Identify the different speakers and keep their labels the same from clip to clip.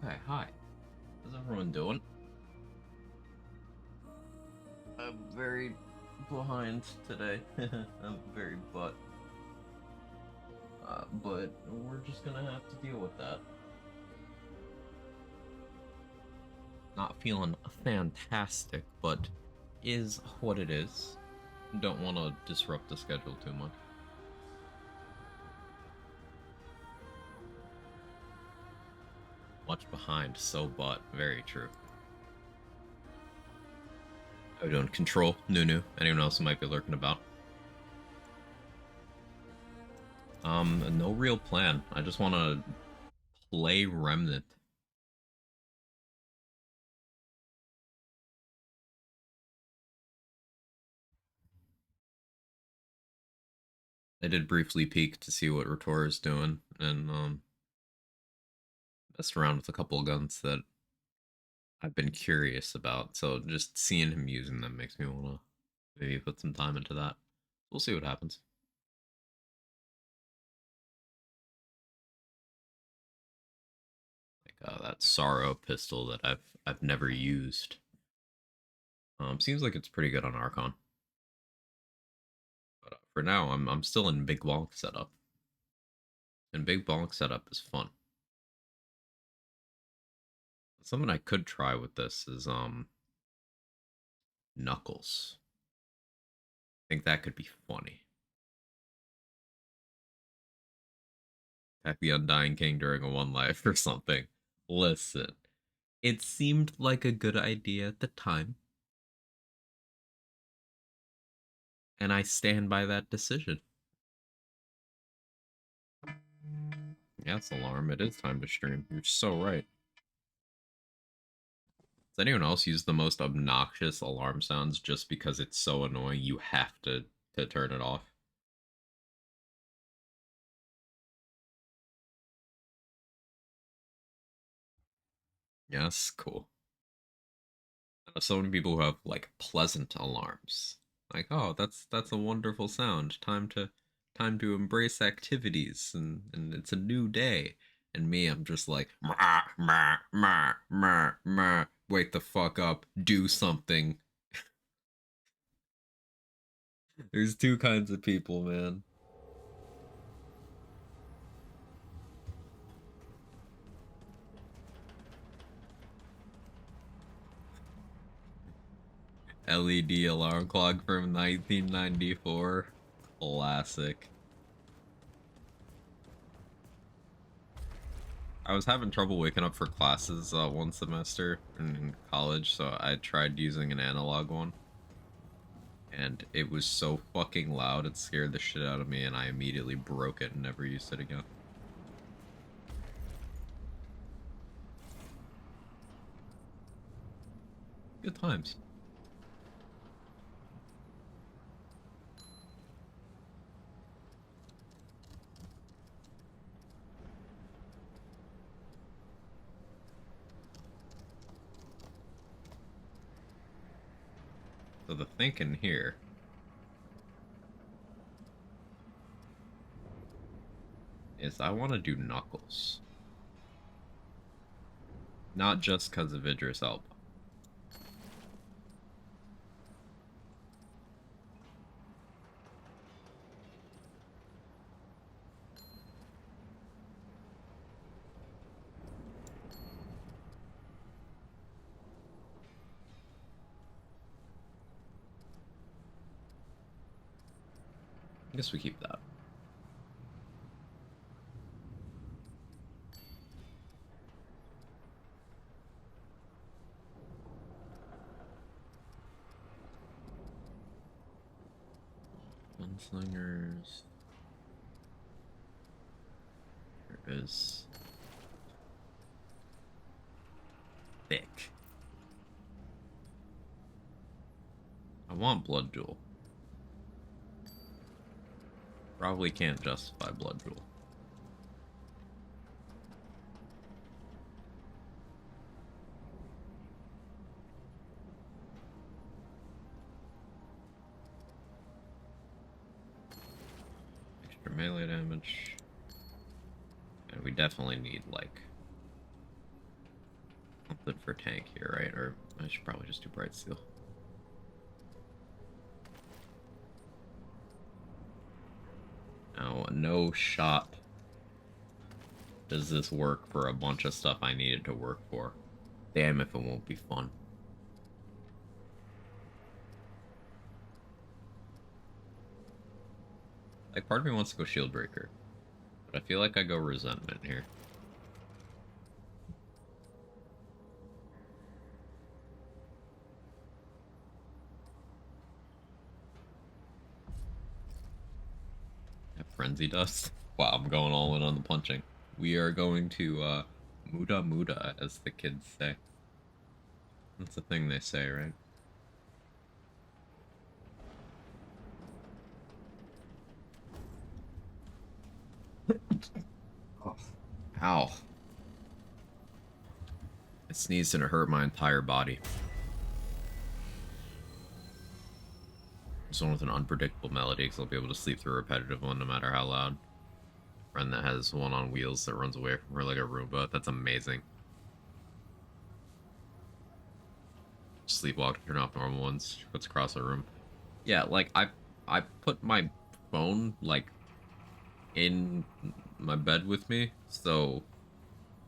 Speaker 1: Okay, hi. How's everyone doing? I'm very behind today. I'm very but we're just gonna have to deal with that. Not feeling fantastic, but is what it is. Don't want to disrupt the schedule too much. Much behind, so but very true. How we doing? Control, Nunu, anyone else who might be lurking about? No real plan. I just want to play Remnant. I did briefly peek to see what Rotor is doing, and messed around with a couple of guns that I've been curious about. So just seeing him using them makes me want to maybe put some time into that. We'll see what happens. Like that Sorrow pistol that I've never used. Seems like it's pretty good on Archon. But for now, I'm still in big bonk setup, and big bonk setup is fun. Something I could try with this is Knuckles. I think that could be funny. Attack the Undying King during a one life or something. Listen, it seemed like a good idea at the time, and I stand by that decision. Yes, alarm. It is time to stream. You're so right. Does anyone else use the most obnoxious alarm sounds just because it's so annoying you have to turn it off? Yes, cool. So many people who have like pleasant alarms. Like, oh, that's a wonderful sound. Time to embrace activities and it's a new day. And me, I'm just like, mah, mah, mah, mah, mah. Wake the fuck up. Do something. There's two kinds of people, man. LED alarm clock from 1994. Classic. I was having trouble waking up for classes one semester in college, so I tried using an analog one. And it was so fucking loud, it scared the shit out of me, and I immediately broke it and never used it again. Good times. So the thinking here is I want to do Knuckles. Not just because of Idris Elba. I guess we keep that. Gunslingers. There is thick. I want Blood Jewel. Probably can't justify Blood Jewel. Extra melee damage. And we definitely need, like, something for tank here, right? Or I should probably just do Bright Steel. Now, no shot does this work for a bunch of stuff I needed to work for. Damn if it won't be fun. Like, part of me wants to go Shield Breaker, but I feel like I go Resentment here. Have Frenzy Dust. Wow, I'm going all in on the punching. We are going to, Muda Muda, as the kids say. That's the thing they say, right? Oh. Ow. sneezed and it hurt my entire body. Just one with an unpredictable melody, because I'll be able to sleep through a repetitive one no matter how loud. Friend that has one on wheels that runs away from her like a Roomba. That's amazing. Sleepwalk to turn off normal ones. She puts across the room. Yeah, like I put my phone like in my bed with me, so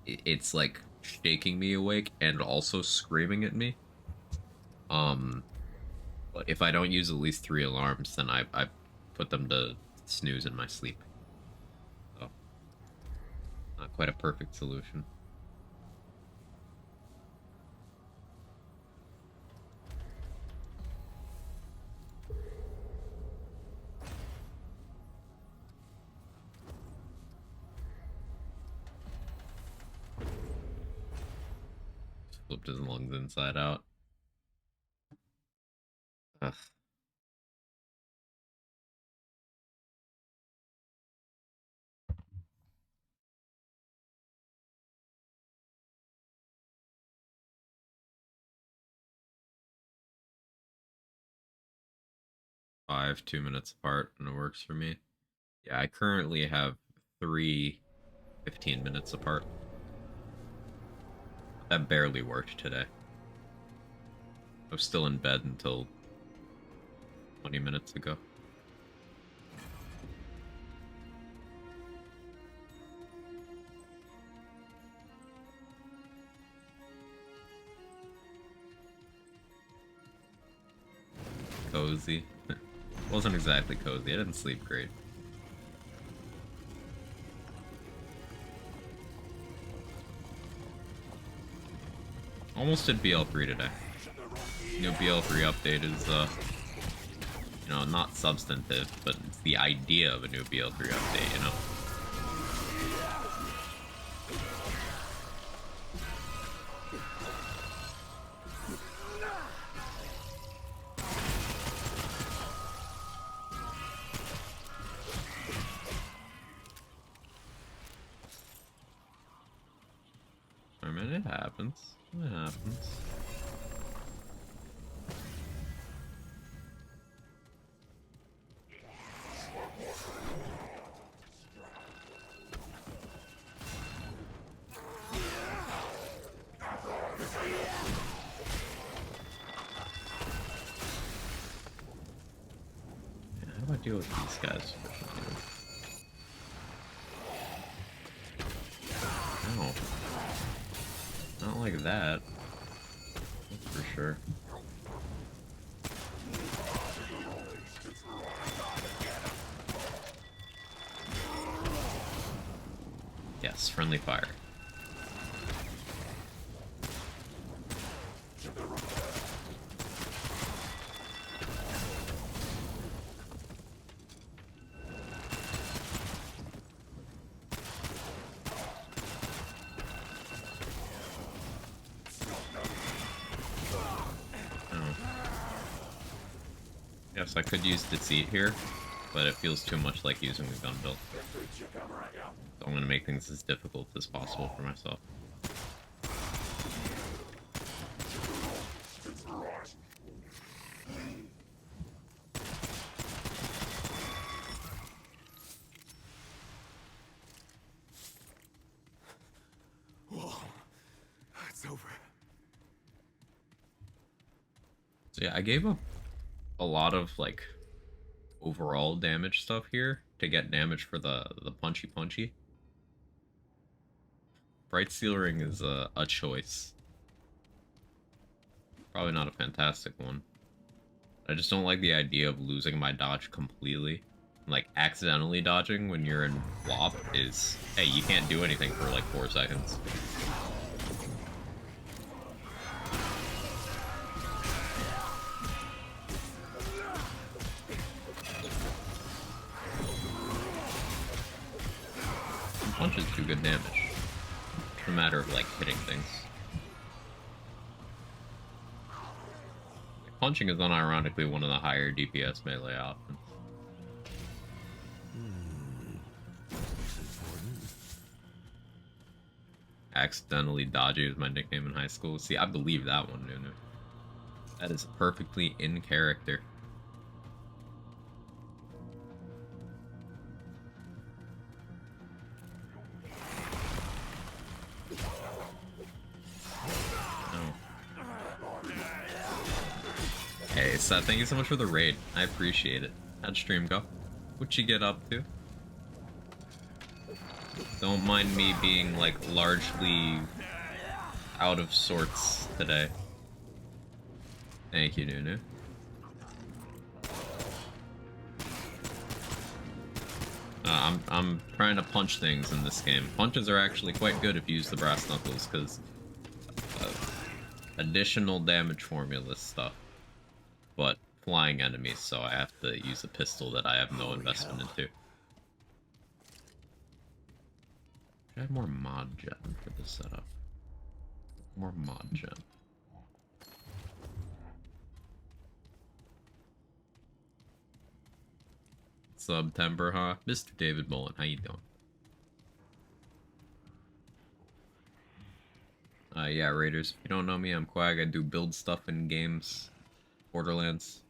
Speaker 1: it's like shaking me awake and also screaming at me. But if I don't use at least 3 alarms, then I put them to snooze in my sleep. So not quite a perfect solution. Flipped his lungs inside out. Ugh. Five, 2 minutes apart, and it works for me. Yeah, I currently have 3 15 minutes apart. That barely worked today. I was still in bed until 20 minutes ago. Cozy. Wasn't exactly cozy. I didn't sleep great. Almost did BL3 today. New BL3 update is, not substantive, but it's the idea of a new BL3 update, you know? I mean, it happens. It happens. Yeah, how do I deal with these guys? No. Not like that. That's for sure. Yes, friendly fire. Yes, I could use Deceit here, but it feels too much like using the gun build. So I'm going to make things as difficult as possible for myself.
Speaker 2: Whoa, it's over.
Speaker 1: So yeah, I gave up a lot of like overall damage stuff here to get damage for the punchy. Bright Seal Ring is a choice. Probably not a fantastic one. I just don't like the idea of losing my dodge completely. Like, accidentally dodging when you're in flop is, hey, you can't do anything for like 4 seconds. And punches do good damage. It's a matter of like hitting things. Punching is unironically one of the higher DPS melee options. Accidentally Dodgy was my nickname in high school. See, I believe that one, Nunu. That is perfectly in character. Oh. Hey, Seth, thank you so much for the raid. I appreciate it. How'd stream go? What'd you get up to? Don't mind me being, like, largely out of sorts today. Thank you, Nunu. I'm trying to punch things in this game. Punches are actually quite good if you use the brass knuckles, because additional damage formula stuff. But flying enemies, so I have to use a pistol that I have no investment into. Should I have more mod gen for this setup? More mod gen. September, huh? Mr. David Mullen, how you doing? Yeah, Raiders. If you don't know me, I'm Quag. I do build stuff in games. Borderlands.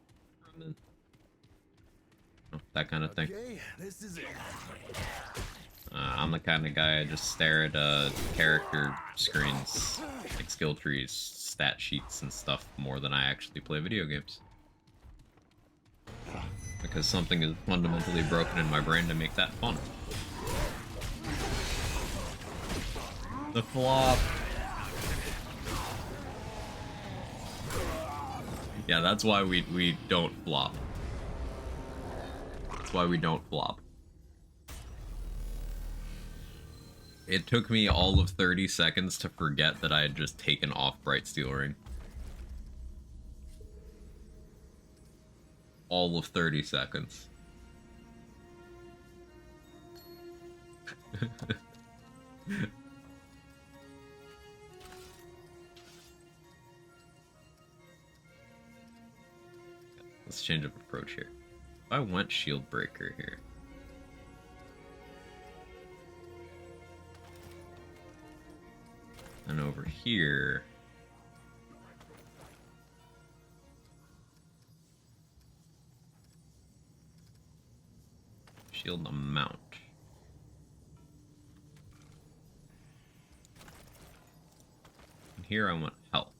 Speaker 1: That kind of thing.
Speaker 2: Okay, this is it.
Speaker 1: I'm the kind of guy I just stare at character screens, like skill trees, stat sheets, and stuff more than I actually play video games. Because something is fundamentally broken in my brain to make that fun. The flop. Yeah, that's why we don't flop. That's why we don't flop. It took me all of 30 seconds to forget that I had just taken off Bright Steel Ring. All of 30 seconds. Let's change up approach here. If I went Shield Breaker here. And over here. Shield amount. And here I want health.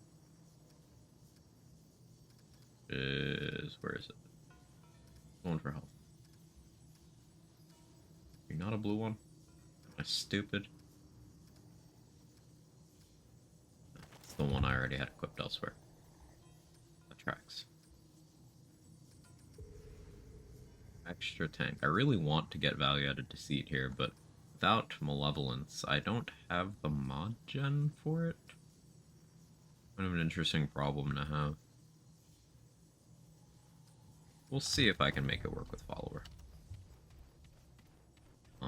Speaker 1: Where is it? Going for health. You're not a blue one? Am I stupid? It's the one I already had equipped elsewhere. That tracks. Extra tank. I really want to get value out of Deceit here, but without Malevolence, I don't have the mod gen for it. Kind of an interesting problem to have. We'll see if I can make it work with Follower.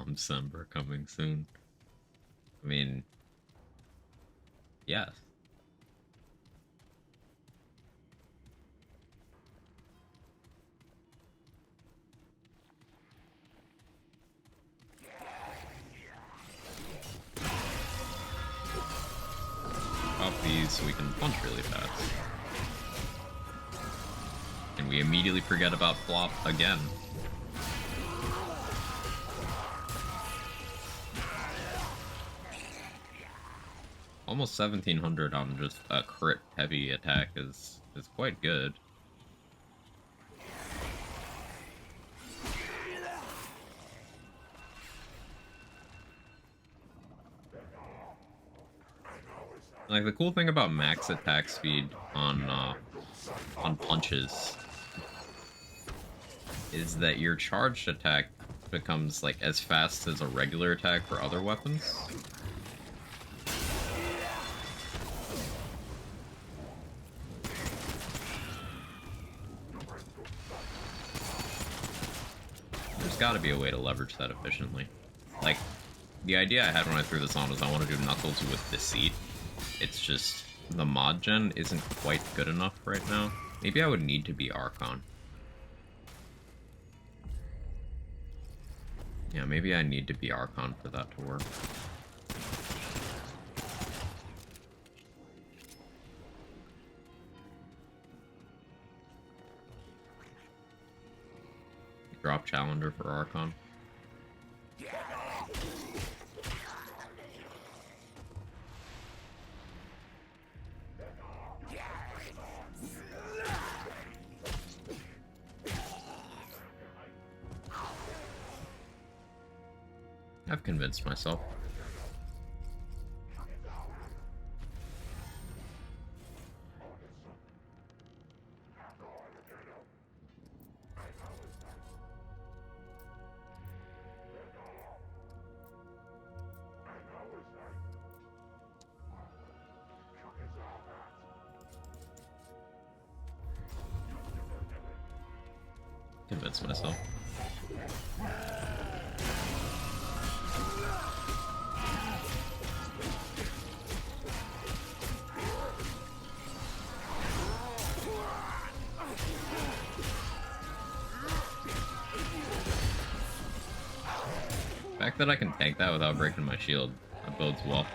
Speaker 1: December coming soon. I mean, yes. Pop these so we can punch really fast. And we immediately forget about flop again. Almost 1700 on just a crit heavy attack is quite good. Like, the cool thing about max attack speed on punches is that your charged attack becomes like as fast as a regular attack for other weapons. There's got to be a way to leverage that efficiently. Like, the idea I had when I threw this on was I want to do Knuckles with Deceit. It's just the mod gen isn't quite good enough right now. Maybe I would need to be Archon. Yeah, maybe I need to be Archon for that to work. drop Challenger for Archon. I've convinced myself. Convince myself. The fact that I can tank that without breaking my shield, that bodes well.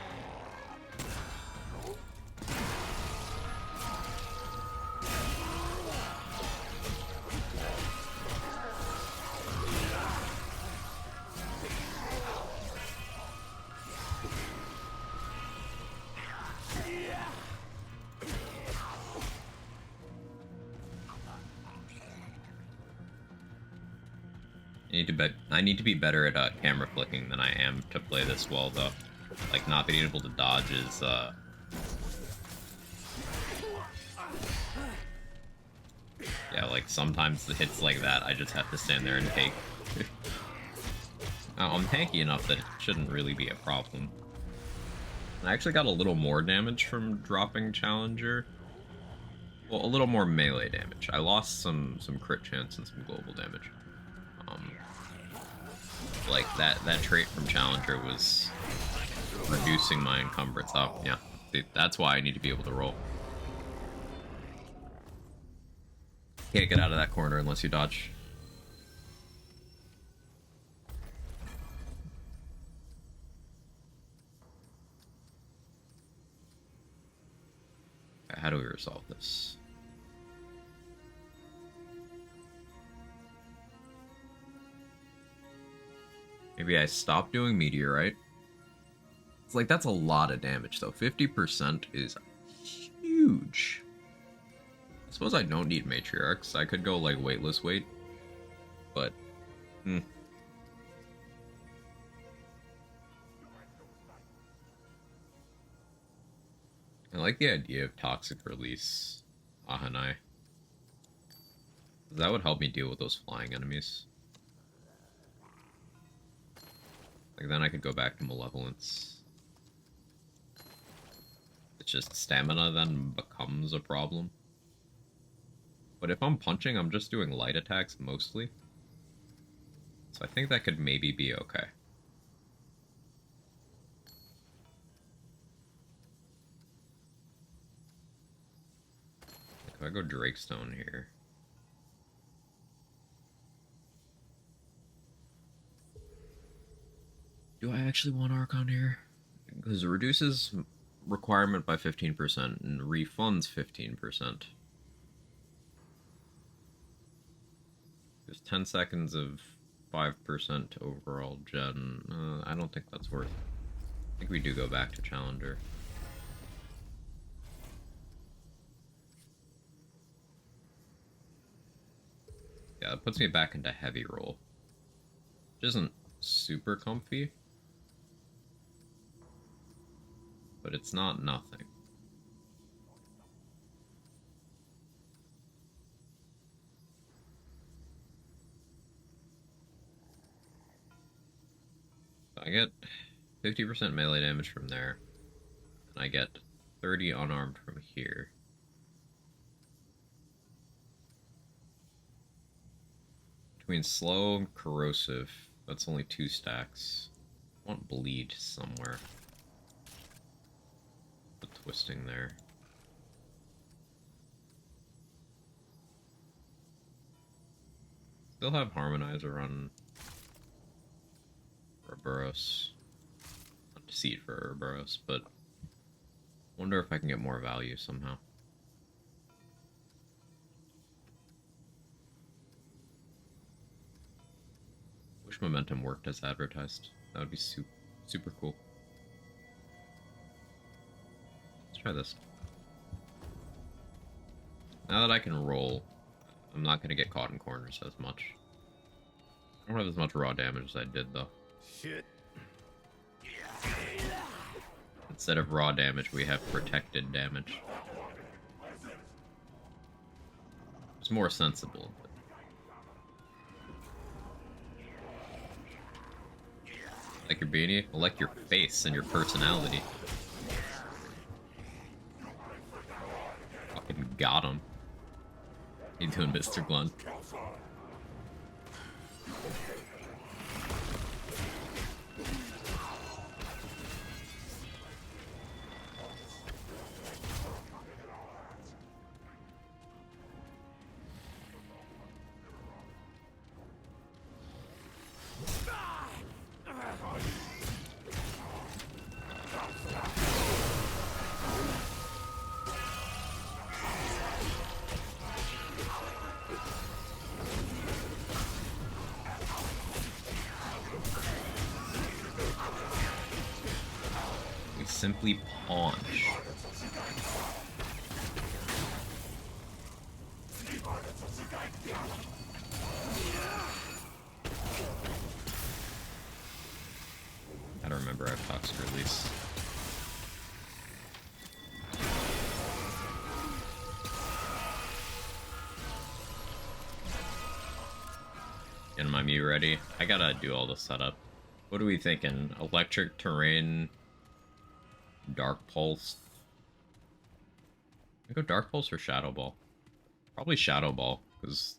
Speaker 1: I need to be better at camera flicking than I am to play this well, though. Like, not being able to dodge is, yeah, like, sometimes the hits like that, I just have to stand there and take. I'm tanky enough that it shouldn't really be a problem. I actually got a little more damage from dropping Challenger. Well, a little more melee damage. I lost some crit chance and some global damage. Like that trait from Challenger was reducing my encumbrance. Oh, yeah. That's why I need to be able to roll. Can't get out of that corner unless you dodge. How do we resolve this? Maybe I stop doing Meteorite. It's like, that's a lot of damage, though. 50% is huge. I suppose I don't need Matriarchs. I could go, like, weightless weight. But, I like the idea of Toxic Release Ahanai. That would help me deal with those flying enemies. Like, then I could go back to Malevolence. It's just stamina then becomes a problem. But if I'm punching, I'm just doing light attacks mostly. So I think that could maybe be okay. If I go Drakestone here... Do I actually want Archon here? Because it reduces requirement by 15% and refunds 15%. There's 10 seconds of 5% overall gen. I don't think that's worth it. I think we do go back to Challenger. Yeah, that puts me back into heavy roll. Which isn't super comfy. But it's not nothing. So I get 50% melee damage from there. And I get 30 unarmed from here. Between slow and corrosive, that's only 2 stacks. I want bleed somewhere. The twisting there. Still have Harmonizer on Ouroboros. Not Deceit for Ouroboros, but wonder if I can get more value somehow. Wish momentum worked as advertised. That would be super cool. Let's try this. Now that I can roll, I'm not going to get caught in corners as much. I don't have as much raw damage as I did, though.
Speaker 2: Shit.
Speaker 1: Instead of raw damage, we have protected damage. It's more sensible. But... like your beanie? I like your face and your personality. Fucking got him. How you doing, Mr. Glenn? Simply paunch. I don't remember Apoc's release. Getting my Mew ready. I gotta do all the setup. What are we thinking? Electric terrain. Dark Pulse. I go Dark Pulse or Shadow Ball? Probably Shadow Ball, because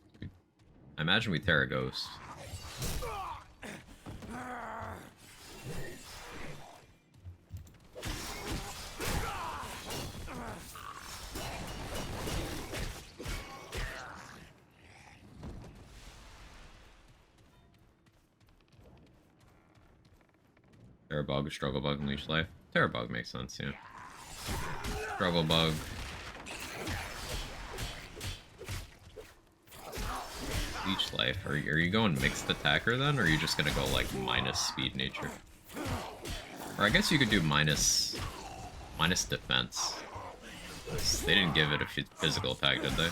Speaker 1: I imagine we Terra Ghost. Terra Bug, Struggle Bug, and Leech Life. Terra Bug makes sense, yeah. Struggle Bug. Leech Life. Are you going mixed attacker then, or are you just gonna go like minus speed nature? Or I guess you could do minus defense. They didn't give it a physical attack, did they?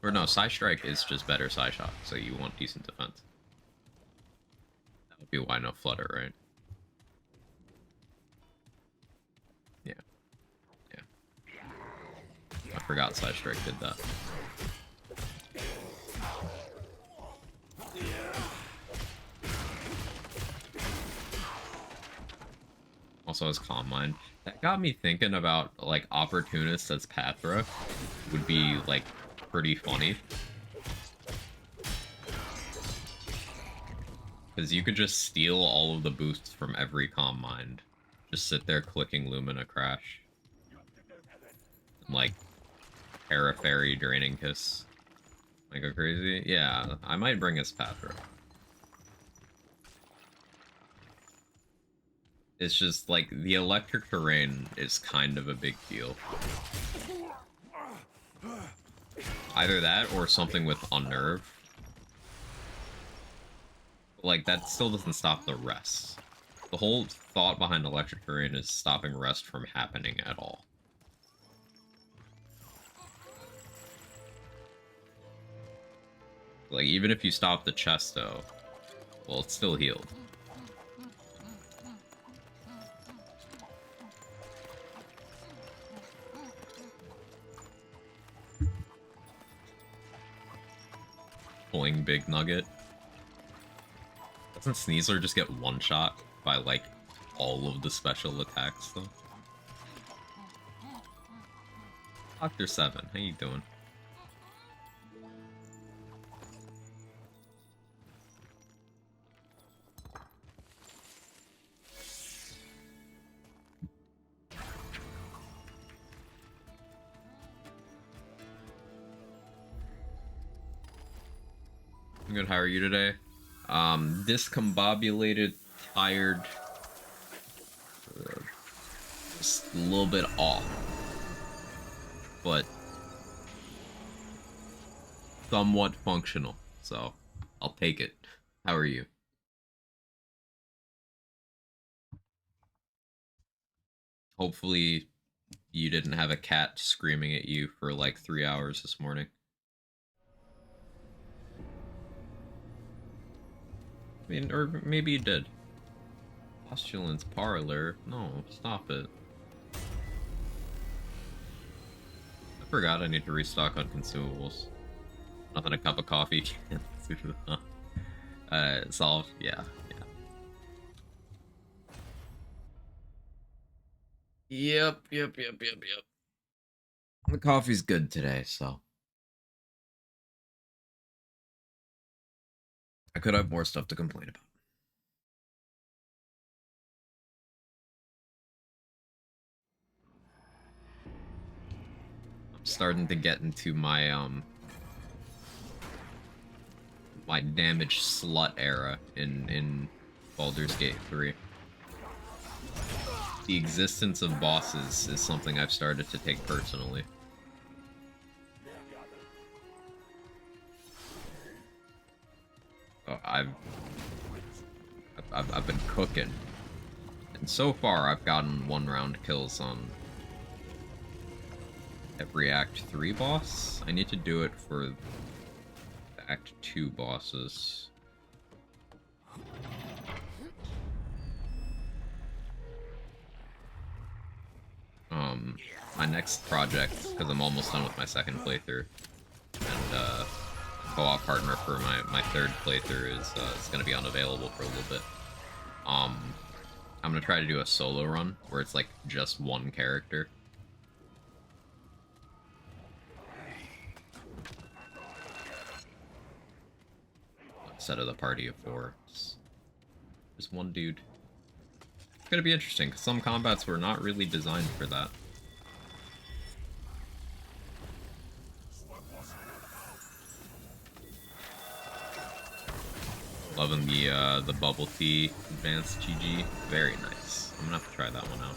Speaker 1: Or no, Psy Strike is just better Psy Shock, so you want decent defense. That would be why no Flutter, right? Yeah. Yeah. I forgot Psy Strike did that. Also has Calm Mind. That got me thinking about, like, Opportunist as Pathra would be, like, pretty funny. Because you could just steal all of the boosts from every Calm Mind. Just sit there clicking Lumina Crash. And, like, Para Fairy Draining Kiss. Like, go crazy? Yeah, I might bring us Pathra. It's just, like, the electric terrain is kind of a big deal. Either that or something with Unnerve. Like, that still doesn't stop the rest. The whole thought behind electric terrain is stopping rest from happening at all. Like, even if you stop the Chesto, well, it's still healed. Pulling Big Nugget. Doesn't Sneasler just get one shot by, like, all of the special attacks, though? Dr. 7, how you doing? I'm good, how are you today? Discombobulated, tired, just a little bit off, but somewhat functional, so I'll take it. How are you? Hopefully you didn't have a cat screaming at you for like 3 hours this morning. I mean, or maybe you did. Postulant's parlor? No, stop it. I forgot I need to restock on consumables. Nothing a cup of coffee can do that. Solve, yeah, yeah. Yep. The coffee's good today, so I could have more stuff to complain about. I'm starting to get into my damage slut era in Baldur's Gate 3. The existence of bosses is something I've started to take personally. I've been cooking, and so far I've gotten 1 round kills on every Act 3 boss. I need to do it for the Act 2 bosses. My next project, because I'm almost done with my second playthrough, and co-op partner for my third playthrough is going to be unavailable for a little bit. I'm going to try to do a solo run, where it's like just one character. Instead of the party of 4. It's just one dude. It's going to be interesting, because some combats were not really designed for that. Loving the bubble tea advanced GG. Very nice. I'm gonna have to try that one out.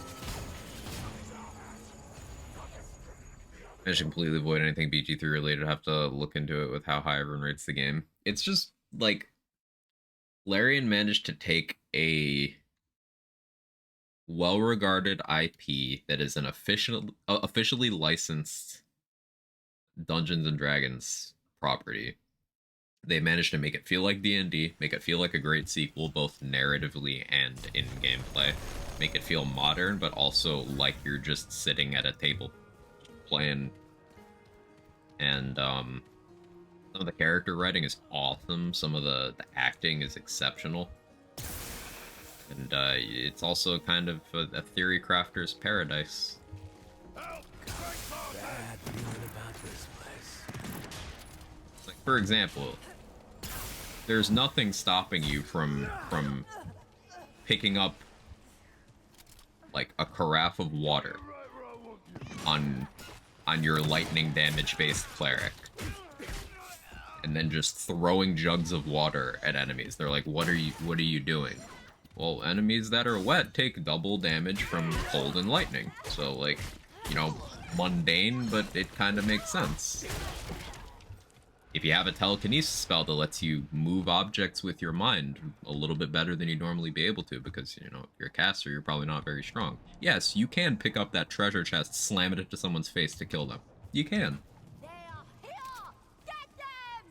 Speaker 1: I should completely avoid anything BG3 related. I have to look into it with how high everyone rates the game. It's just like Larian managed to take a well-regarded IP that is an officially licensed Dungeons and Dragons property. They managed to make it feel like D&D, make it feel like a great sequel, both narratively and in gameplay. Make it feel modern, but also like you're just sitting at a table playing. And some of the character writing is awesome. Some of the acting is exceptional. And it's also kind of a theory crafter's paradise. Like, for example, there's nothing stopping you from picking up like a carafe of water on your lightning damage based cleric, and then just throwing jugs of water at enemies. They're like, what are you doing? Well, enemies that are wet take double damage from cold and lightning. So, like, you know, mundane, but it kind of makes sense. If you have a telekinesis spell that lets you move objects with your mind a little bit better than you'd normally be able to, because, you know, if you're a caster, you're probably not very strong. Yes, you can pick up that treasure chest, slam it into someone's face to kill them. You can.
Speaker 3: They are here! Get them!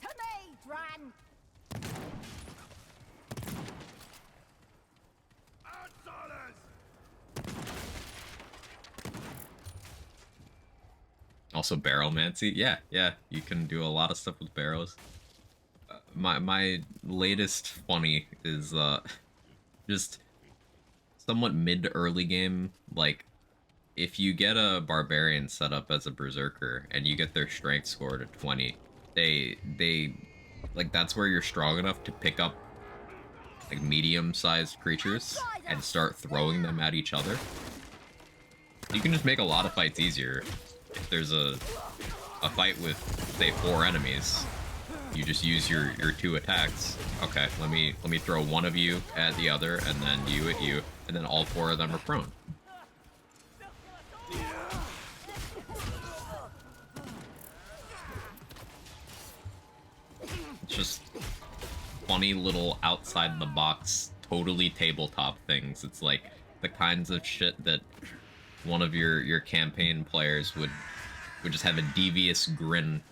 Speaker 3: To me, Dran!
Speaker 1: Also, barrelmancy. Yeah, you can do a lot of stuff with barrels. My latest funny is just somewhat mid to early game. Like, if you get a barbarian set up as a berserker and you get their strength score to 20, they like, that's where you're strong enough to pick up like medium-sized creatures and start throwing them at each other. You can just make a lot of fights easier. If there's a fight with, say, 4 enemies, you just use your 2 attacks. Okay, let me throw one of you at the other, and then you at you, and then all 4 of them are prone. It's just funny little outside the box, totally tabletop things. It's like the kinds of shit that one of your campaign players would just have a devious grin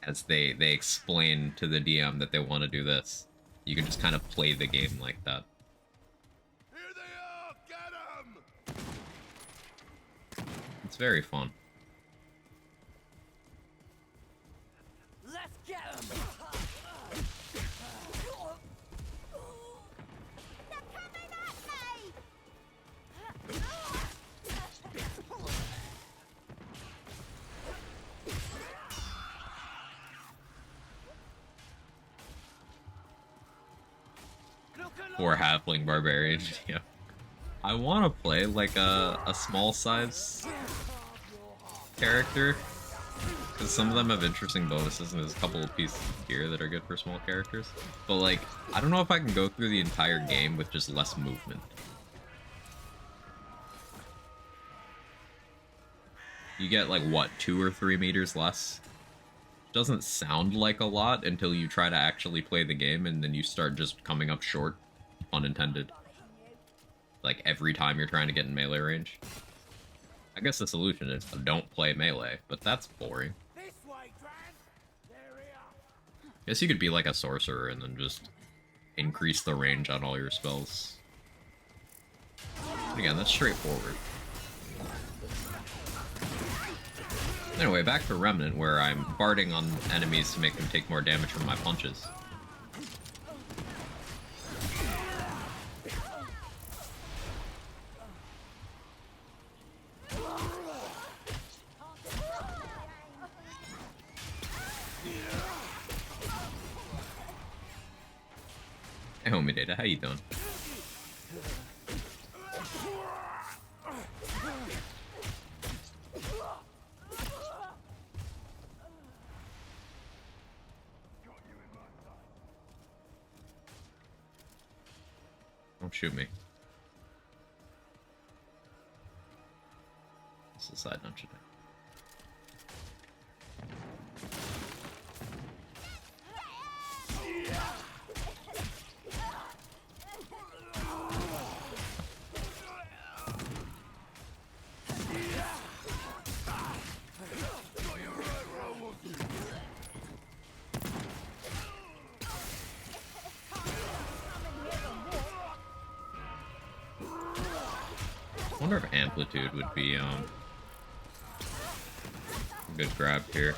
Speaker 1: as they explain to the DM that they want to do this. You can just kind of play the game like that.
Speaker 2: Here they are! Get 'em!
Speaker 1: It's very fun.
Speaker 3: Let's get him! They're coming at me!
Speaker 1: Or halfling barbarian. Yeah. I want to play like a small size character, because some of them have interesting bonuses, and there's a couple of pieces of gear that are good for small characters. But like, I don't know if I can go through the entire game with just less movement. You get like what, 2 or 3 meters less? Doesn't sound like a lot until you try to actually play the game, and then you start just coming up short, unintended. Like every time you're trying to get in melee range. I guess the solution is don't play melee, but that's boring.
Speaker 2: This way, Dran! There we are!
Speaker 1: Guess you could be like a sorcerer and then just increase the range on all your spells. But again, that's straightforward. Anyway, back to Remnant, where I'm barding on enemies to make them take more damage from my punches. Hey, homie Data, how you doing? Don't shoot me. This is a side dungeon. I wonder if Amplitude would be a good grab here.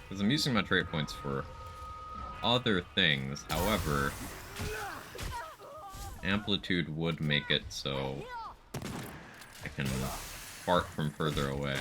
Speaker 1: Because I'm using my trait points for other things. However, Amplitude would make it so I can fart from further away.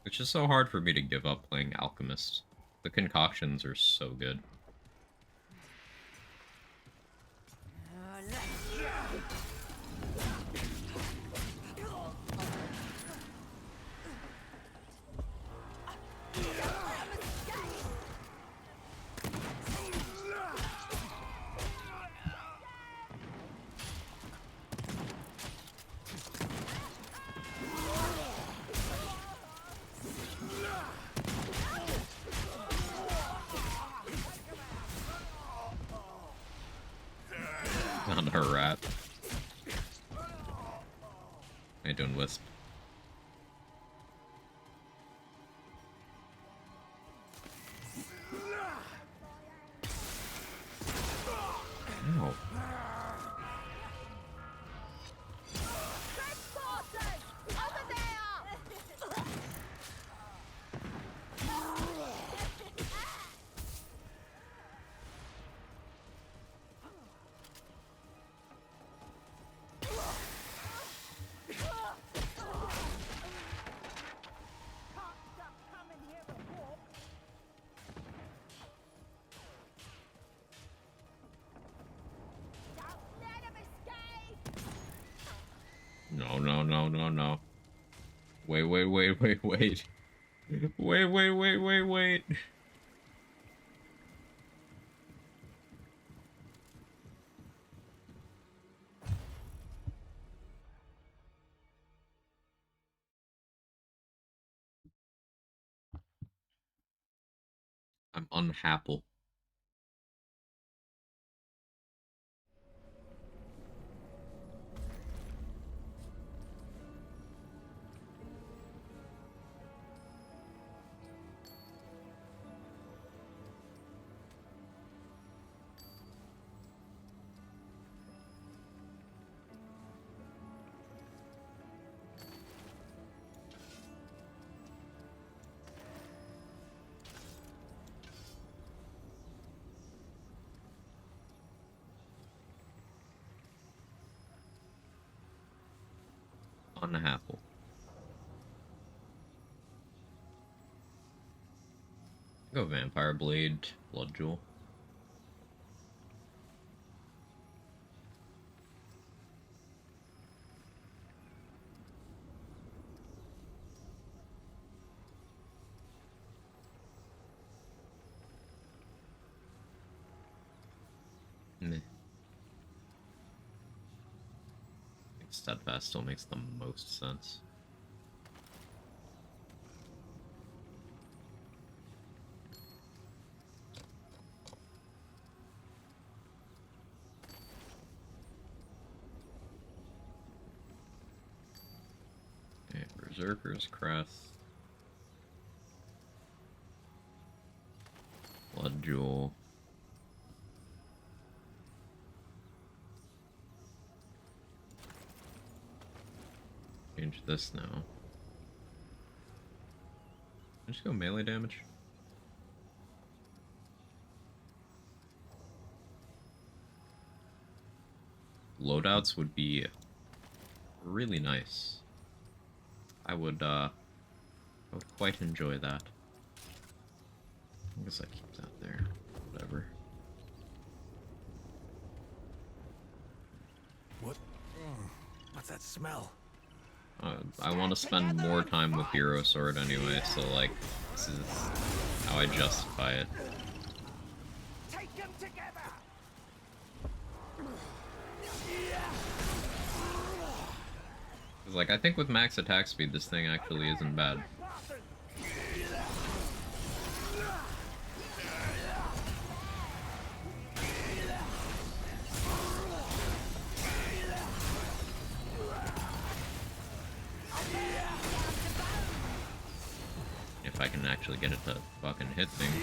Speaker 1: It's just so hard for me to give up playing Alchemist. The concoctions are so good. On her rat. How you doing, Wisp? Ow.
Speaker 3: Transporters! Over there!
Speaker 1: no, no, no, no. Wait, wait, wait, wait, wait. Wait, wait, wait, wait, wait. I'm unhappy. Unhappy. Go Vampire Blade, Blood Jewel. Meh. I think Steadfast still makes the most sense. Okay, Berserker's Crest. Blood Jewel. Change this now. Just go melee damage. Loadouts would be really nice. I would quite enjoy that. I guess I keep that there. Whatever.
Speaker 2: What's that smell?
Speaker 1: I want to spend more time with Hero Sword anyway, so like, this is how I justify it.
Speaker 2: Take them together.
Speaker 1: Cause like, I think with max attack speed, this thing actually isn't bad. If I can actually get it to fucking hit things.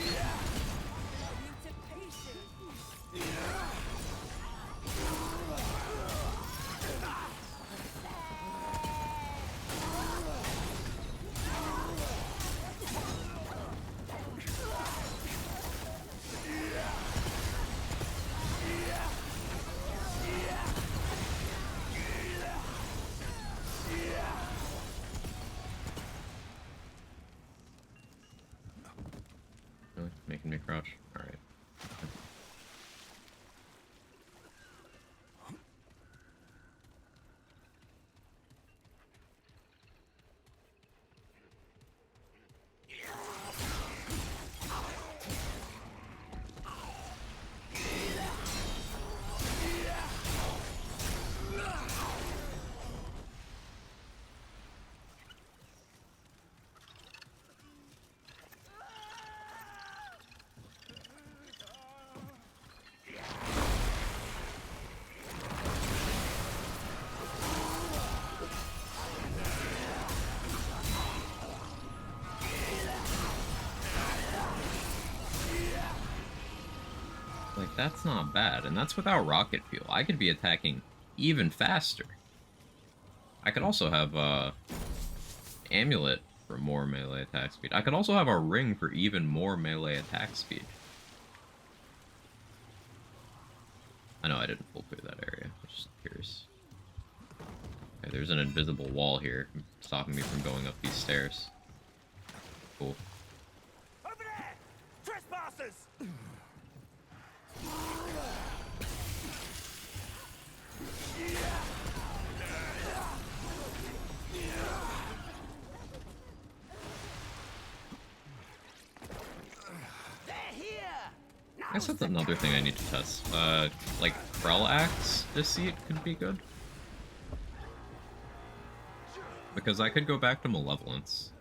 Speaker 1: Really? Making me crouch? Alright. Like, that's not bad, and that's without rocket fuel. I could be attacking even faster. I could also have, amulet for more melee attack speed. I could also have a ring for even more melee attack speed. I know I didn't full clear that area. I'm just curious. Okay, there's an invisible wall here stopping me from going up these stairs. Cool.
Speaker 2: Over there! Trespassers!
Speaker 1: I guess that's another thing I need to test. Like Krell Axe Deceit could be good. Because I could go back to Malevolence.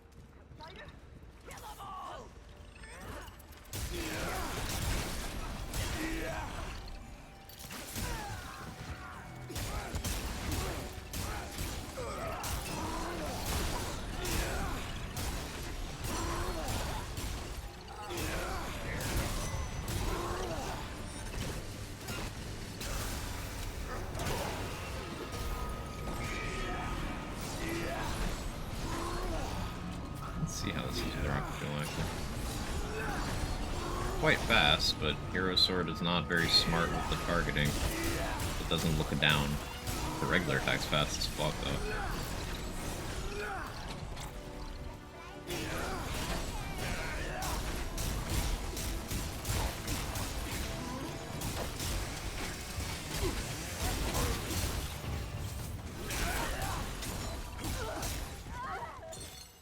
Speaker 1: Let's see how this is interacting actually. Quite fast, but Hero Sword is not very smart with the targeting. It doesn't look down. The regular attack's fast as fuck though.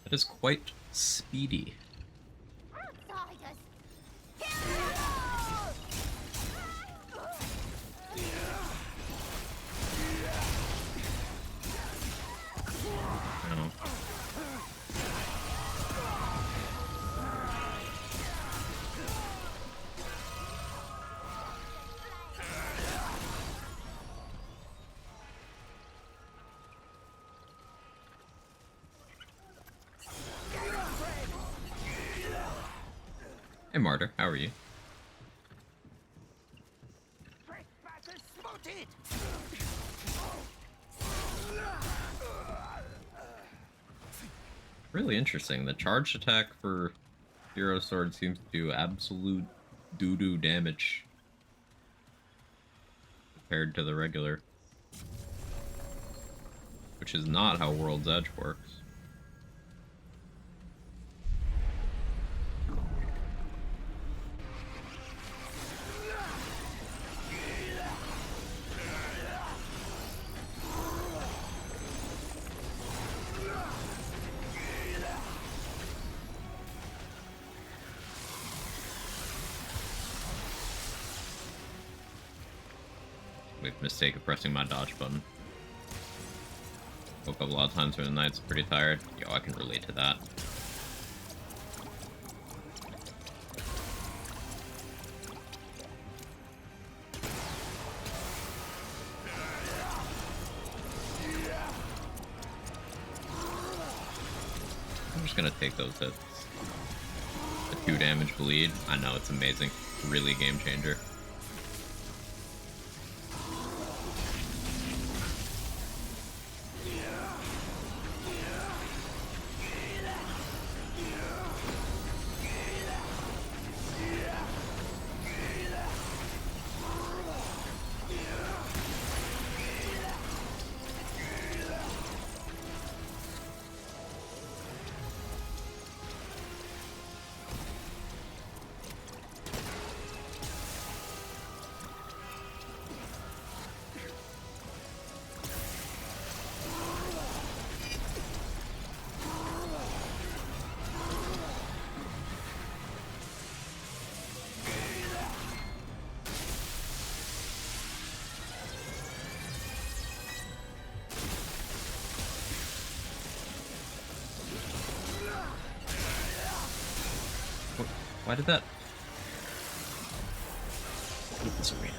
Speaker 1: It is quite speedy.
Speaker 3: Outsiders!
Speaker 1: You know. Hey Martyr, how are you?
Speaker 2: Trespassers spotted!
Speaker 1: Really interesting. The charged attack for Hero Sword seems to do absolute doo-doo damage compared to the regular. Which is not how World's Edge works. Made a mistake of pressing my dodge button. Woke up a lot of times during the night, so pretty tired. Yo, I can relate to that. I'm just gonna take those hits. The 2 damage bleed. I know, it's amazing. Really a game changer. Why did that? I hate this arena.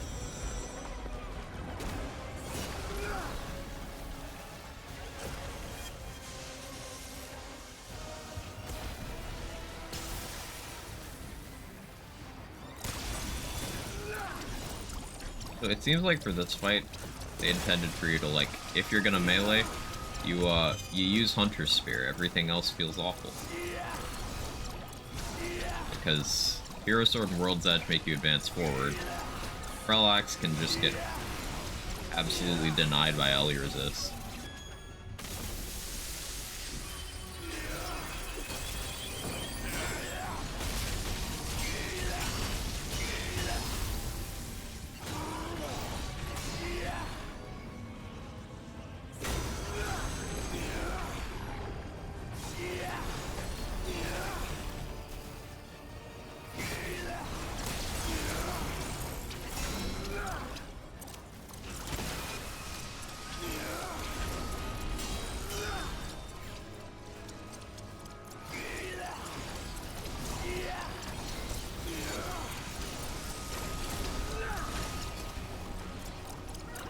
Speaker 1: So it seems like for this fight, they intended for you to, like, if you're gonna melee, you use Hunter's Spear. Everything else feels awful. Because Hero Sword and World's Edge make you advance forward. Relax can just get absolutely denied by LE resist.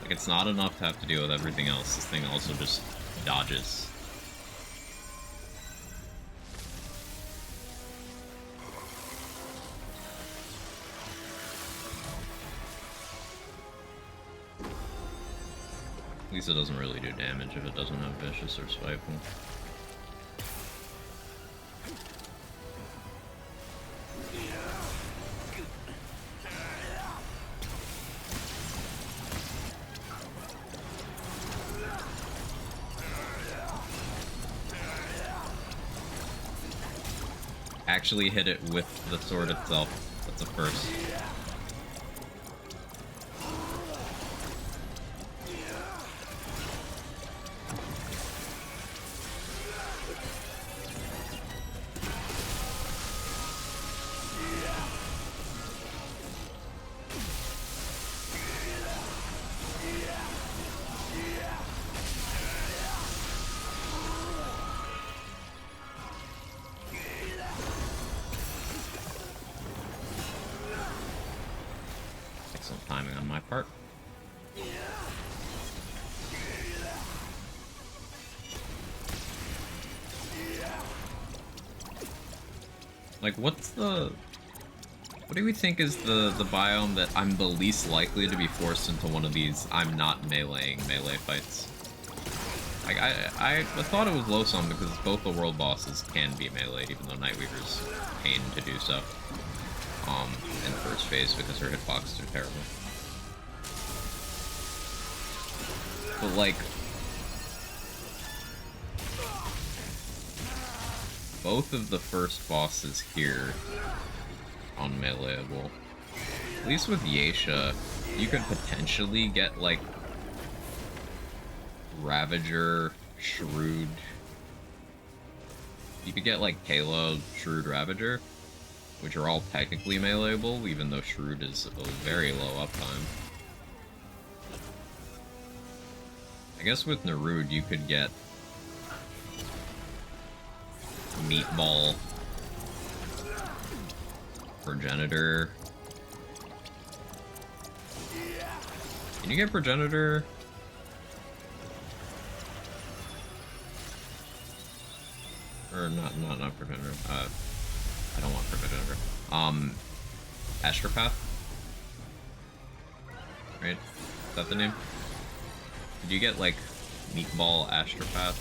Speaker 1: Like, it's not enough to have to deal with everything else. This thing also just dodges. At least it doesn't really do damage if it doesn't have Vicious or Spiteful. Actually hit it with the sword itself. That's a first. Excellent timing on my part. Like, what do we think is the biome that I'm the least likely to be forced into one of these I'm not meleeing melee fights? Like, I thought it was Losum because both the world bosses can be meleeed, even though Nightweaver's pain to do so. In the first phase because her hitboxes are terrible. But like, both of the first bosses here on meleeable. At least with Yeisha, you could potentially get like Ravager, Shrewd. You could get like Payload, Shrewd, Ravager, which are all technically meleeable, even though Shrewd is a very low uptime. I guess with Narud you could get Meatball, Progenitor. Can you get Progenitor? Or not Progenitor. I don't want Progenitor. Astropath? Right? Is that the name? Did you get, like, Meatball, Astropath,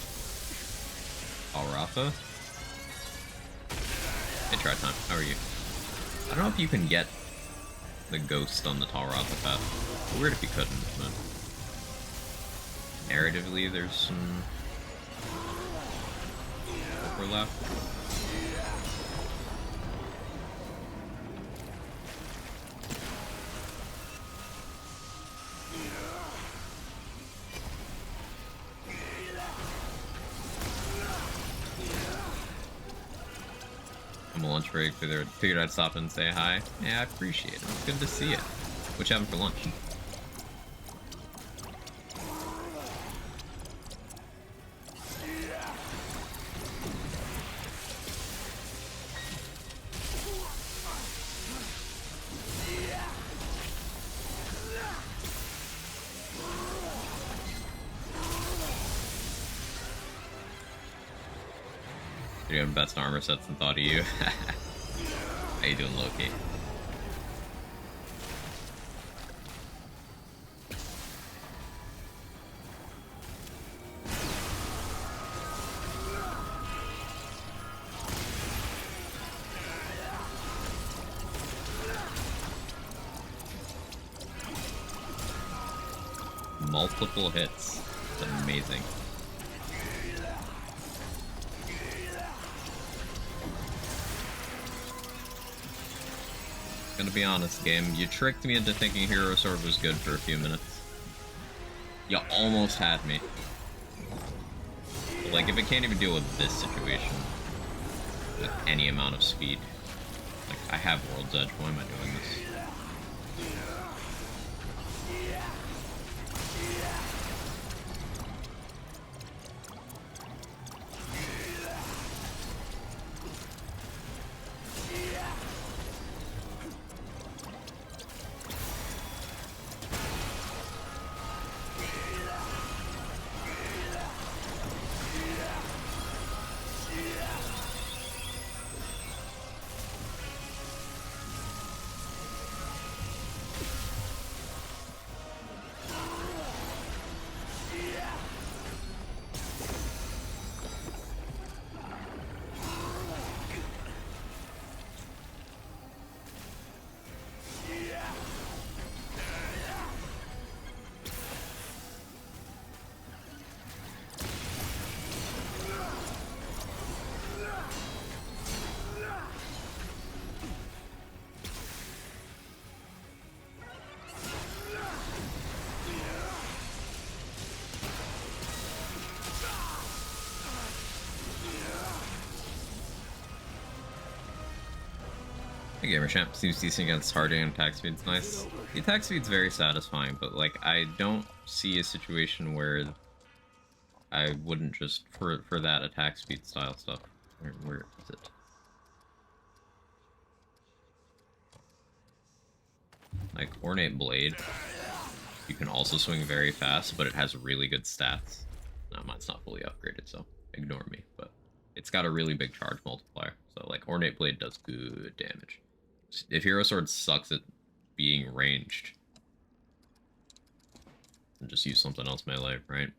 Speaker 1: Alratha? Hey, try time. How are you? I don't know if you can get the ghost on the Talratha path. Weird if you couldn't, but narratively there's some overlap. I'm a lunch break, figured I'd stop and say hi. Yeah, I appreciate it. It's good to see you. What you having for lunch? You have best armor sets and thought of you. How you doing, Loki? Multiple hits. It's amazing. Gonna be honest, game. You tricked me into thinking Hero Sword was good for a few minutes. You almost had me. But, like, if it can't even deal with this situation with any amount of speed, like, I have World's Edge. Why am I doing this? Hey Gamer Champ, seems decent against Harding and attack speed's nice. The attack speed's very satisfying, but like I don't see a situation where I wouldn't just for that attack speed style stuff. Where is it? Like Ornate Blade, you can also swing very fast, but it has really good stats. No, mine's not fully upgraded, so ignore me. But it's got a really big charge multiplier, so like Ornate Blade does good damage. If Hero Sword sucks at being ranged, then just use something else melee, right?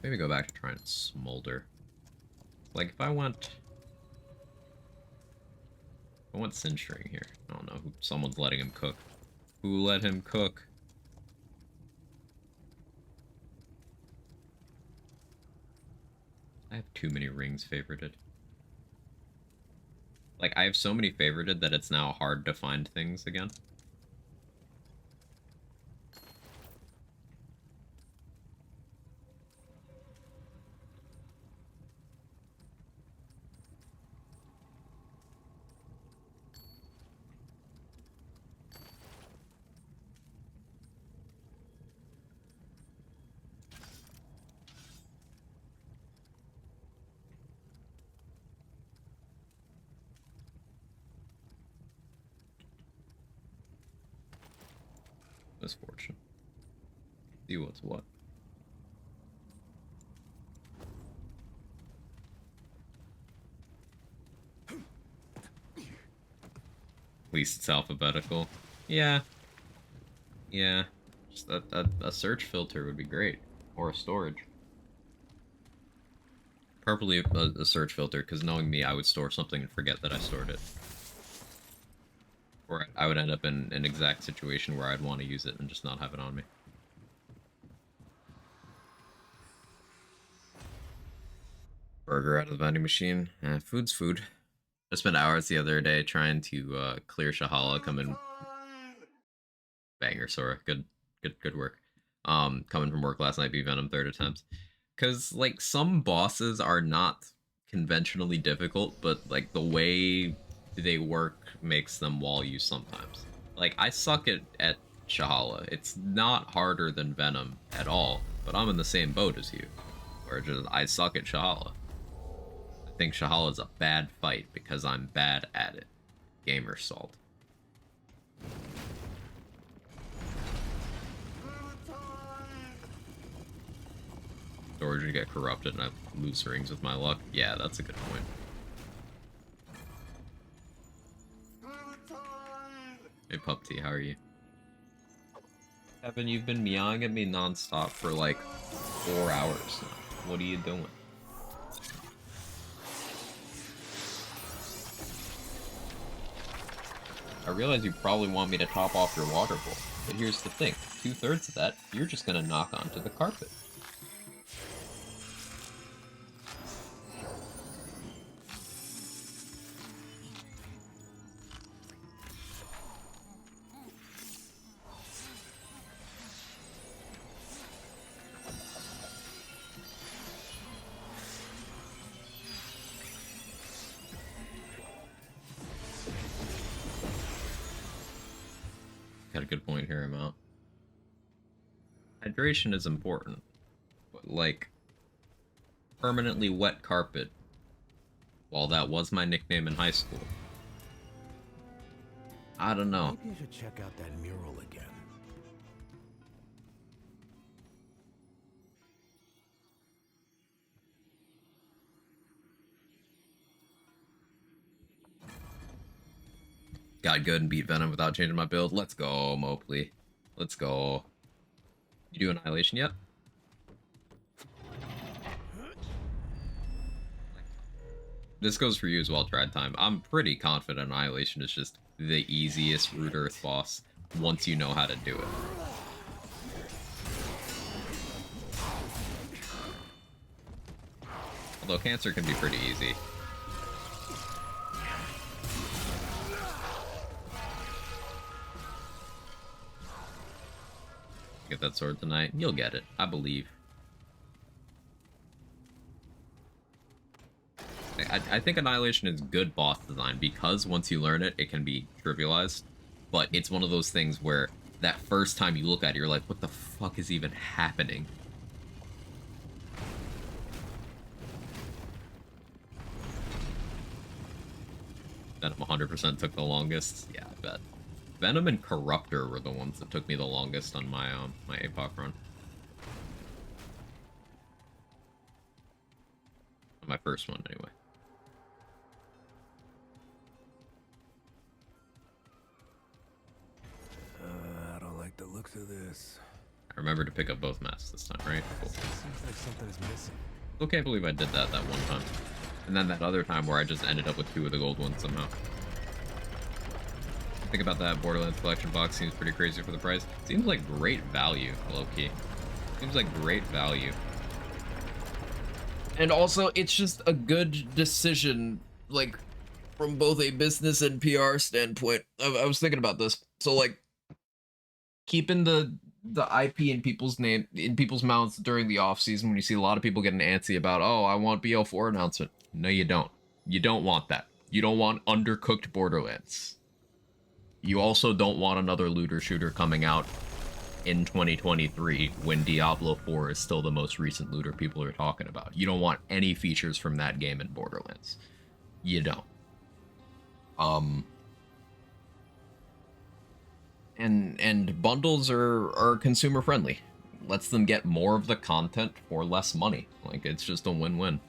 Speaker 1: Maybe go back to trying to smolder. Like if I went Sinstring here. I don't know. Someone's letting him cook. Who let him cook? I have too many rings favorited. Like, I have so many favorited that it's now hard to find things again. Misfortune. See what's what. At least it's alphabetical. Yeah. Yeah. Just a search filter would be great. Or a storage. Preferably a search filter, because knowing me, I would store something and forget that I stored it. Or I would end up in an exact situation where I'd want to use it and just not have it on me. Burger out of the vending machine. Food's food. I spent hours the other day trying to clear Shahala, coming banger Sora. Good work. Coming from work last night, beat Venom third attempt. Cause like some bosses are not conventionally difficult, but like the way they work makes them wall you sometimes. Like I suck at Shahala. It's not harder than Venom at all, but I'm in the same boat as you. Where just I suck at Shahala. I think Shahala's a bad fight because I'm bad at it. Gamer salt. Storage would get corrupted and I lose rings with my luck. Yeah, that's a good point. Hey Pupty, how are you? Evan, you've been meowing at me non-stop for like 4 hours now. What are you doing? I realize you probably want me to top off your water bowl, but here's the thing. 2/3 of that, you're just gonna knock onto the carpet. Got a good point here, Amount. Hydration is important, but like, permanently wet carpet, while that was my nickname in high school, I don't know.
Speaker 2: Maybe you should check out that mural again.
Speaker 1: Got good and beat Venom without changing my build. Let's go, Mopley. Let's go. You do Annihilation yet? This goes for you as well, Tried Time. I'm pretty confident Annihilation is just the easiest Root Earth boss once you know how to do it. Although Cancer can be pretty easy. Get that sword tonight. You'll get it. I believe. I think Annihilation is good boss design because once you learn it, it can be trivialized. But it's one of those things where that first time you look at it, you're like, what the fuck is even happening? Venom 100% took the longest. Yeah, I bet. Venom and Corruptor were the ones that took me the longest on my Apoc run. My first one, anyway.
Speaker 2: I don't like the looks of this.
Speaker 1: I remember to pick up both masks this time, right? Cool.
Speaker 2: Seems like something is missing.
Speaker 1: Still can't believe I did that one time. And then that other time where I just ended up with 2 of the gold ones somehow. Think about that Borderlands collection box, seems pretty crazy for the price. Seems like great value, low-key. Seems like great value. And also, it's just a good decision, like, from both a business and PR standpoint. I was thinking about this. So, like, keeping the IP in people's mouths during the off season when you see a lot of people getting antsy about, oh, I want BL4 announcement. No, you don't. You don't want that. You don't want undercooked Borderlands. You also don't want another looter shooter coming out in 2023 when Diablo 4 is still the most recent looter people are talking about. You don't want any features from that game in Borderlands. You don't. And bundles are consumer friendly. Lets them get more of the content for less money. Like, it's just a win-win.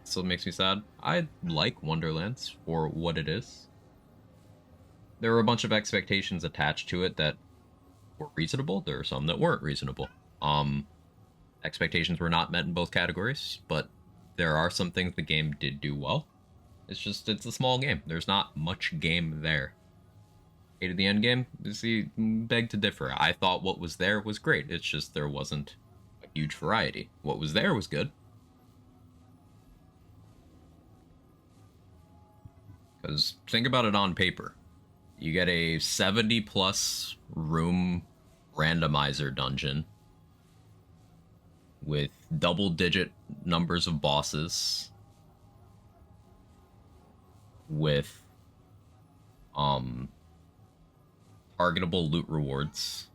Speaker 1: So it makes me sad. I like Wonderlands for what it is. There were a bunch of expectations attached to it that were reasonable. There are some that weren't reasonable. Expectations were not met in both categories, but there are some things the game did do well. It's a small game. There's not much game there. Hated the end game? See, beg to differ. I thought what was there was great. It's just there wasn't a huge variety. What was there was good. Because think about it on paper. You get a 70+ room randomizer dungeon with double-digit numbers of bosses, with targetable loot rewards.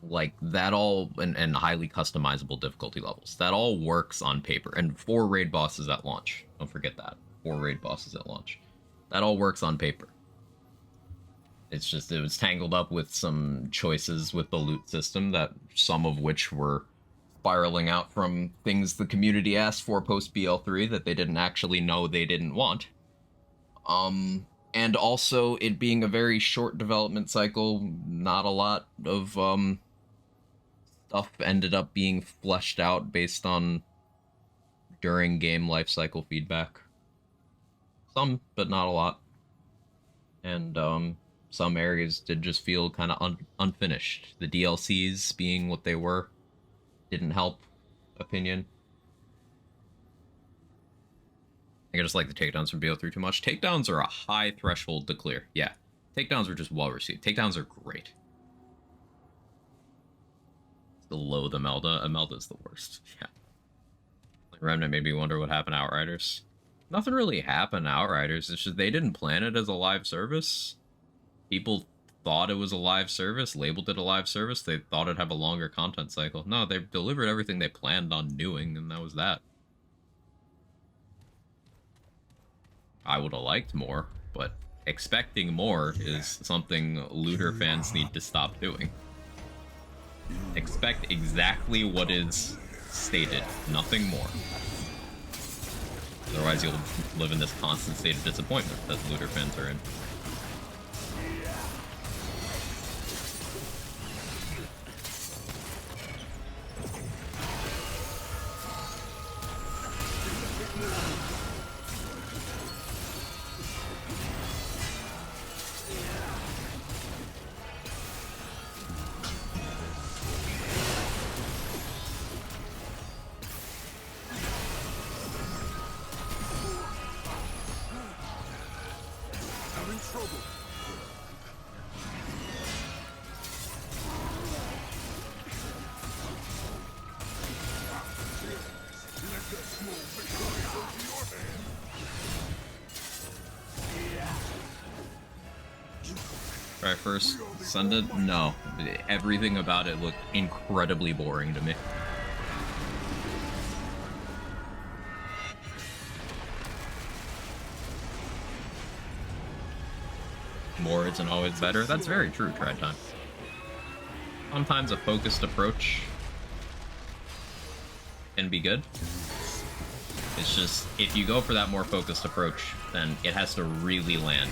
Speaker 1: Like, that all, and highly customizable difficulty levels. That all works on paper. And 4 raid bosses at launch. Don't forget that. 4 raid bosses at launch. That all works on paper. It's just, it was tangled up with some choices with the loot system, that some of which were spiraling out from things the community asked for post BL3 that they didn't actually know they didn't want. And also it being a very short development cycle, not a lot of stuff ended up being fleshed out based on during game lifecycle feedback. Some, but not a lot. And some areas did just feel kind of unfinished. The DLCs being what they were didn't help, opinion. I just like the takedowns from BO3 too much. Takedowns are a high threshold to clear. Yeah, takedowns are just well received. Takedowns are great. Still loathe Imelda. Imelda's the worst. Yeah. Like, Remnant made me wonder what happened to Outriders. Nothing really happened to Outriders. It's just they didn't plan it as a live service. People thought it was a live service, labeled it a live service. They thought it'd have a longer content cycle. No, they delivered everything they planned on doing, and that was that. I would have liked more, but expecting more is something looter fans need to stop doing. Expect exactly what is stated, nothing more. Otherwise you'll live in this constant state of disappointment that looter fans are in. Try first. Send it? No. Everything about it looked incredibly boring to me. More isn't always better. That's very true, try time. Sometimes a focused approach can be good. It's just, if you go for that more focused approach, then it has to really land.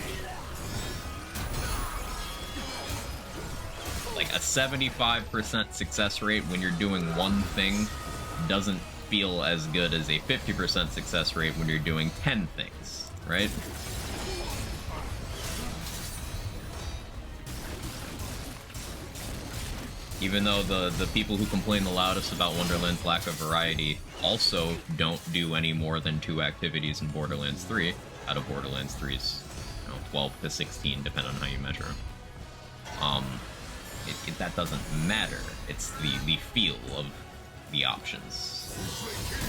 Speaker 1: Like, a 75% success rate when you're doing one thing doesn't feel as good as a 50% success rate when you're doing 10 things, right? Even though the people who complain the loudest about Wonderland's lack of variety also don't do any more than 2 activities in Borderlands 3 out of Borderlands 3's 12 to 16, depending on how you measure them. That doesn't matter. It's the feel of the options.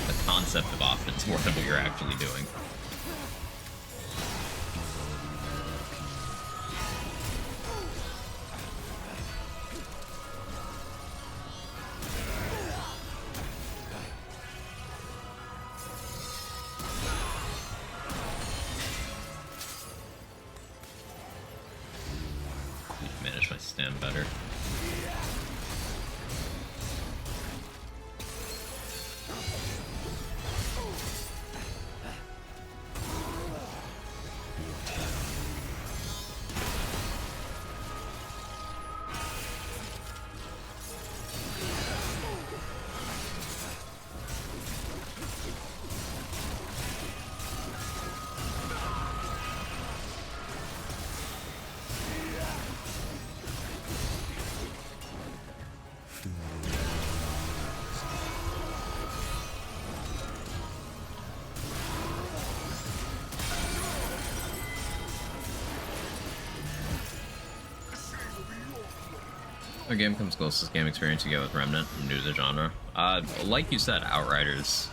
Speaker 1: The concept of options more than what you're actually doing. Manage my stam better. The game comes closest game experience you get with Remnant new to the genre. Like you said, Outriders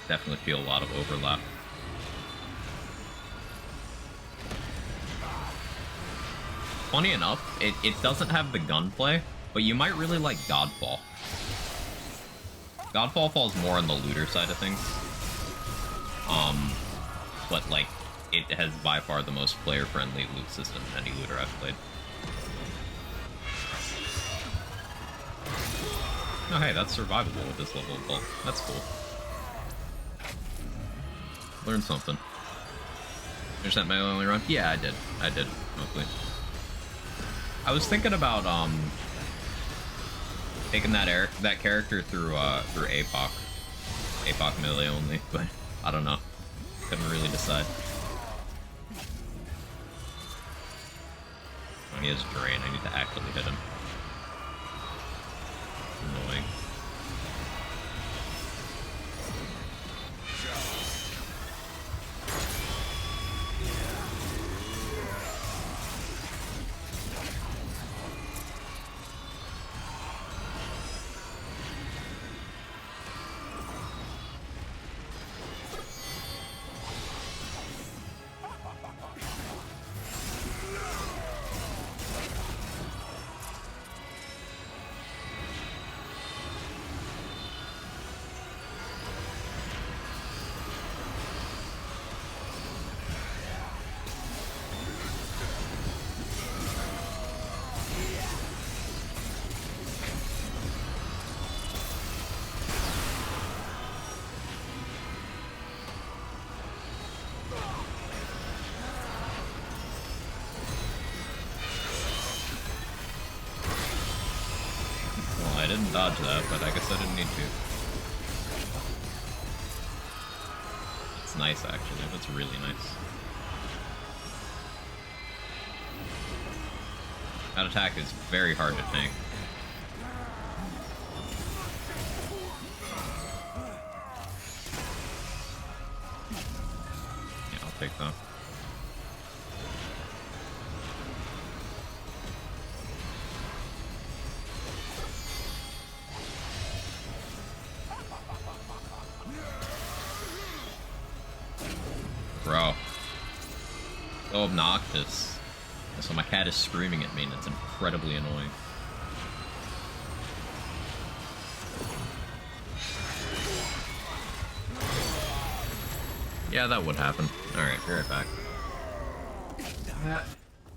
Speaker 1: definitely feel a lot of overlap. Funny enough, it doesn't have the gunplay, but you might really like Godfall. Godfall falls more on the looter side of things. But like, it has by far the most player-friendly loot system than any looter I've played. Oh hey, that's survivable with this level of bulk. That's cool. Learned something. Finish that melee only run? Yeah, I did. Mostly. I was thinking about taking that character through Apoc. Apoc melee only, but I don't know. Couldn't really decide. When he has Drain, I need to actually hit him. Annoying. I didn't dodge that, but I guess I didn't need to. It's nice, actually. That's really nice. That attack is very hard to tank. Yeah, I'll take that. Bro. So obnoxious. Also, my cat is screaming at me, and it's incredibly annoying. Yeah, that would happen. Alright, be right back. Cat,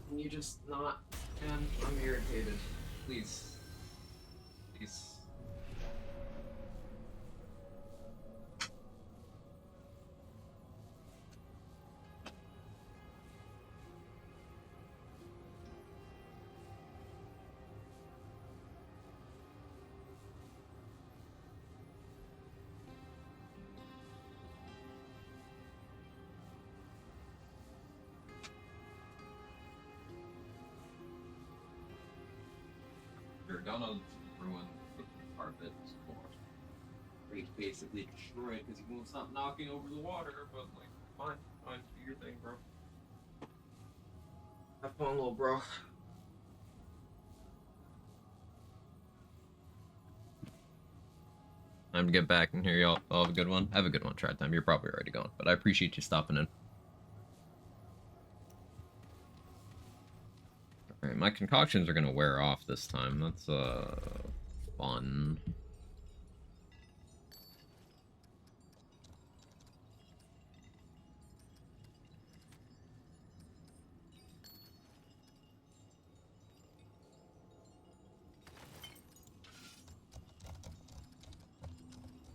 Speaker 1: can you just not? Man, I'm irritated. Please. Please. You're gonna ruin the carpet more. Basically destroy it because he won't stop knocking over the water, but like, fine, fine, do your thing, bro. Have fun, little bro. Time to get back in here, y'all. Have a good one. Have a good one, Trad Time. You're probably already gone, but I appreciate you stopping in. Alright, my concoctions are gonna wear off this time. That's, fun.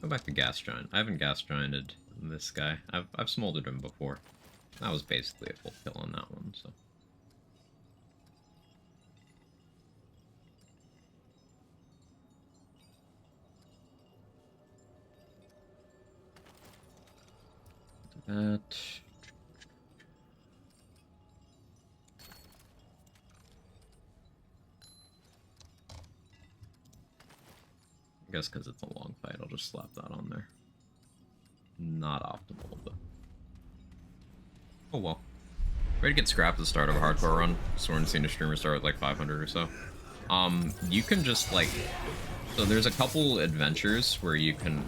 Speaker 1: Go back to gas giant. I haven't gas gianted this guy. I've smoldered him before. That was basically a full kill on that one, so. That. I guess because it's a long fight, I'll just slap that on there. Not optimal, but... oh well. Ready to get scrapped at the start of a hardcore run. Sworn seen a streamer start with like 500 or so. You can just like... so there's a couple adventures where you can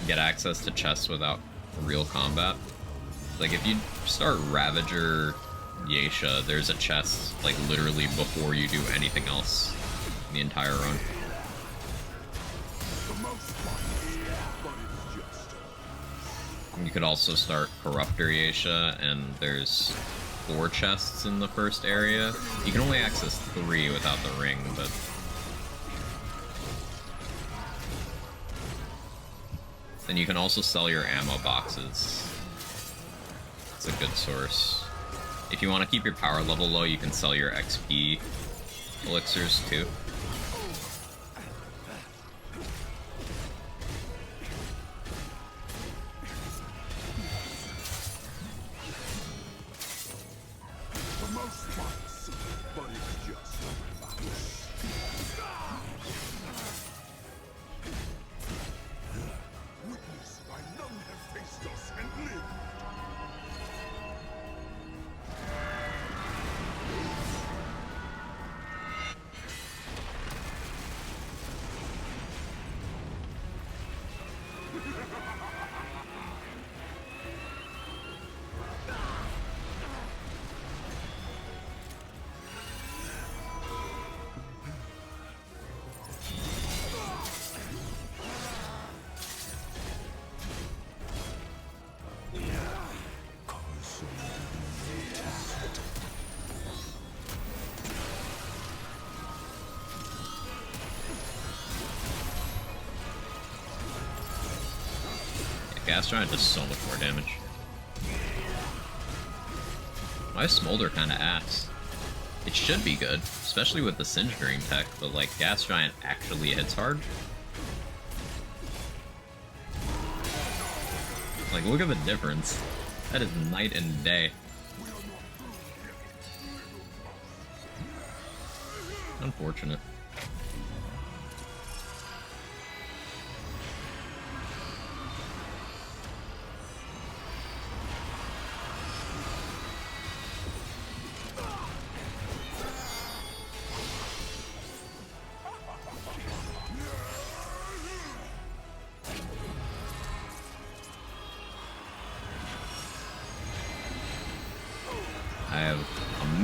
Speaker 1: get access to chests without real combat. Like if you start Ravager Yeisha, there's a chest like literally before you do anything else in the entire run. You could also start Corruptor Yeisha, and there's 4 chests in the first area. You can only access 3 without the ring, but... then you can also sell your ammo boxes. It's a good source. If you want to keep your power level low, you can sell your XP elixirs too. Gas Giant does so much more damage. My Smolder kinda ass. It should be good, especially with the Singe Dream tech, but like Gas Giant actually hits hard. Like look at the difference. That is night and day. Unfortunate.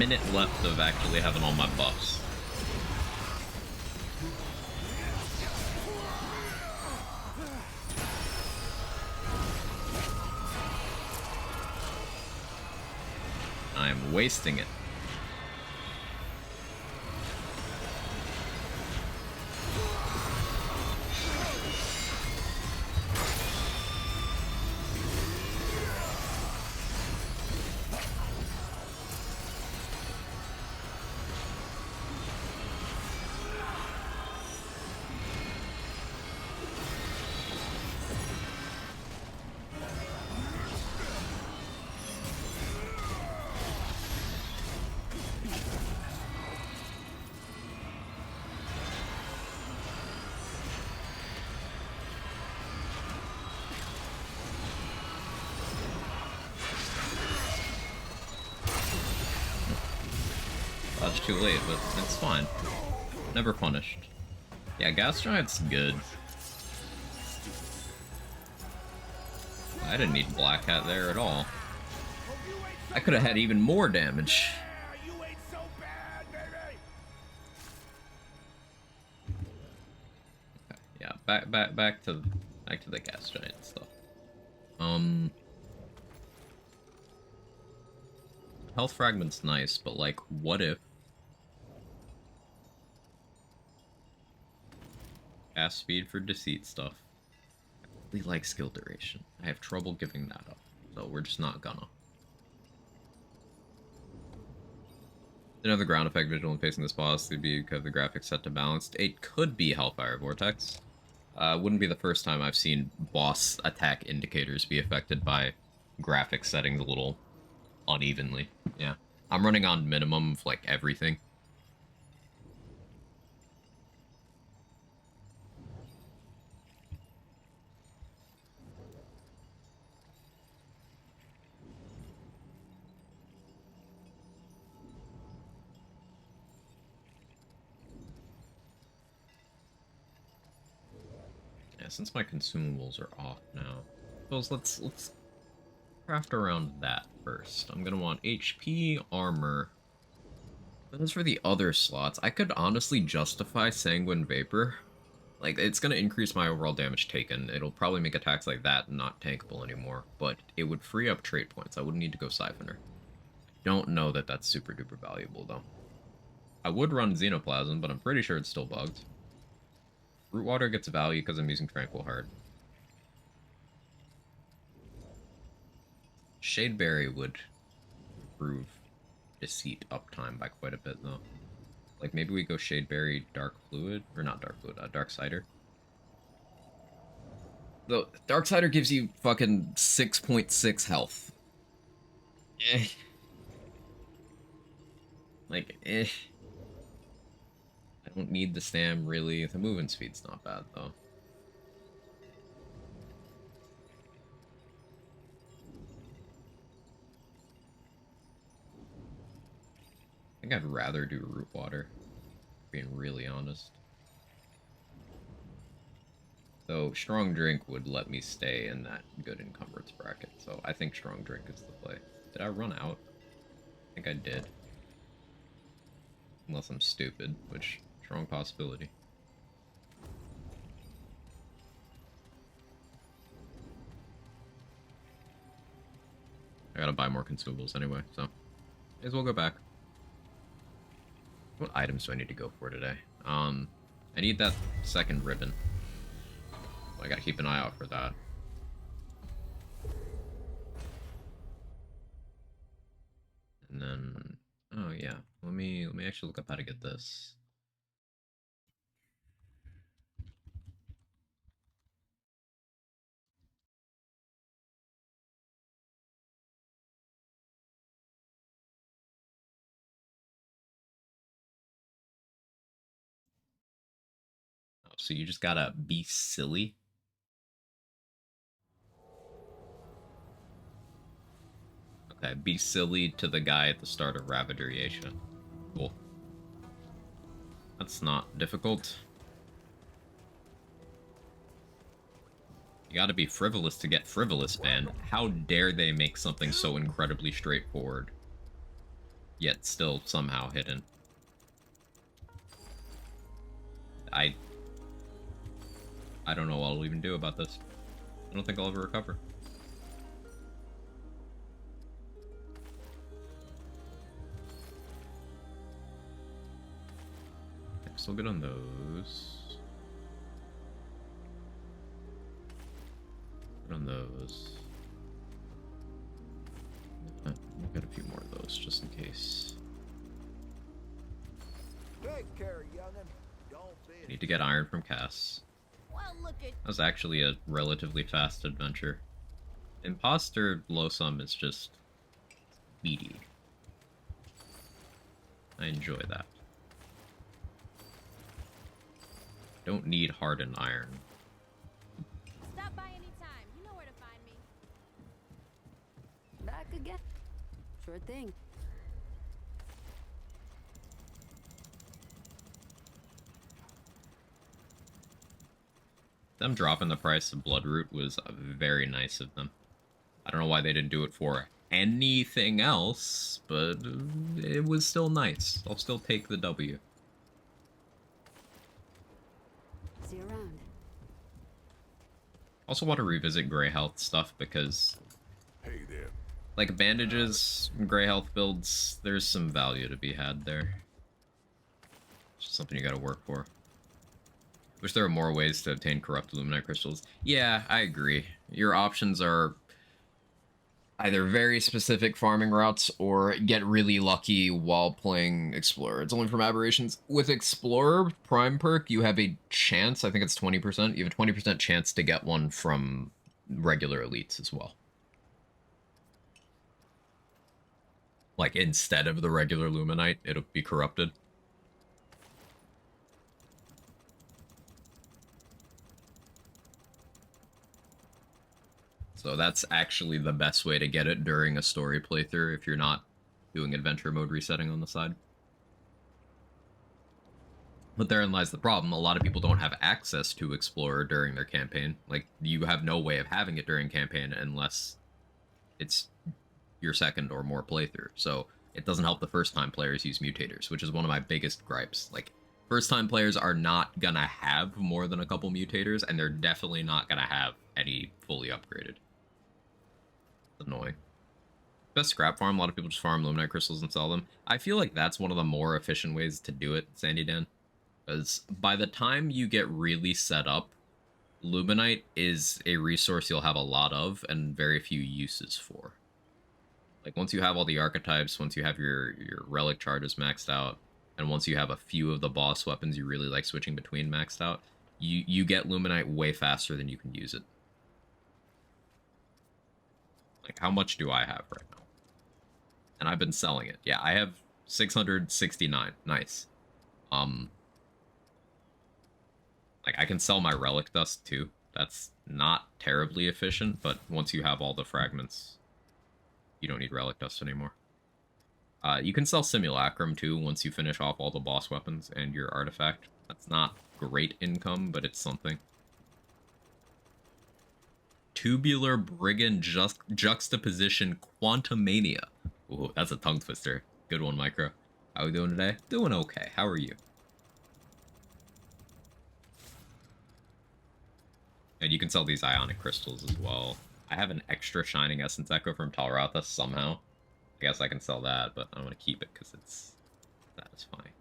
Speaker 1: minute left of actually having all my buffs. I am wasting it. Dodge too late, but it's fine. Never punished. Yeah, Gas Giant's good. I didn't need Black Hat there at all. I could have had even more damage. Okay, yeah, back to the Gas Giant stuff. Health Fragment's nice, but like, what if Gas Speed for Deceit stuff? I really like skill duration. I have trouble giving that up, so we're just not gonna. Another ground effect visual when facing this boss would be because the graphics set to balanced. It could be Hellfire Vortex. Wouldn't be the first time I've seen boss attack indicators be affected by graphic settings a little unevenly. Yeah. I'm running on minimum of, like, everything. Yeah, since my consumables are off now, so let's craft around that first. I'm gonna want HP, armor. But as for the other slots, I could honestly justify Sanguine Vapor. Like, it's gonna increase my overall damage taken. It'll probably make attacks like that not tankable anymore, but it would free up trait points. I wouldn't need to go Siphoner. Don't know that that's super duper valuable, though. I would run Xenoplasm, but I'm pretty sure it's still bugged. Root Water gets value because I'm using Tranquil Heart. Shadeberry would improve Deceit uptime by quite a bit, though. Like, maybe we go Shadeberry Dark Fluid, or not Dark Fluid, Dark Cider. Though, Dark Cider gives you fucking 6.6 health. Eh. Like, eh. I don't need the stam, really. The movement speed's not bad, though. I think I'd rather do Root Water, being really honest. Though Strong Drink would let me stay in that good encumbrance bracket, so I think Strong Drink is the play. Did I run out? I think I did. Unless I'm stupid, which, strong possibility. I gotta buy more consumables anyway, so may as well go back. What items do I need to go for today? I need that second ribbon. I gotta keep an eye out for that. And then, oh yeah, let me actually look up how to get this. Oh, so you just gotta be silly. Okay, be silly to the guy at the start of Ravager Yesha. Cool. That's not difficult. You gotta be frivolous to get frivolous, man. How dare they make something so incredibly straightforward? yet still somehow hidden. I don't know what I'll even do about this. I don't think I'll ever recover. I'm still good on those. Good on those. We'll get a few more of those just in case.
Speaker 2: Take care, youngin'. Don't be.
Speaker 1: Need to get iron from Cass.
Speaker 3: Well, look at
Speaker 1: That was actually a relatively fast adventure. Imposter Blossom is just meaty. I enjoy that. Don't need hardened iron.
Speaker 3: stop by anytime. You know where to find me.
Speaker 4: Back again. Sure thing.
Speaker 1: Them dropping the price of Bloodroot was very nice of them. I don't know why they didn't do it for anything else, but it was still nice. I'll still take the W.
Speaker 4: See you around.
Speaker 1: Also want to revisit Grey Health stuff because,
Speaker 2: Hey there.
Speaker 1: like, bandages, Grey Health builds, there's some value to be had there. It's just something you gotta work for. Wish there were more ways to obtain corrupt Luminite crystals. Yeah, I agree. Your options are either very specific farming routes or get really lucky while playing Explorer. It's only from aberrations. With Explorer Prime perk, you have a chance, I think it's 20%, you have a 20% chance to get one from regular elites as well. Like, instead of the regular Luminite, it'll be corrupted. So that's actually the best way to get it during a story playthrough if you're not doing adventure mode resetting on the side. But therein lies the problem. A lot of people don't have access to Explorer during their campaign. Like, you have no way of having it during campaign unless it's your second or more playthrough. So it doesn't help the first-time players use mutators, which is one of my biggest gripes. Like, first-time players are not gonna have more than a couple mutators, and they're definitely not gonna have any fully upgraded. Annoying. Best scrap farm, a lot of people just farm Luminite crystals and sell them. I feel like that's one of the more efficient ways to do it, Sandy Dan. Because by the time you get really set up, Luminite is a resource you'll have a lot of and very few uses for. Like, once you have all the archetypes, once you have your relic charges maxed out, and once you have a few of the boss weapons you really like switching between maxed out, you get Luminite way faster than you can use it. Like, how much do I have right now? And I've been selling it. Yeah, I have 669. Nice. Like, I can sell my relic dust too. That's not terribly efficient, but once you have all the fragments, you don't need relic dust anymore. You can sell simulacrum too once you finish off all the boss weapons and your artifact. That's not great income, but it's something. Tubular Brigand Juxtaposition Quantumania. Ooh, that's a tongue twister. Good one, Micro. How are we doing today? Doing okay. How are you? And you can sell these ionic crystals as well. I have an extra Shining Essence Echo from Talratha somehow. I guess I can sell that, but I don't want to keep it because it's satisfying.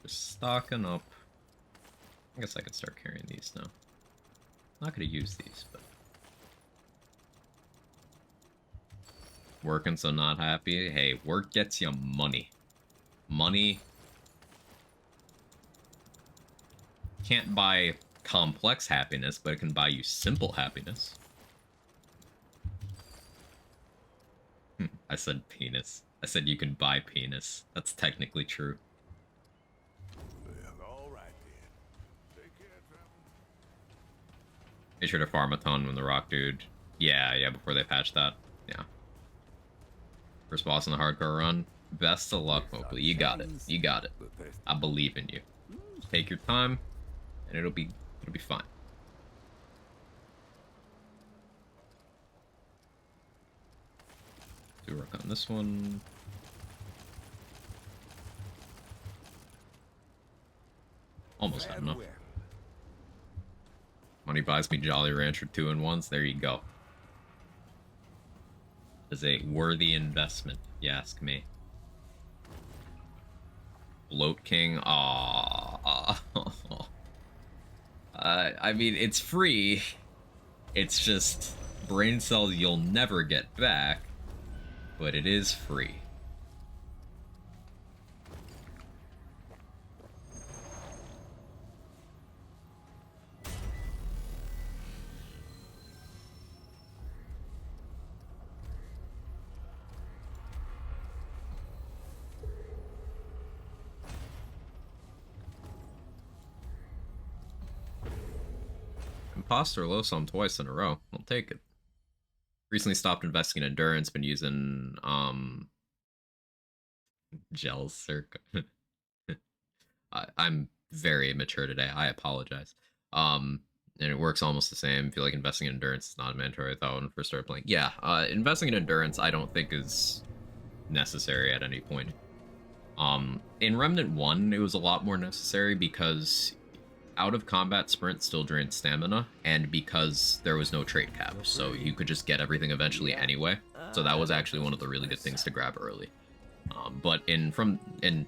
Speaker 1: Just stocking up. I guess I could start carrying these now. Not gonna use these, but working so not happy. Hey, work gets you money. Money can't buy complex happiness, but it can buy you simple happiness. I said penis. I said you can buy penis. That's technically true.
Speaker 2: Well, all right then. Take care, Trevor.
Speaker 1: Make sure to farm a ton when the rock dude. Yeah, yeah, before they patch that. Yeah. First boss in the hardcore run. Best of luck, Mowgli. You got it. You got it. I believe in you. Just take your time, and it'll be fine. Do work on this one. Almost had enough. Money buys me Jolly Rancher 2-in-1s. There you go. Is a worthy investment, if you ask me. Bloat King. Aww. I mean, it's free. It's just brain cells you'll never get back, but it is free. Imposter low sum twice in a row. I'll take it. Recently stopped investing in endurance, been using gel circa. I'm very immature today. I apologize. And it works almost the same. I feel like investing in endurance is not mandatory. I thought when I first started playing. Yeah, investing in endurance I don't think is necessary at any point. In Remnant 1, it was a lot more necessary because out of combat sprint still drained stamina, and because there was no trait cap, so you could just get everything eventually anyway. So that was actually one of the really good things to grab early. But in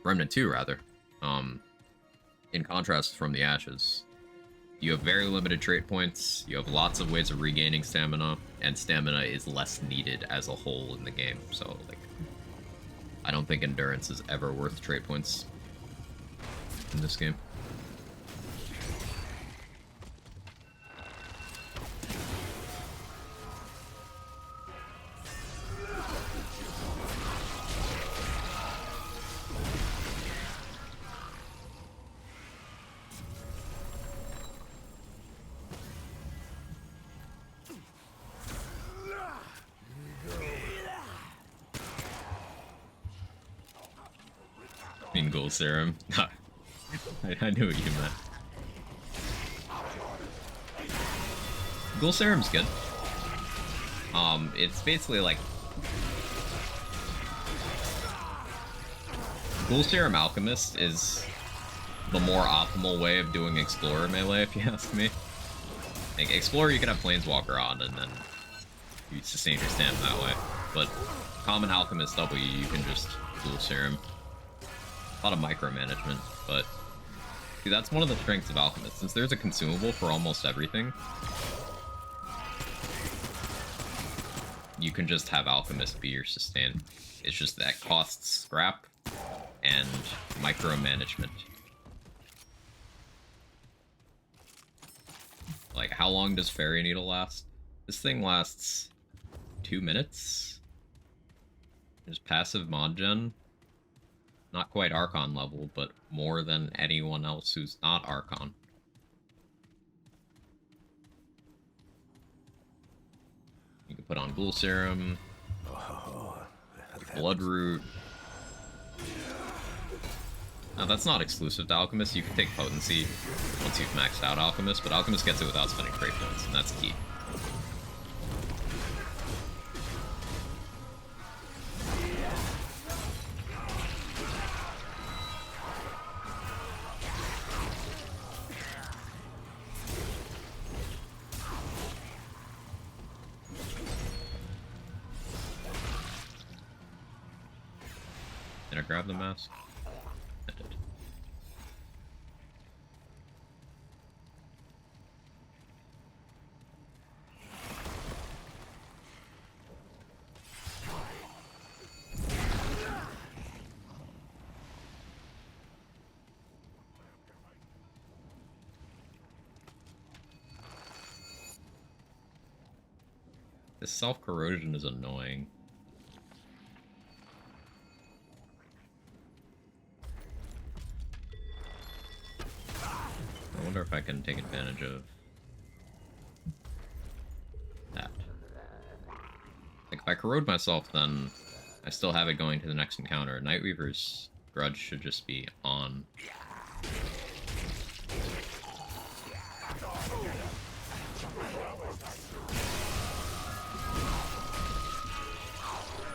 Speaker 1: Remnant 2 rather, in contrast from the Ashes, you have very limited trait points, you have lots of ways of regaining stamina, and stamina is less needed as a whole in the game. So like, I don't think endurance is ever worth trait points in this game. Ghoul Serum. I knew what you meant. Ghoul Serum's good. It's basically like Ghoul Serum Alchemist is the more optimal way of doing Explorer melee, if you ask me. Like, Explorer you can have Planeswalker on, and then you sustain your stamina that way. But Common Alchemist W, you can just Ghoul Serum. A lot of micromanagement, but see, that's one of the strengths of Alchemist. Since there's a consumable for almost everything, you can just have Alchemist be your sustain. It's just that costs scrap and micromanagement. Like, how long does Fairy Needle last? This thing lasts 2 minutes. There's passive mod gen. Not quite Archon level, but more than anyone else who's not Archon. You can put on Ghoul Serum, Bloodroot. Now that's not exclusive to Alchemist. You can take Potency once you've maxed out Alchemist, but Alchemist gets it without spending trait points, and that's key. Did I grab the mask? I did. This self-corrosion is annoying. I wonder if I can take advantage of I corrode myself, then I still have it going to the next encounter. Nightweaver's Grudge should just be on.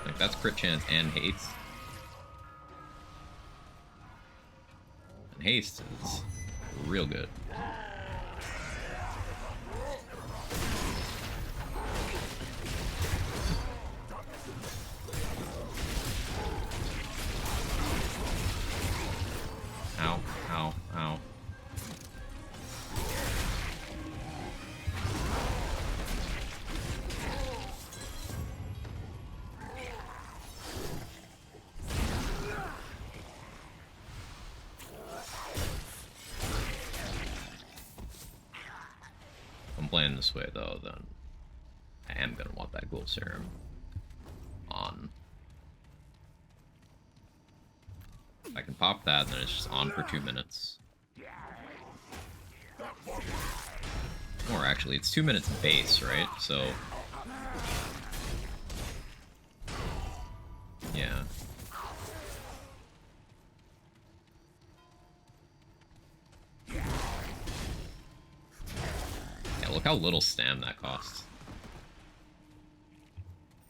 Speaker 1: Like, that's crit chance and haste. And haste is real good. Ow, ow, ow. If I'm playing this way, though, then I am gonna want that Ghoul Serum on. If I can pop that, then it's just on for 2 minutes. Or actually, it's 2 minutes base, right? So... yeah. Yeah, look how little stam that costs.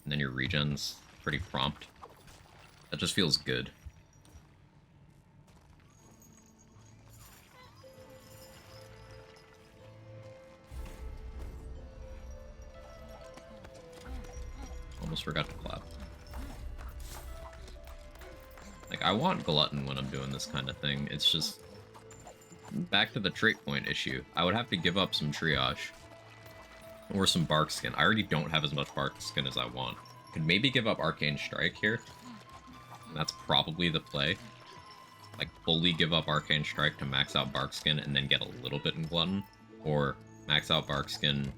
Speaker 1: And then your regen's pretty prompt. That just feels good. Almost forgot to clap. Like, I want Glutton when I'm doing this kind of thing. It's just... back to the trait point issue. I would have to give up some Triage. Or some Bark Skin. I already don't have as much Bark Skin as I want. Could maybe give up Arcane Strike here. That's probably the play. Like, fully give up Arcane Strike to max out Bark Skin and then get a little bit in Glutton. Or max out Bark Skin,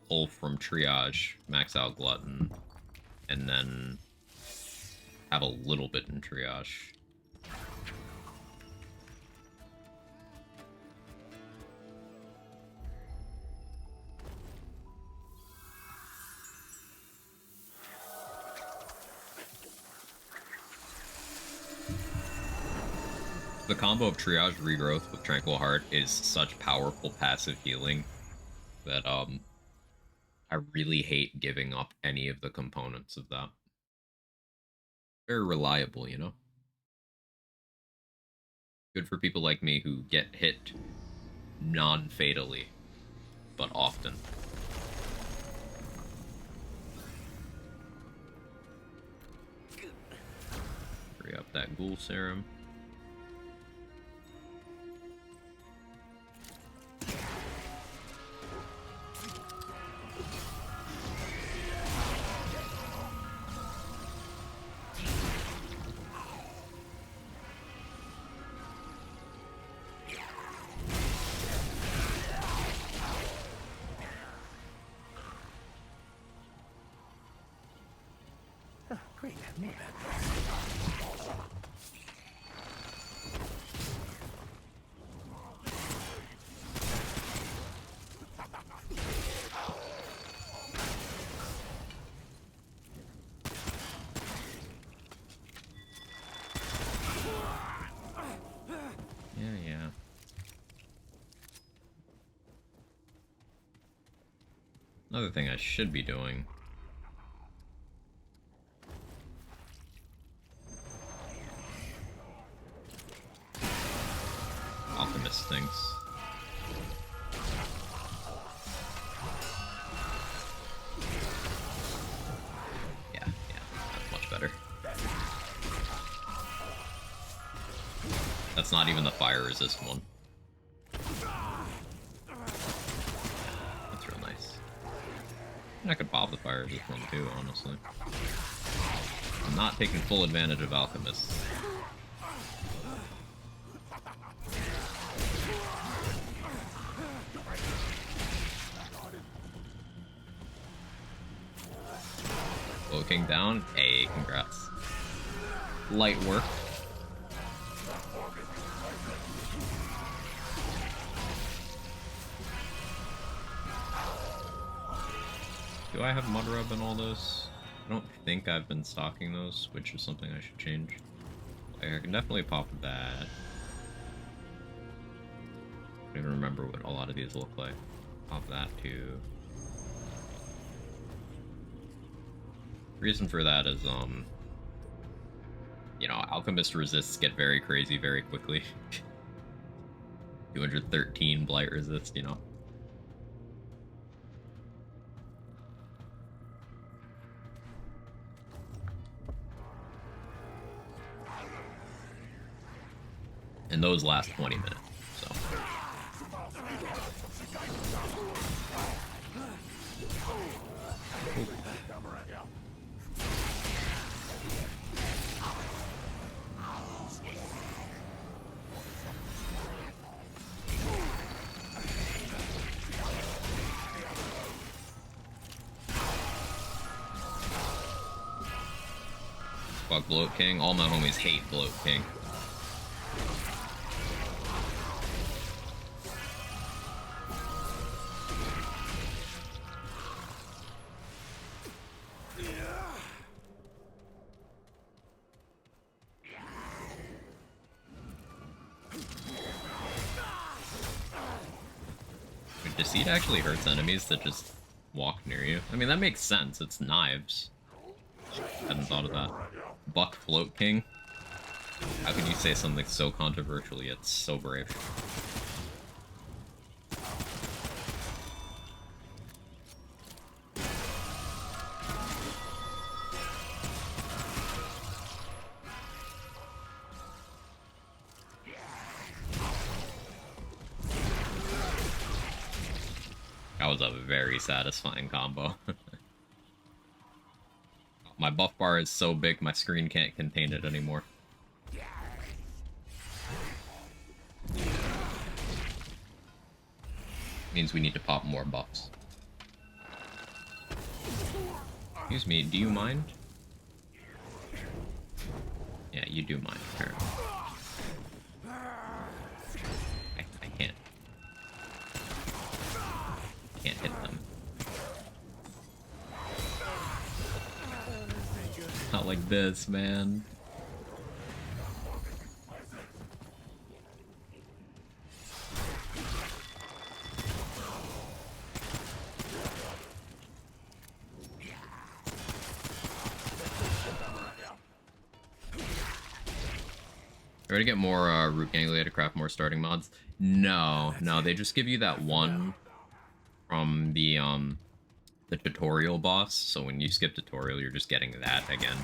Speaker 1: pull from Triage, max out Glutton, and then have a little bit in Triage. The combo of Triage Regrowth with Tranquil Heart is such powerful passive healing that I really hate giving up any of the components of that. Very reliable, you know? Good for people like me who get hit non-fatally, but often. Hurry up that Ghoul Serum.
Speaker 2: Great, more of that.
Speaker 1: Yeah. Another thing I should be doing. Alchemist things. Yeah, that's much better. That's not even the fire resist one. That's real nice. I could pop the fire resist one too, honestly. I'm not taking full advantage of Alchemists. King down. Hey, congrats. Light work. Do I have Mud Rub and all those? I don't think I've been stocking those, which is something I should change. Like, I can definitely pop that. I don't even remember what a lot of these look like. Pop that too. Reason for that is, you know, alchemist resists get very crazy very quickly. 213 blight resist, you know. And those last 20 minutes, so. Fuck Bloat King. All my homies hate Bloat King. Deceit actually hurts enemies that just walk near you. I mean, that makes sense. It's knives. Hadn't thought of that. Buck Float King. How could you say something so controversial yet so brave? That was a very satisfying combo. My buff bar is so big my screen can't contain it anymore. Means we need to pop more buffs. Excuse me, do you mind? Yeah, you do mind, apparently. I can't. Can't hit them. Not like this, man. Try to get more root ganglia to craft more starting mods. No, they just give you that one from the tutorial boss. So when you skip tutorial, you're just getting that again.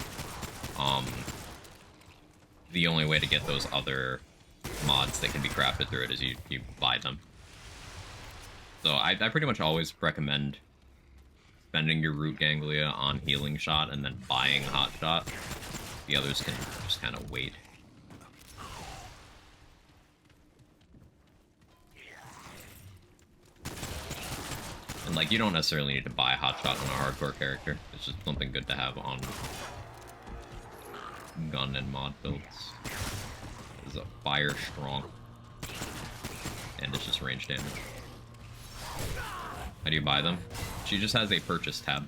Speaker 1: The only way to get those other mods that can be crafted through it is you buy them. So I pretty much always recommend spending your root ganglia on healing shot and then buying hot shot. The others can just kind of wait. And like, you don't necessarily need to buy hot shot on a hardcore character. It's just something good to have on gun and mod builds. This is a fire strong. And it's just range damage. How do you buy them? She just has a purchase tab.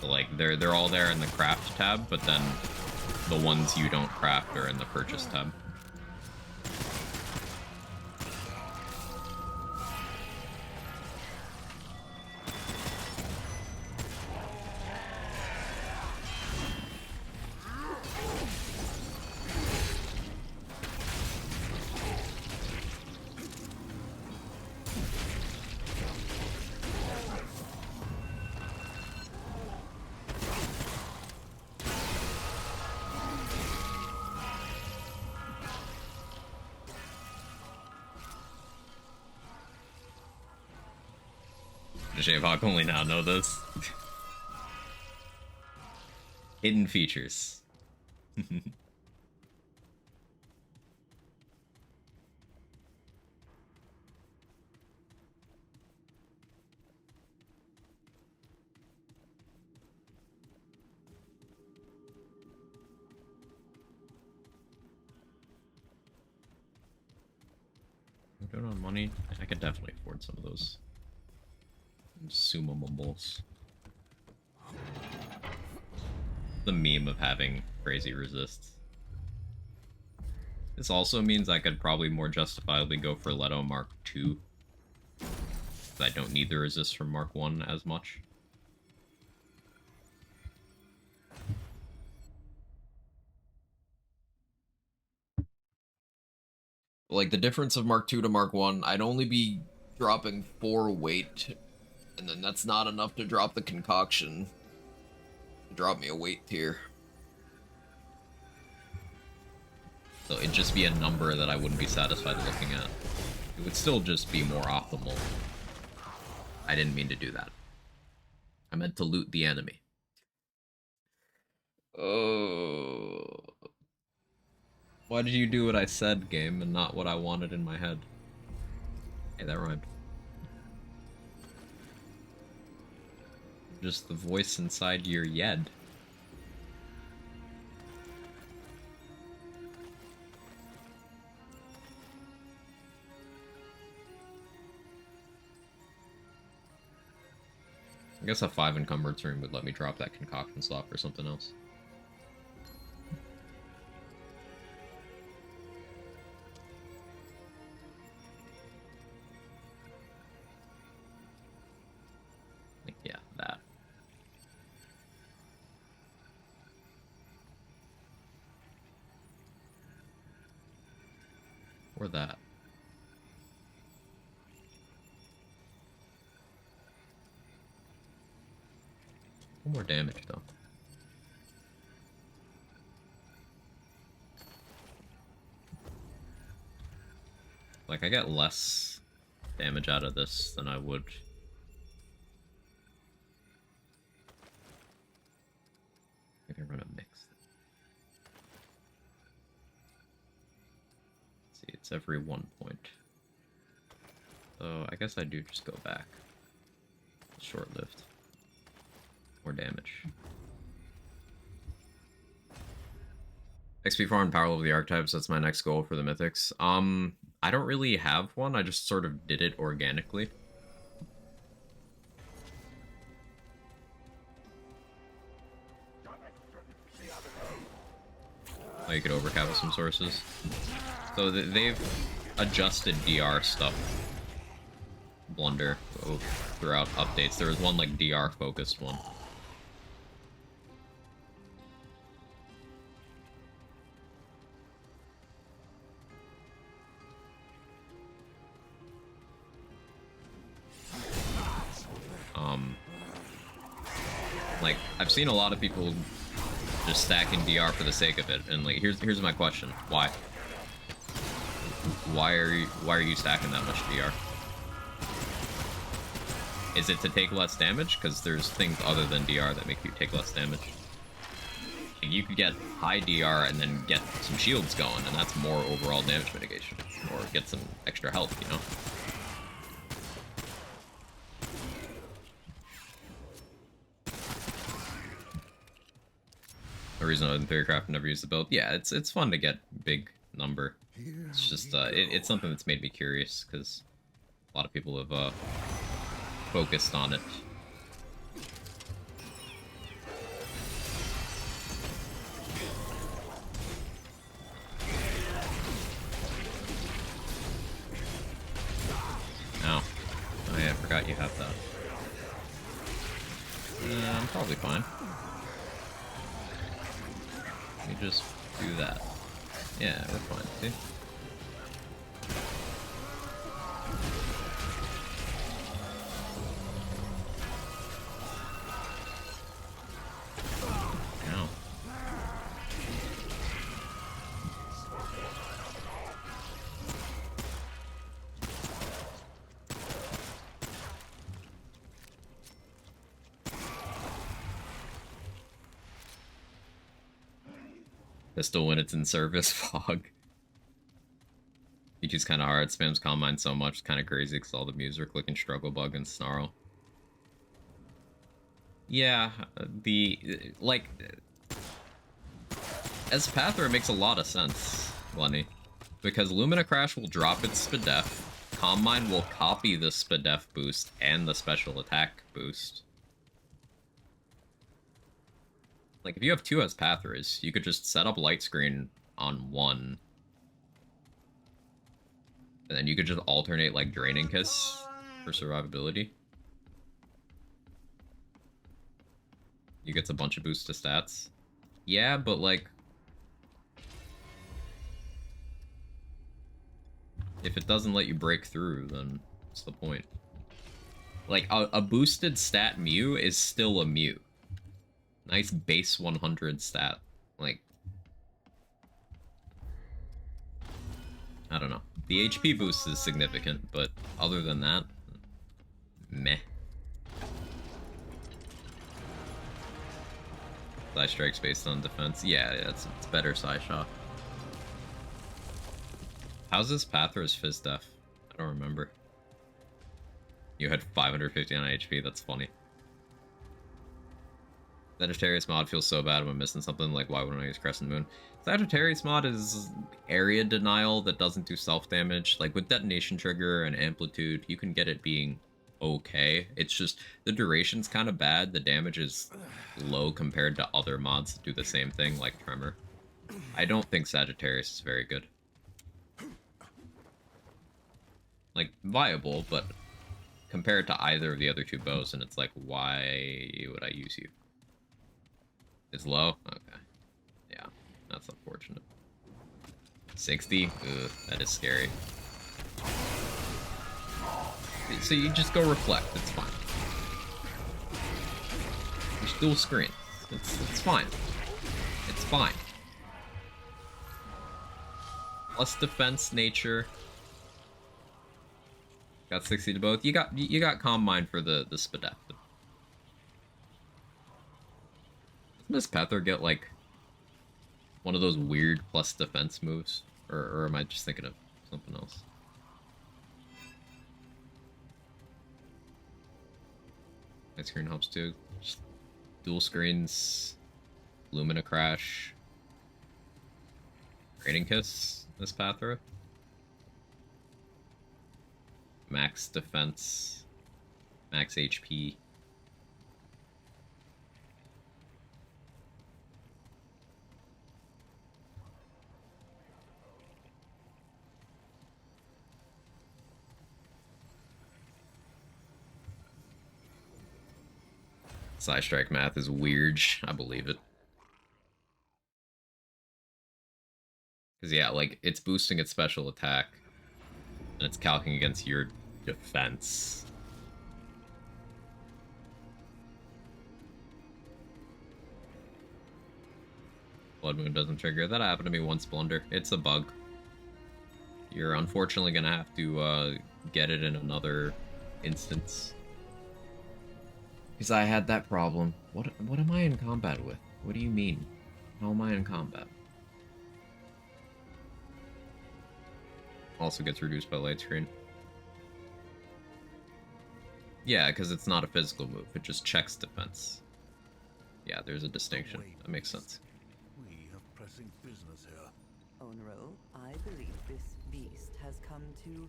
Speaker 1: So like they're all there in the craft tab, but then the ones you don't craft are in the purchase tab. Apoc only now know this. Hidden features. I don't know money. I could definitely afford some of those consumables. the meme of having crazy resists. This also means I could probably more justifiably go for Leto Mark II. I don't need the resist from Mark 1 as much. Like, the difference of Mark II to Mark 1, I'd only be dropping 4 weight, and then that's not enough to drop the concoction. Drop me a weight tier. So it'd just be a number that I wouldn't be satisfied looking at. It would still just be more optimal. I didn't mean to do that. I meant to loot the enemy. Oh. Why did you do what I said, game, and not what I wanted in my head? Hey, that rhymed. Just the voice inside your yed. I guess a 5 encumbered turn would let me drop that concoction slot for something else. Like, yeah, that. Or that. One more damage, though. Like, I get less damage out of this than I would. I can run a mix. Let's see, it's every 1 point. So, I guess I do just go back. Short-lived. More damage. XP farm and power level the archetypes, that's my next goal for the mythics. I don't really have one, I just sort of did it organically. Oh, you could overcap with some sources. So they've adjusted DR stuff. Blunder throughout updates. There was one like DR focused one. Like, I've seen a lot of people just stacking DR for the sake of it, and like, here's my question: why? Why are you stacking that much DR? Is it to take less damage? Because there's things other than DR that make you take less damage. You could get high DR and then get some shields going, and that's more overall damage mitigation, or get some extra health, you know. The reason I in Theorycraft never used the build. Yeah, it's fun to get big number. It's just it's something that's made me curious because a lot of people have focused on it. Oh yeah, I forgot you have that. I'm probably fine. Let me just do that. Yeah, we're fine, see? Ow. Pistol when it's in service, fog. Pichu's kind of hard, spams Combine so much, it's kind of crazy because all the music looking Struggle Bug and Snarl. Yeah, like, as Pather, it makes a lot of sense, Lenny. Because Lumina Crash will drop its Spadef, Combine will copy the Spadef boost and the special attack boost. Like, if you have 2 as Pathras, you could just set up light screen on 1. And then you could just alternate, like, Draining Kiss for survivability. You get a bunch of boosts to stats. Yeah, but, like... if it doesn't let you break through, then what's the point? Like, a boosted stat Mew is still a Mew. Nice base 100 stat. Like... I don't know. The HP boost is significant, but other than that, meh. Side strikes based on defense. Yeah, it's better Psyshock. How's this Pathras Fizz Def? I don't remember. You had 559 HP, that's funny. Sagittarius mod feels so bad when I'm missing something, like why wouldn't I use Crescent Moon? Sagittarius mod is area denial that doesn't do self-damage. Like with Detonation Trigger and Amplitude, you can get it being okay. It's just, the duration's kind of bad, the damage is low compared to other mods that do the same thing, like Tremor. I don't think Sagittarius is very good. Like, viable, but compared to either of the other 2 bows, and it's like, why would I use you? It's low? Okay. Yeah, that's unfortunate. 60? Ugh, that is scary. So you just go Reflect, it's fine. Just dual screen. It's fine. It's fine. Plus defense, nature. Got 60 to both. You got Calm Mind for the Spadef. Does Pather get like one of those weird plus defense moves? Or am I just thinking of something else? My screen helps too. Just dual screens, Lumina Crash, Draining Kiss, this Pathra. Max defense, max HP. Psystrike math is weird. I believe it. Because, yeah, like, it's boosting its special attack. And it's calcing against your defense. Blood Moon doesn't trigger. That happened to me once, Blunder. It's a bug. You're unfortunately gonna have to get it in another instance. Because I had that problem. What am I in combat with? What do you mean? How am I in combat? Also gets reduced by light screen. Yeah, because it's not a physical move. It just checks defense. Yeah, there's a distinction. That makes sense.
Speaker 2: We have pressing business here.
Speaker 5: Onro, I believe this beast has come to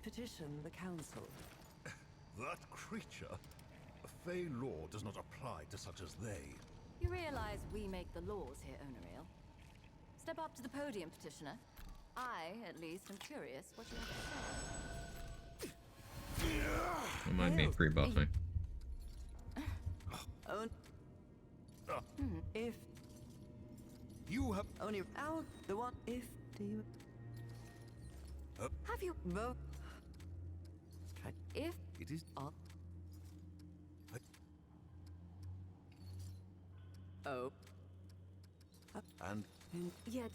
Speaker 5: petition the council.
Speaker 2: That creature? A Fey law does not apply to such as they.
Speaker 3: You realize we make the laws here, Onariel. Step up to the podium, Petitioner. I, at least, am curious what you have to say.
Speaker 1: Don't mind me free buffing.
Speaker 5: If
Speaker 2: You have
Speaker 5: only out the one, if do you
Speaker 3: Have you...
Speaker 5: vote?
Speaker 3: If...
Speaker 2: it is
Speaker 5: Oh. Oh.
Speaker 2: and
Speaker 5: And yet.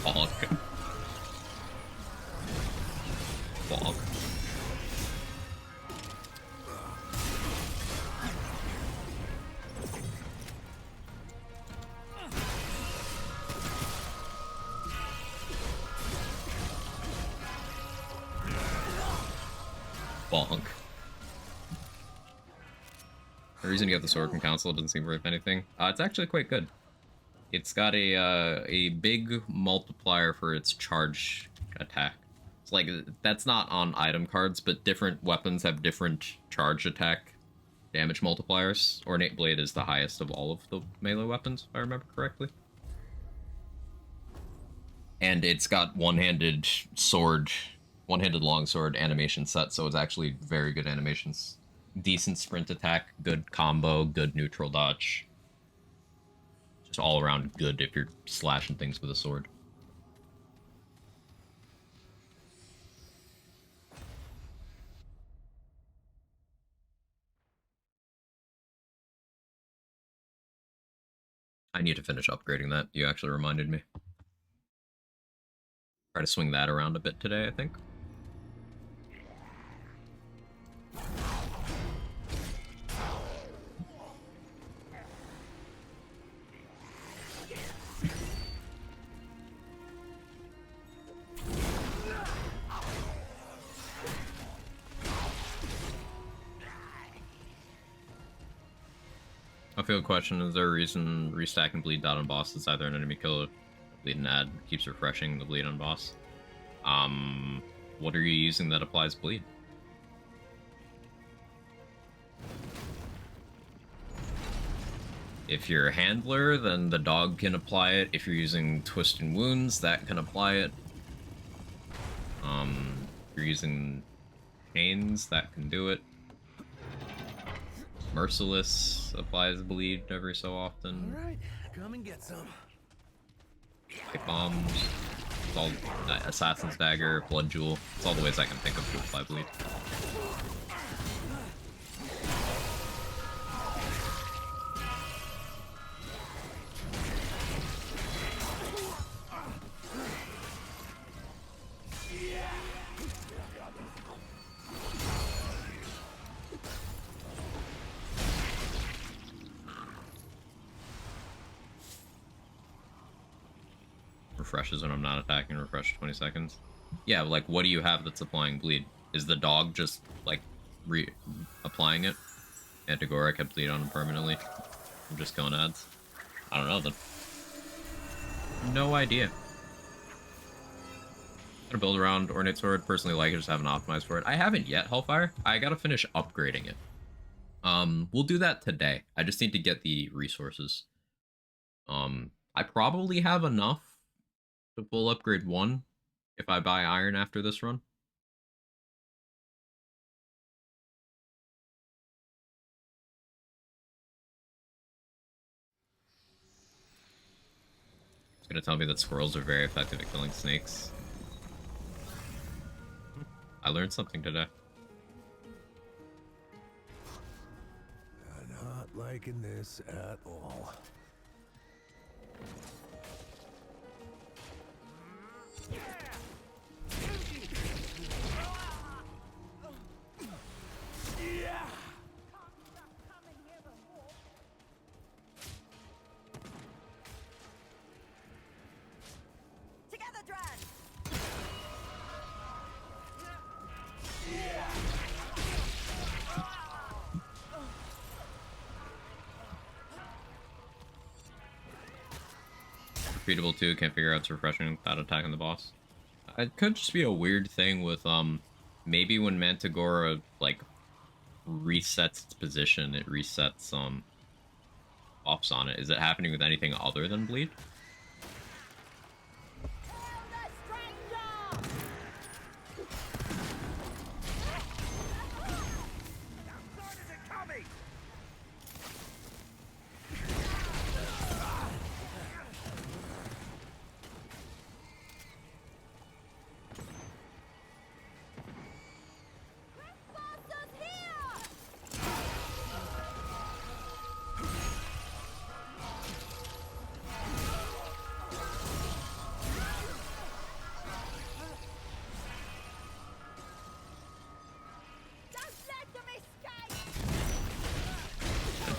Speaker 1: Bonk. Bonk. Bonk. The reason you have the sword from council doesn't seem worth anything. It's actually quite good. It's got a big multiplier for its charge attack. It's like, that's not on item cards, but different weapons have different charge attack damage multipliers. Ornate Blade is the highest of all of the melee weapons, if I remember correctly. And it's got one-handed longsword animation set, so it's actually very good animations. Decent sprint attack, good combo, good neutral dodge. Just all around good if you're slashing things with a sword. I need to finish upgrading that. You actually reminded me. Try to swing that around a bit today, I think. I feel a question, is there a reason restacking bleed dot on boss is either an enemy kill or bleed and add keeps refreshing the bleed on boss? What are you using that applies bleed? If you're a handler, then the dog can apply it. If you're using Twist and Wounds, that can apply it. If you're using Chains, that can do it. Merciless applies bleed every so often.
Speaker 2: All right, come and get some.
Speaker 1: Pipe bombs. It's all Assassin's Dagger, Blood Jewel. It's all the ways I can think of to apply bleed. Refreshes when I'm not attacking, refresh 20 seconds. Yeah, like, what do you have that's applying bleed? Is the dog just, like, applying it? Antagora kept bleed on him permanently. I'm just killing ads. I don't know, then. No idea. I'm gonna build around Ornate Sword. Personally like it, just haven't optimized for it. I haven't yet, Hellfire. I gotta finish upgrading it. We'll do that today. I just need to get the resources. I probably have enough to full upgrade 1 if I buy iron after this run. It's gonna tell me that squirrels are very effective at killing snakes. I learned something today.
Speaker 2: I'm not liking this at all.
Speaker 3: Together, Dran!
Speaker 1: Repeatable too, can't figure out it's refreshing without attacking the boss. It could just be a weird thing with, maybe when Mantigora, like, resets its position, it resets, buffs on it. Is it happening with anything other than bleed?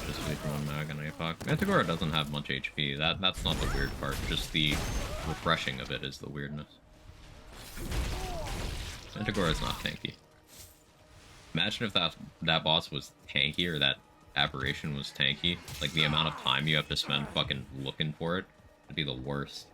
Speaker 1: Just wait for one mag on Apoc. Mantigora doesn't have much HP. That's not the weird part. Just the refreshing of it is the weirdness. Mantigora is not tanky. Imagine if that boss was tanky, or that Aberration was tanky. Like, the amount of time you have to spend fucking looking for it would be the worst.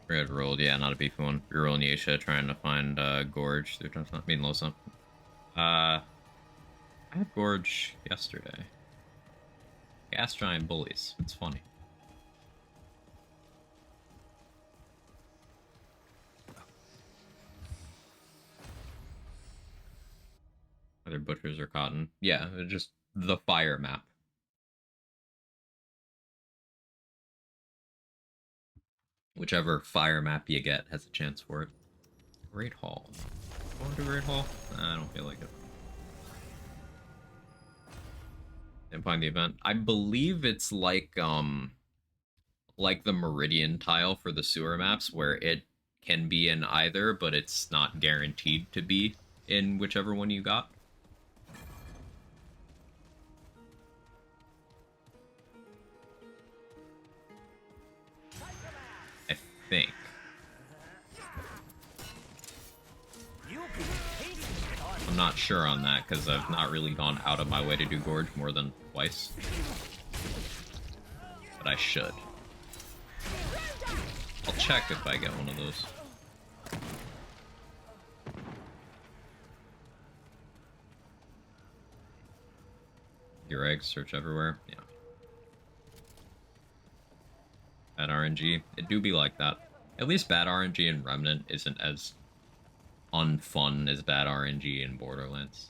Speaker 1: Red rolled, yeah, not a beefy one. You're rolling Yasha trying to find Gorge through I mean Losa. I had Gorge yesterday. Gas giant bullies. It's funny. Either butchers or cotton. Yeah, just the fire map. Whichever fire map you get has a chance for it. Great Hall. Going to Great Hall? Nah, I don't feel like it. Didn't find the event. I believe it's like the Meridian tile for the sewer maps, where it can be in either, but it's not guaranteed to be in whichever one you got. I think. I'm not sure on that, because I've not really gone out of my way to do Gorge more than twice. But I should. I'll check if I get one of those. Your eggs, search everywhere. Yeah. Bad RNG. It do be like that. At least bad RNG in Remnant isn't as unfun as bad RNG in Borderlands.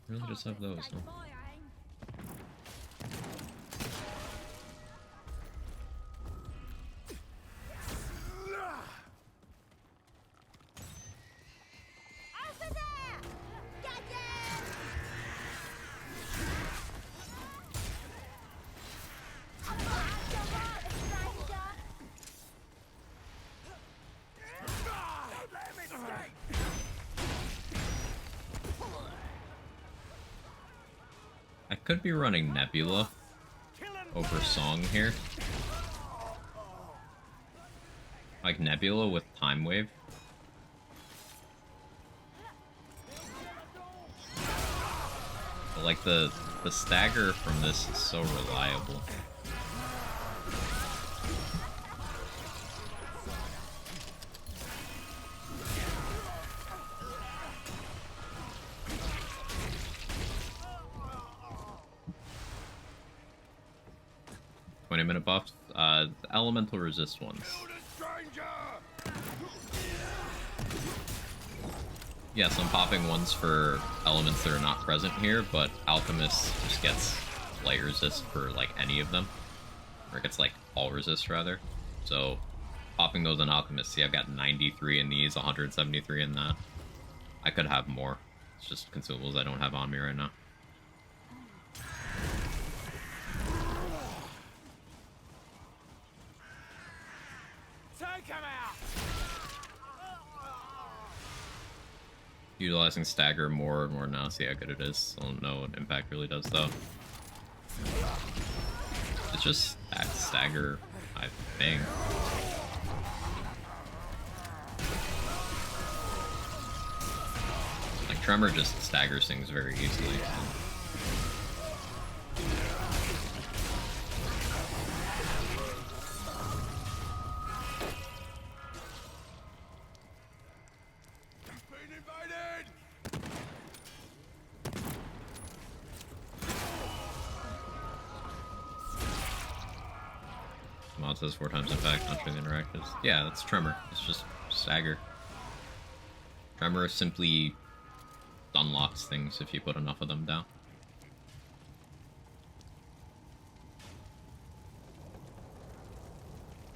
Speaker 1: Really just have those, huh? I could be running Nebula over Song here. Like Nebula with Time Wave. But like the stagger from this is so reliable. Minute buffs, elemental resist ones. Yes, I'm popping ones for elements that are not present here, but Alchemist just gets light resist for like any of them. Or it gets like all resist rather. So popping those on Alchemist, see I've got 93 in these, 173 in that. I could have more. It's just consumables I don't have on me right now. utilizing stagger more and more now. See how good it is. I don't know what impact really does though. It's just that stagger, I think. Like Tremor just staggers things very easily. Mod says 4 times impact, not showing interactives. Yeah, that's Tremor. It's just stagger. Tremor simply unlocks things if you put enough of them down.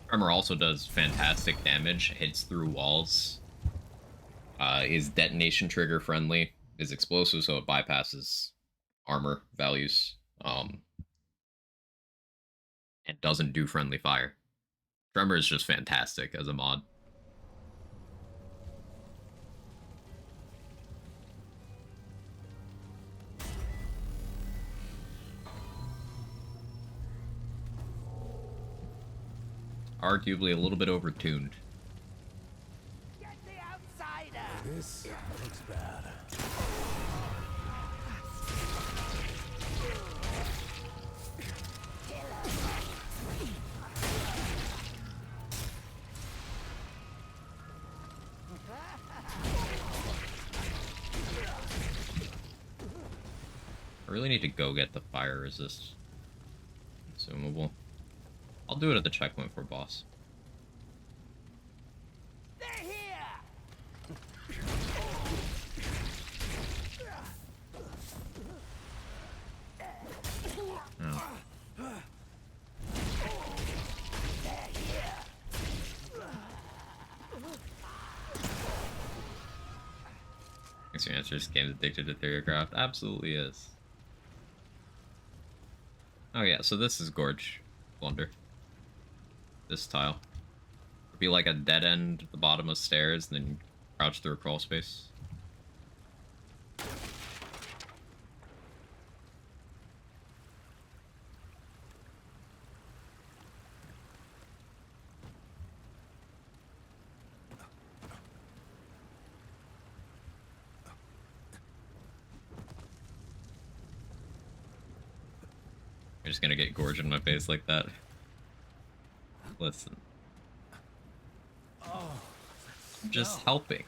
Speaker 1: Tremor also does fantastic damage, hits through walls, is detonation trigger friendly, is explosive so it bypasses armor values, and doesn't do friendly fire. Tremor is just fantastic as a mod. Arguably a little bit overtuned.
Speaker 6: Get the outsider!
Speaker 2: This looks bad.
Speaker 1: I really need to go get the fire resist consumable. I'll do it at the checkpoint for boss.
Speaker 6: They're here!
Speaker 1: Oh. Guess your answer is game's addicted to Theorycraft. Absolutely is. Oh yeah, so this is Gorge Blunder. This tile. It'd be like a dead end at the bottom of stairs, and then you crouch through a crawl space. I'm just gonna get Gorge in my face like that. Listen. I'm just helping.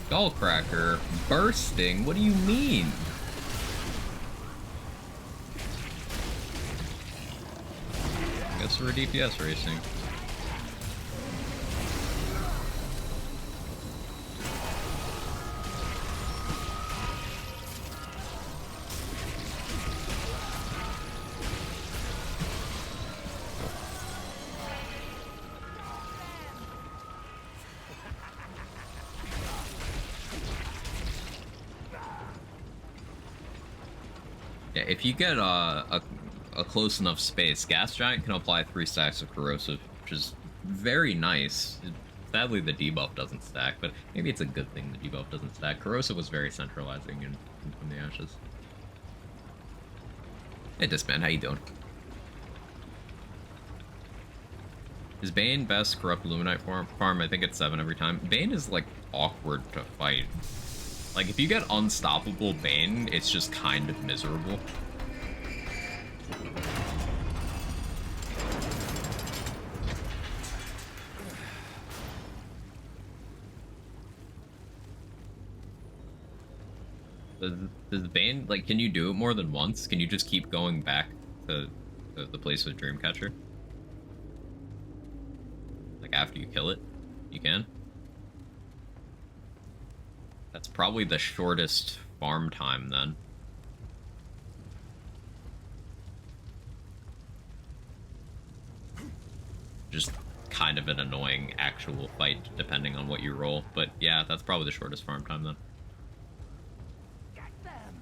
Speaker 1: Skullcracker bursting? What do you mean? Guess we're DPS racing. Yeah, if you get a close enough space, Gas Giant can apply 3 stacks of Corrosive, which is very nice. Sadly, the debuff doesn't stack, but maybe it's a good thing the debuff doesn't stack. Corrosive was very centralizing in From the Ashes. Hey, Discman, how you doing? Is Bane best Corrupt Luminite farm? I think it's 7 every time. Bane is, like, awkward to fight. Like, if you get Unstoppable Bane, it's just kind of miserable. Does Bane, like, can you do it more than once? Can you just keep going back to the place with Dreamcatcher? Like, after you kill it? You can? That's probably the shortest farm time, then. Just kind of an annoying actual fight, depending on what you roll. But yeah, that's probably the shortest farm time, then.
Speaker 6: Get them!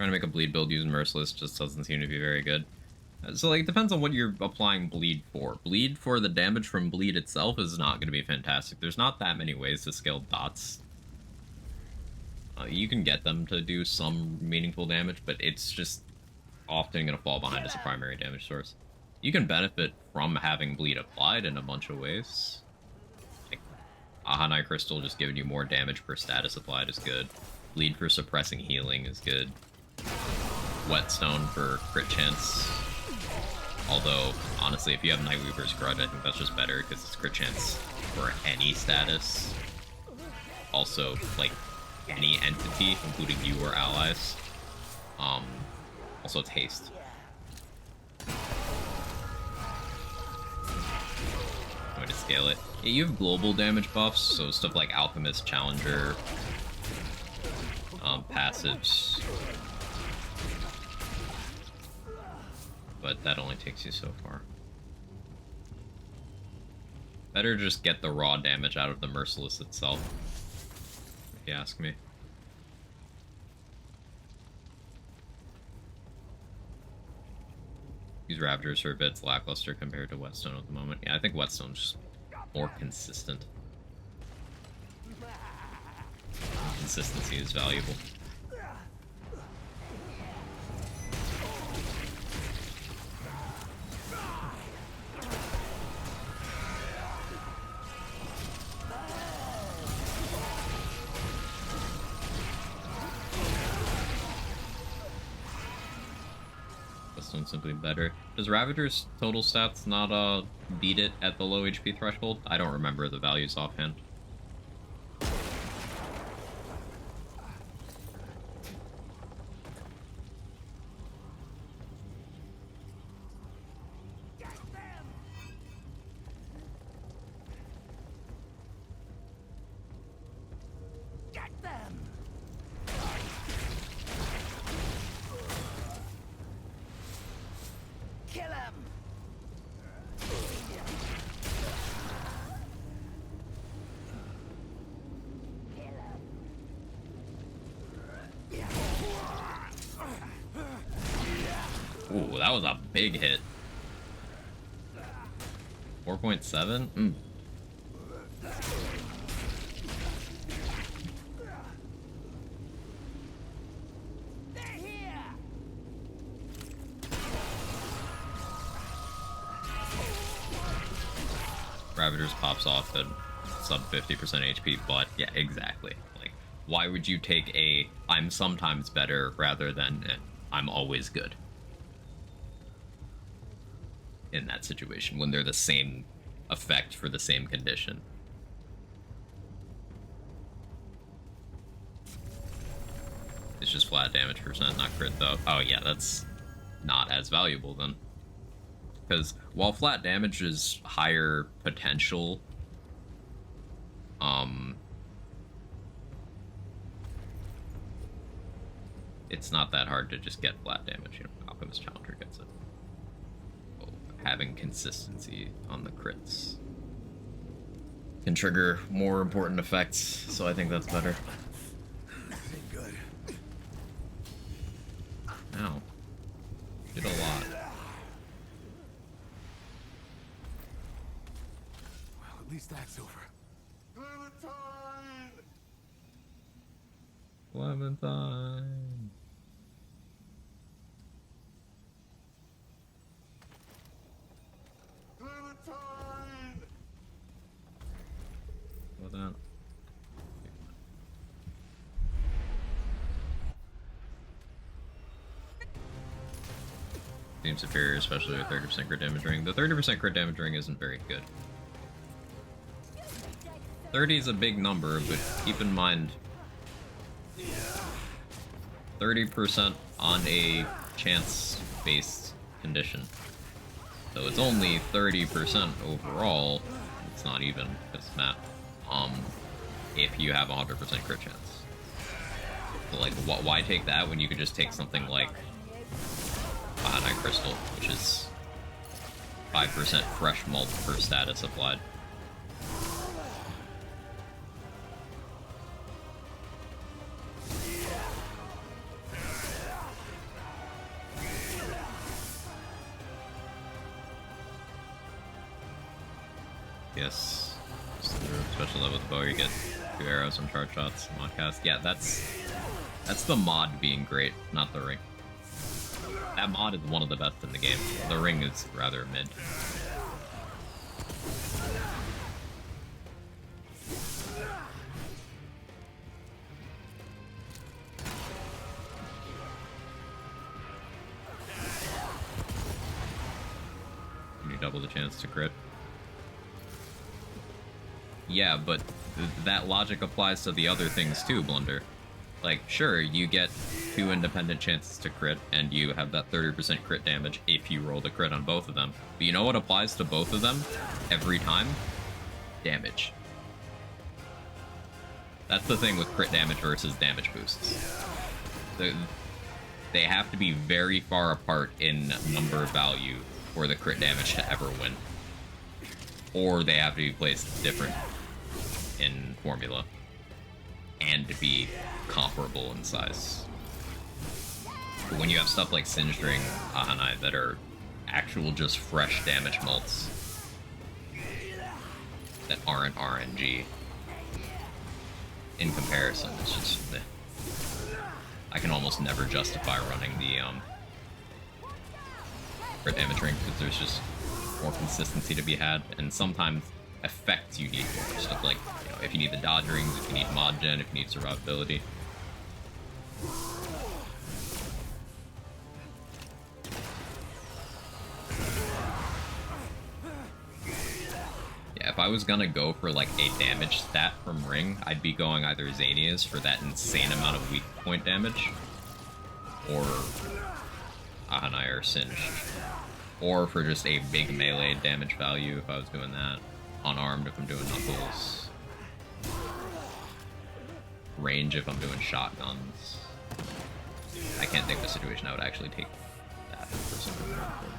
Speaker 1: Trying to make a bleed build using Merciless just doesn't seem to be very good. So, like, it depends on what you're applying bleed for. Bleed for the damage from bleed itself is not going to be fantastic. There's not that many ways to scale dots. You can get them to do some meaningful damage, but it's just often going to fall behind as a primary damage source. You can benefit from having bleed applied in a bunch of ways. Like, Ahanai Crystal just giving you more damage per status applied is good. Bleed for suppressing healing is good. Whetstone for crit chance. Although, honestly, if you have Nightweaver's Grudge, I think that's just better because it's crit chance for any status. Also, like, any entity, including you or allies. Also, it's haste. Going to scale it. Yeah, you have global damage buffs, so stuff like Alchemist, Challenger, passives. But that only takes you so far. Better just get the raw damage out of the Merciless itself, if you ask me. These Ravagers are a bit lackluster compared to Whetstone at the moment. Yeah, I think Whetstone's just more consistent. Consistency is valuable. Whetstone's simply better. Does Ravager's total stats not beat it at the low HP threshold? I don't remember the values offhand. Ooh, that was a big hit. 4.7? Mm.
Speaker 6: They're here.
Speaker 1: Ravagers pops off at sub 50% HP, but yeah, exactly. Like, why would you take a I'm sometimes better rather than I'm always good in that situation when they're the same effect for the same condition? It's just flat damage percent, not crit though. Oh yeah, that's not as valuable then. Because while flat damage is higher potential, it's not that hard to just get flat damage. You know, Alchemist Challenger gets it. Having consistency on the crits can trigger more important effects, so I think that's better.
Speaker 2: Good.
Speaker 1: Ow. Did a lot.
Speaker 2: Well, at least that's over.
Speaker 1: Clementine. Well done. Seems superior, especially with 30% crit damage ring. The 30% crit damage ring isn't very good. 30 is a big number, but keep in mind 30% on a chance-based condition. So it's only 30% overall. It's not even, because math. If you have 100% crit chance. So like, why take that when you could just take something like Night Crystal, which is 5% fresh mult per status applied. Yes. Special level with the bow, you get 2 arrows and charge shots, modcast. Yeah, that's the mod being great, not the ring. That mod is one of the best in the game. The ring is rather mid. You double the chance to crit. Yeah, but that logic applies to the other things too, Blunder. Like, sure, you get 2 independent chances to crit, and you have that 30% crit damage if you roll the crit on both of them. But you know what applies to both of them every time? Damage. That's the thing with crit damage versus damage boosts. They have to be very far apart in number value for the crit damage to ever win. Or they have to be placed different in formula and to be comparable in size. But when you have stuff like Singed Ring, Ahanai that are actual just fresh damage mults that aren't RNG, in comparison, it's just I can almost never justify running the crit damage ring because there's just more consistency to be had, and sometimes effects you need more stuff like, you know, if you need the dodge rings, if you need mod gen, if you need survivability. Yeah, if I was gonna go for like a damage stat from ring, I'd be going either Xania's for that insane amount of weak point damage, or Ahanai or Singed. Or for just a big melee damage value if I was doing that. Unarmed if I'm doing knuckles. Range if I'm doing shotguns. I can't think of a situation I would actually take that for something more important.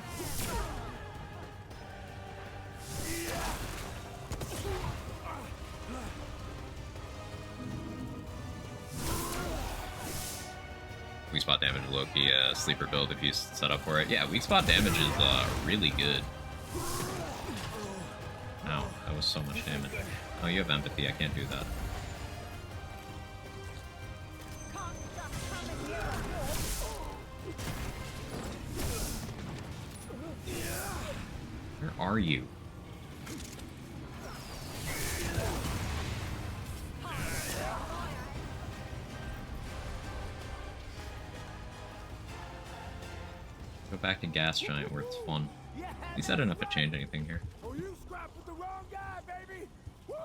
Speaker 1: Weak spot damage Loki, sleeper build if you set up for it. Yeah, weak spot damage is really good. Ow, that was so much damage. Oh, you have empathy, I can't do that. Where are you? Go back to Gas Giant where it's fun. At least I don't have to change anything here.
Speaker 6: Oh, you scrapped with the wrong guy, baby! Woo!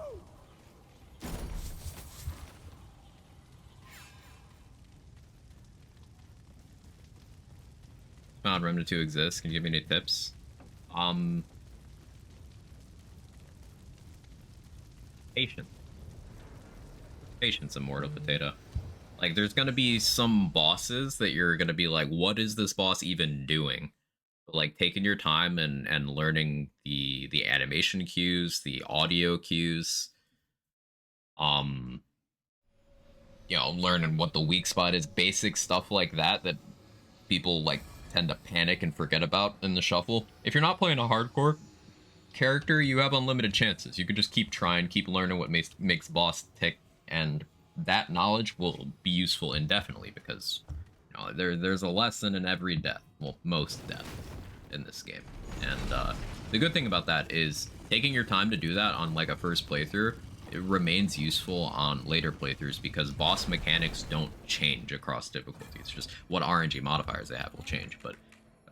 Speaker 1: Found Remnant 2 exists. Can you give me any tips? Patience. Patience, Immortal Potato. Like, there's gonna be some bosses that you're gonna be like, what is this boss even doing? But, like, taking your time and learning the animation cues, the audio cues, you know, learning what the weak spot is, basic stuff like that that people, like, tend to panic and forget about in the shuffle. If you're not playing a hardcore character, you have unlimited chances. You can just keep trying, keep learning what makes boss tick, and that knowledge will be useful indefinitely because, you know, there's a lesson in every death. Well, most death in this game. And the good thing about that is taking your time to do that on like a first playthrough, it remains useful on later playthroughs because boss mechanics don't change across difficulties. Just what RNG modifiers they have will change, but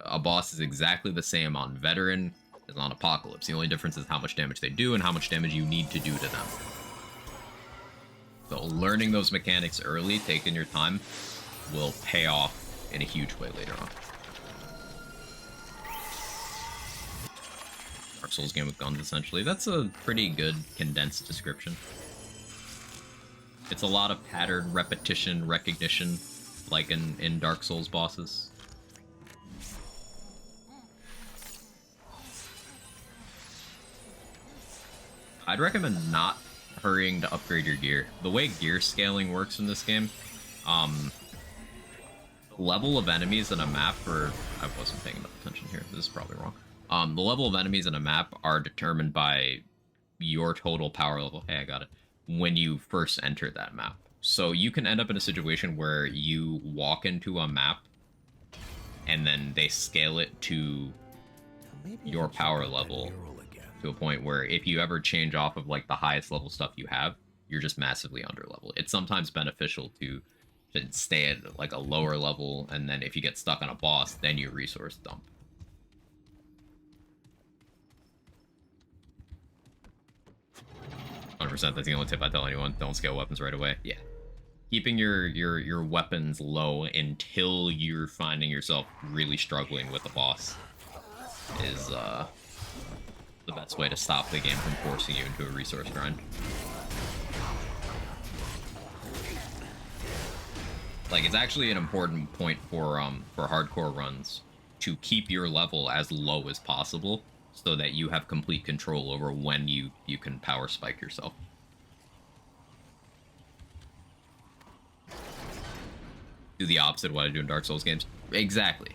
Speaker 1: a boss is exactly the same on Veteran as on Apocalypse. The only difference is how much damage they do and how much damage you need to do to them. So learning those mechanics early, taking your time, will pay off in a huge way later on. Dark Souls game with guns, essentially. That's a pretty good condensed description. It's a lot of pattern, repetition, recognition, like in Dark Souls bosses. I'd recommend not hurrying to upgrade your gear. The way gear scaling works in this game, level of enemies in a map, or I wasn't paying enough attention here, this is probably wrong. The level of enemies in a map are determined by your total power level. Hey, I got it. When you first enter that map. So you can end up in a situation where you walk into a map and then they scale it to your power level to a point where if you ever change off of like the highest level stuff you have, you're just massively under level. It's sometimes beneficial to stay at like a lower level, and then if you get stuck on a boss, then you resource dump. 100%. That's the only tip I tell anyone. Don't scale weapons right away. Yeah. Keeping your weapons low until you're finding yourself really struggling with the boss is the best way to stop the game from forcing you into a resource grind. Like, it's actually an important point for hardcore runs to keep your level as low as possible so that you have complete control over when you can power spike yourself. Do the opposite of what I do in Dark Souls games. Exactly.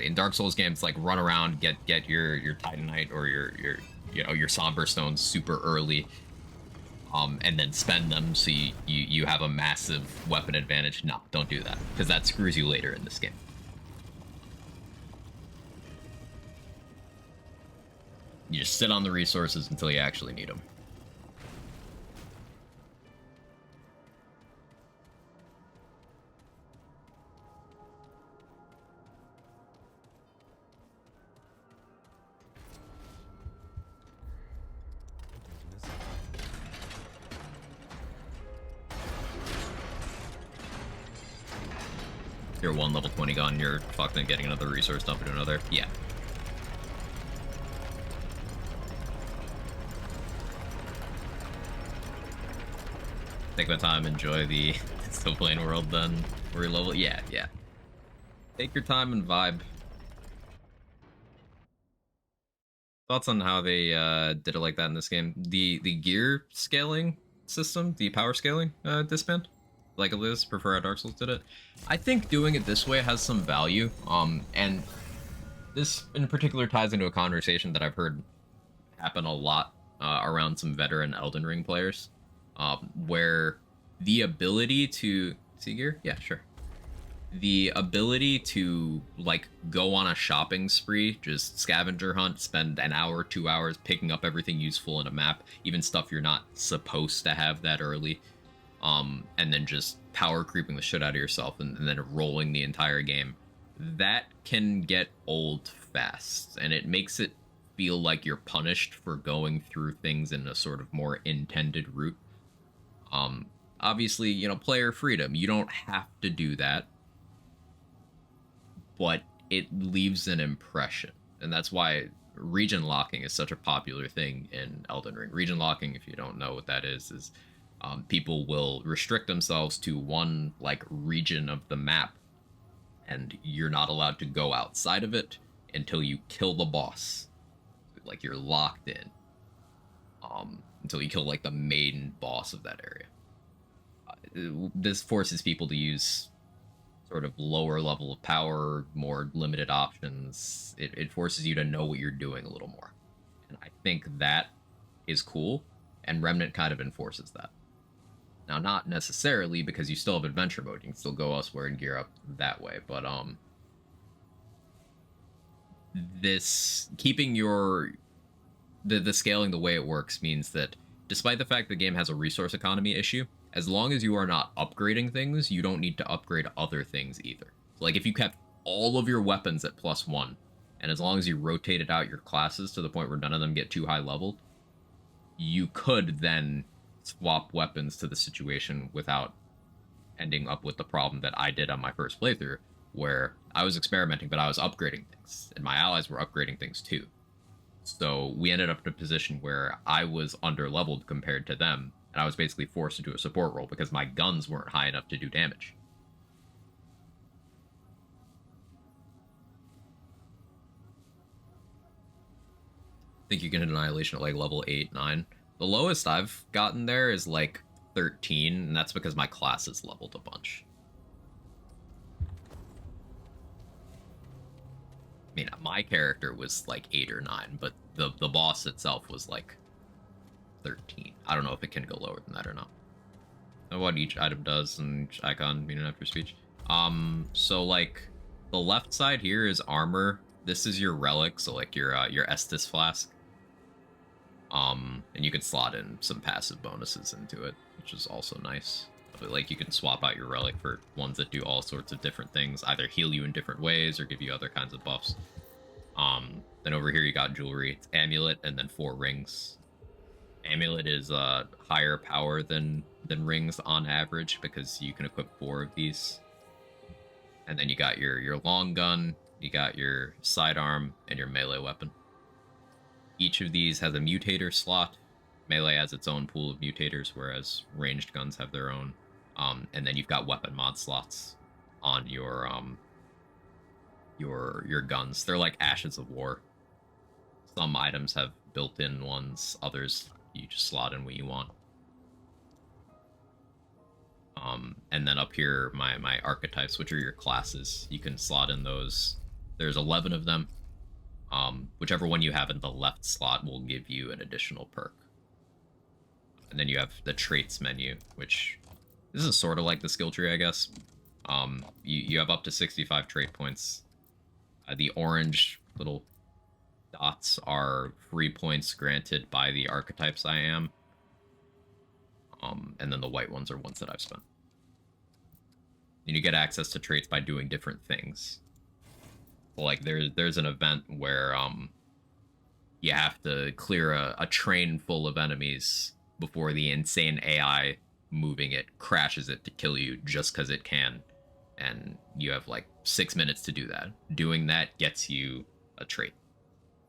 Speaker 1: In Dark Souls games, like, run around, get your Titanite or your Somber Stones super early, and then spend them so you have a massive weapon advantage. No, don't do that, because that screws you later in this game. You just sit on the resources until you actually need them. You're one level 20 gone, you're fucked in getting another resource dump into another. Yeah. Take my time, enjoy the still playing world, then re-level. Yeah. Take your time and vibe. Thoughts on how they did it like that in this game? The gear scaling system, the power scaling disband, like Liz prefer how Dark Souls did it. I think doing it this way has some value. And this in particular ties into a conversation that I've heard happen a lot around some veteran Elden Ring players, where the ability to see gear, yeah, sure. The ability to like go on a shopping spree, just scavenger hunt, spend an hour, 2 hours picking up everything useful in a map, even stuff you're not supposed to have that early, and then just power creeping the shit out of yourself and then rolling the entire game. That can get old fast, and it makes it feel like you're punished for going through things in a sort of more intended route. Obviously, player freedom. You don't have to do that, but it leaves an impression. And that's why region locking is such a popular thing in Elden Ring. Region locking, if you don't know what that is people will restrict themselves to one like region of the map, and you're not allowed to go outside of it until you kill the boss. Like, you're locked in until you kill like the main boss of that area. This forces people to use sort of lower level of power, more limited options. It forces you to know what you're doing a little more. And I think that is cool, and Remnant kind of enforces that. Now, not necessarily, because you still have adventure mode. You can still go elsewhere and gear up that way, but this keeping the scaling the way it works means that despite the fact the game has a resource economy issue, as long as you are not upgrading things, you don't need to upgrade other things either. So, like, if you kept all of your weapons at +1, and as long as you rotated out your classes to the point where none of them get too high leveled, you could then swap weapons to the situation without ending up with the problem that I did on my first playthrough, where I was experimenting, but I was upgrading things, and my allies were upgrading things too. So we ended up in a position where I was under-leveled compared to them, and I was basically forced into a support role because my guns weren't high enough to do damage. I think you can hit Annihilation at like level 8, 9. The lowest I've gotten there is like 13, and that's because my class is leveled a bunch. I mean, my character was like 8 or 9, but the boss itself was like 13. I don't know if it can go lower than that or not. And what each item does and each icon meaning after speech. So like the left side here is armor. This is your relic, so like your Estus flask. And you can slot in some passive bonuses into it, which is also nice. But like you can swap out your relic for ones that do all sorts of different things, either heal you in different ways or give you other kinds of buffs. Then over here you got jewelry. It's amulet and then 4 rings. Amulet is higher power than rings on average because you can equip 4 of these. And then you got your long gun, you got your sidearm, and your melee weapon. Each of these has a mutator slot. Melee has its own pool of mutators, whereas ranged guns have their own. And then you've got weapon mod slots on your guns. They're like Ashes of War. Some items have built-in ones, others you just slot in what you want. And then up here, my archetypes, which are your classes, you can slot in those. There's 11 of them. Whichever one you have in the left slot will give you an additional perk. And then you have the traits menu, which this is sort of like the skill tree, I guess. You have up to 65 trait points. The orange little dots are free points granted by the archetypes I am. And then the white ones are ones that I've spent. And you get access to traits by doing different things. So like there's an event where you have to clear a train full of enemies before the insane AI moving it crashes it to kill you just because it can. And you have like 6 minutes to do that. Doing that gets you a trait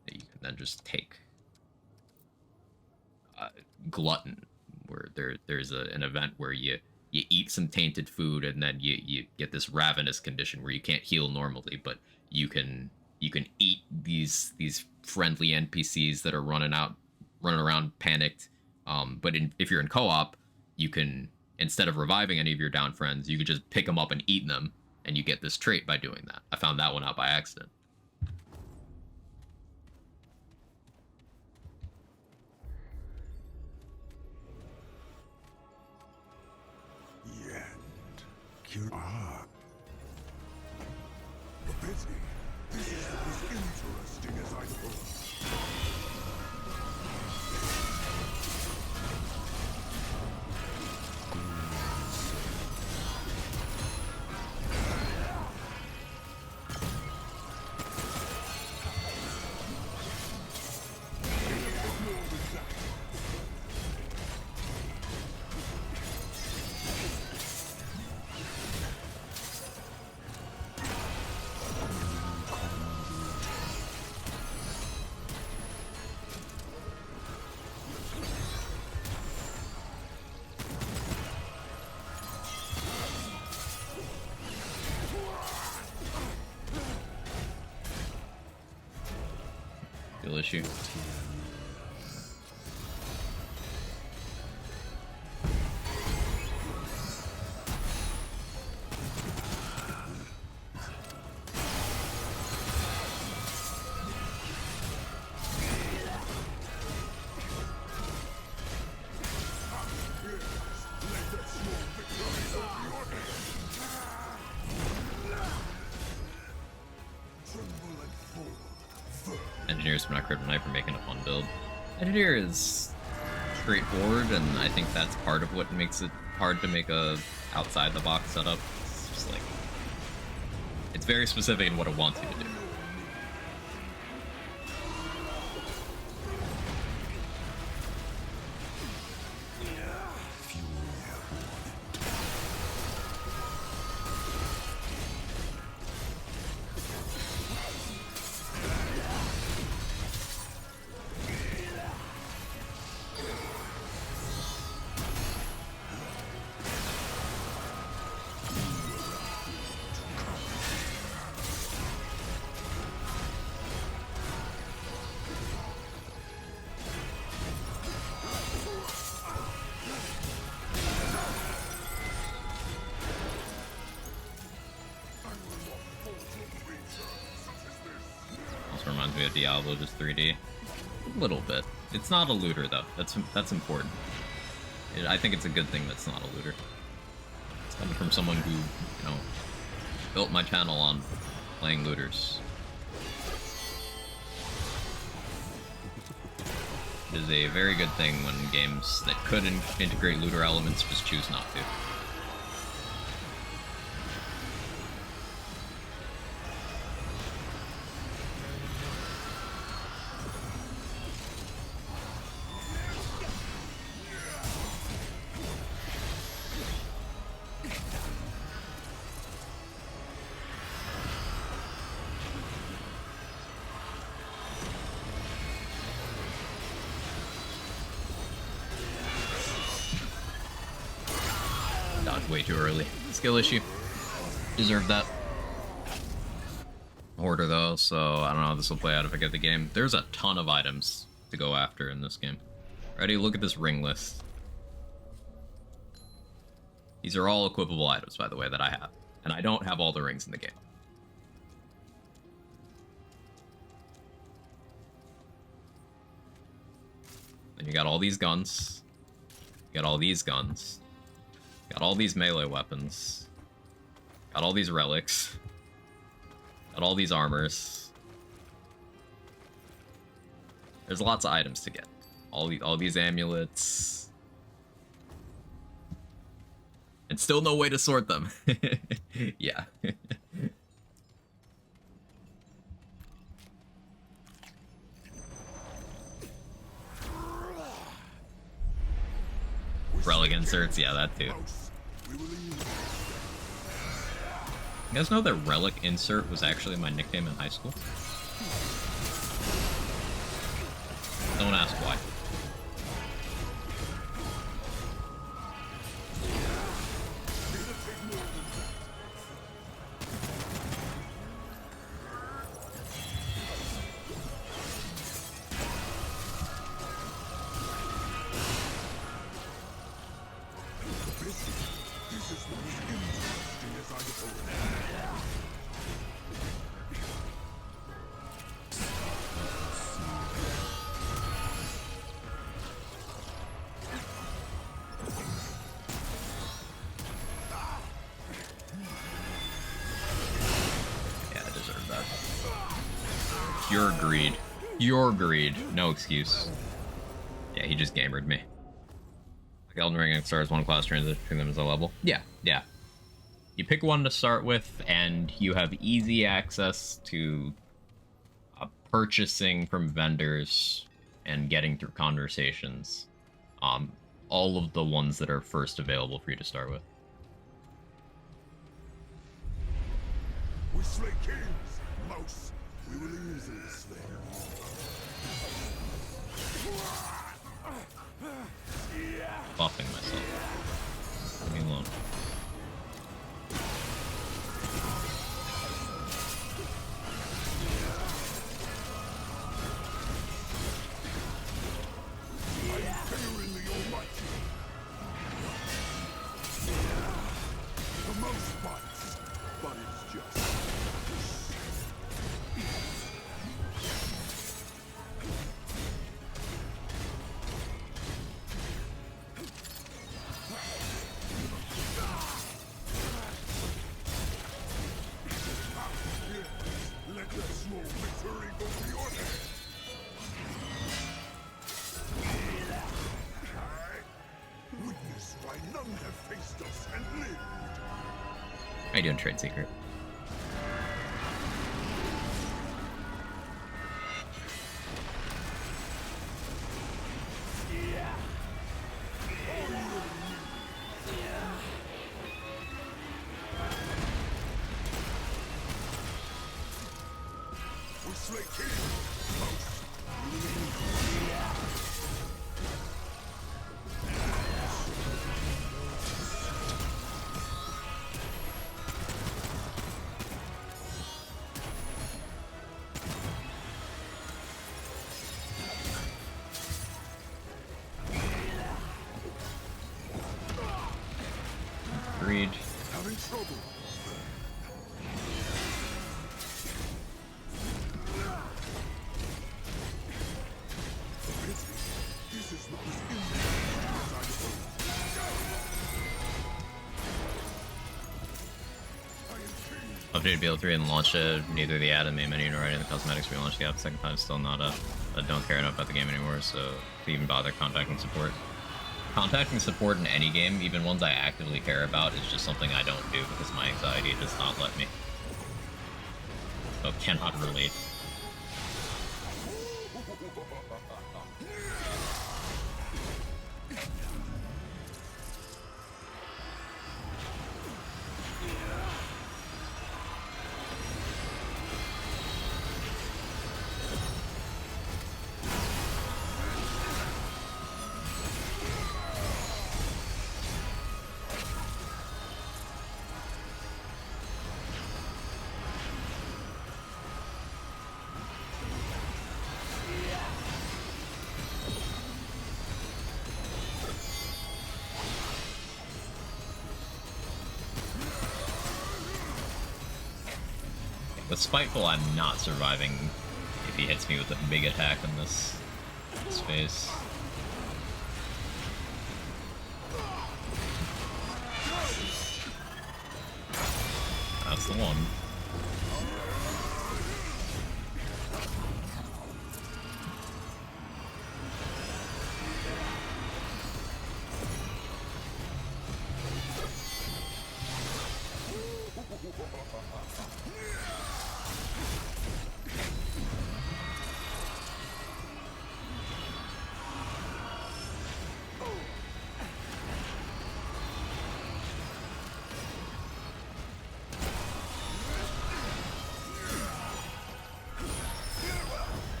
Speaker 1: that you can then just take. Glutton, where there's an event where you eat some tainted food and then you get this ravenous condition where you can't heal normally, but you can eat these friendly NPCs that are running around panicked. But if you're in co-op, you can, instead of reviving any of your down friends, you can just pick them up and eat them, and you get this trait by doing that. I found that one out by accident.
Speaker 2: A pity. This is as interesting as I thought.
Speaker 1: Real issue. Engineer's been not kryptonite for making a fun build. Engineer is straightforward, and I think that's part of what makes it hard to make a outside the box setup. It's just like it's very specific in what it wants you to do. Also reminds me of Diablo, just 3D. A little bit. It's not a looter though. That's important. I think it's a good thing that's not a looter. It's coming from someone who, built my channel on playing looters. It is a very good thing when games that could integrate looter elements just choose not to. Way too early. Skill issue. Deserve that. Hoarder though, so I don't know how this will play out if I get the game. There's a ton of items to go after in this game. Ready? Look at this ring list. These are all equipable items, by the way, that I have. And I don't have all the rings in the game. Then you got all these guns. You got all these guns. Got all these melee weapons. Got all these relics. Got all these armors. There's lots of items to get. All these amulets. And still no way to sort them. Yeah. Relic inserts, yeah, that too. You guys know that relic insert was actually my nickname in high school? Don't ask why. Pure greed. Pure greed. No excuse. Yeah, he just gamered me. Like Elden Ring and Stars one class transition between them as a level. Yeah, yeah. You pick one to start with, and you have easy access to purchasing from vendors and getting through conversations. All of the ones that are first available for you to start with.
Speaker 2: We slay kings, mouse. We will easily slay them.
Speaker 1: Buffing myself. Leave me alone.
Speaker 2: The mouse bites, but it's just. Let that small victory go to your head. Witness why none have faced us and lived.
Speaker 1: How you doing, Trade Secret?
Speaker 2: We slay kings, mouse.
Speaker 1: Greed.
Speaker 2: Having trouble.
Speaker 7: Updated BL3 and launched it. Neither the ad and main menu nor any of the cosmetics relaunched the app. Second time, still not up. I don't care enough about the game anymore, so to even bother contacting support. Contacting support in any game, even ones I actively care about, is just something I don't do because my anxiety does not let me. So cannot relate. With Spiteful, I'm not surviving if he hits me with a big attack in this space. That's the one.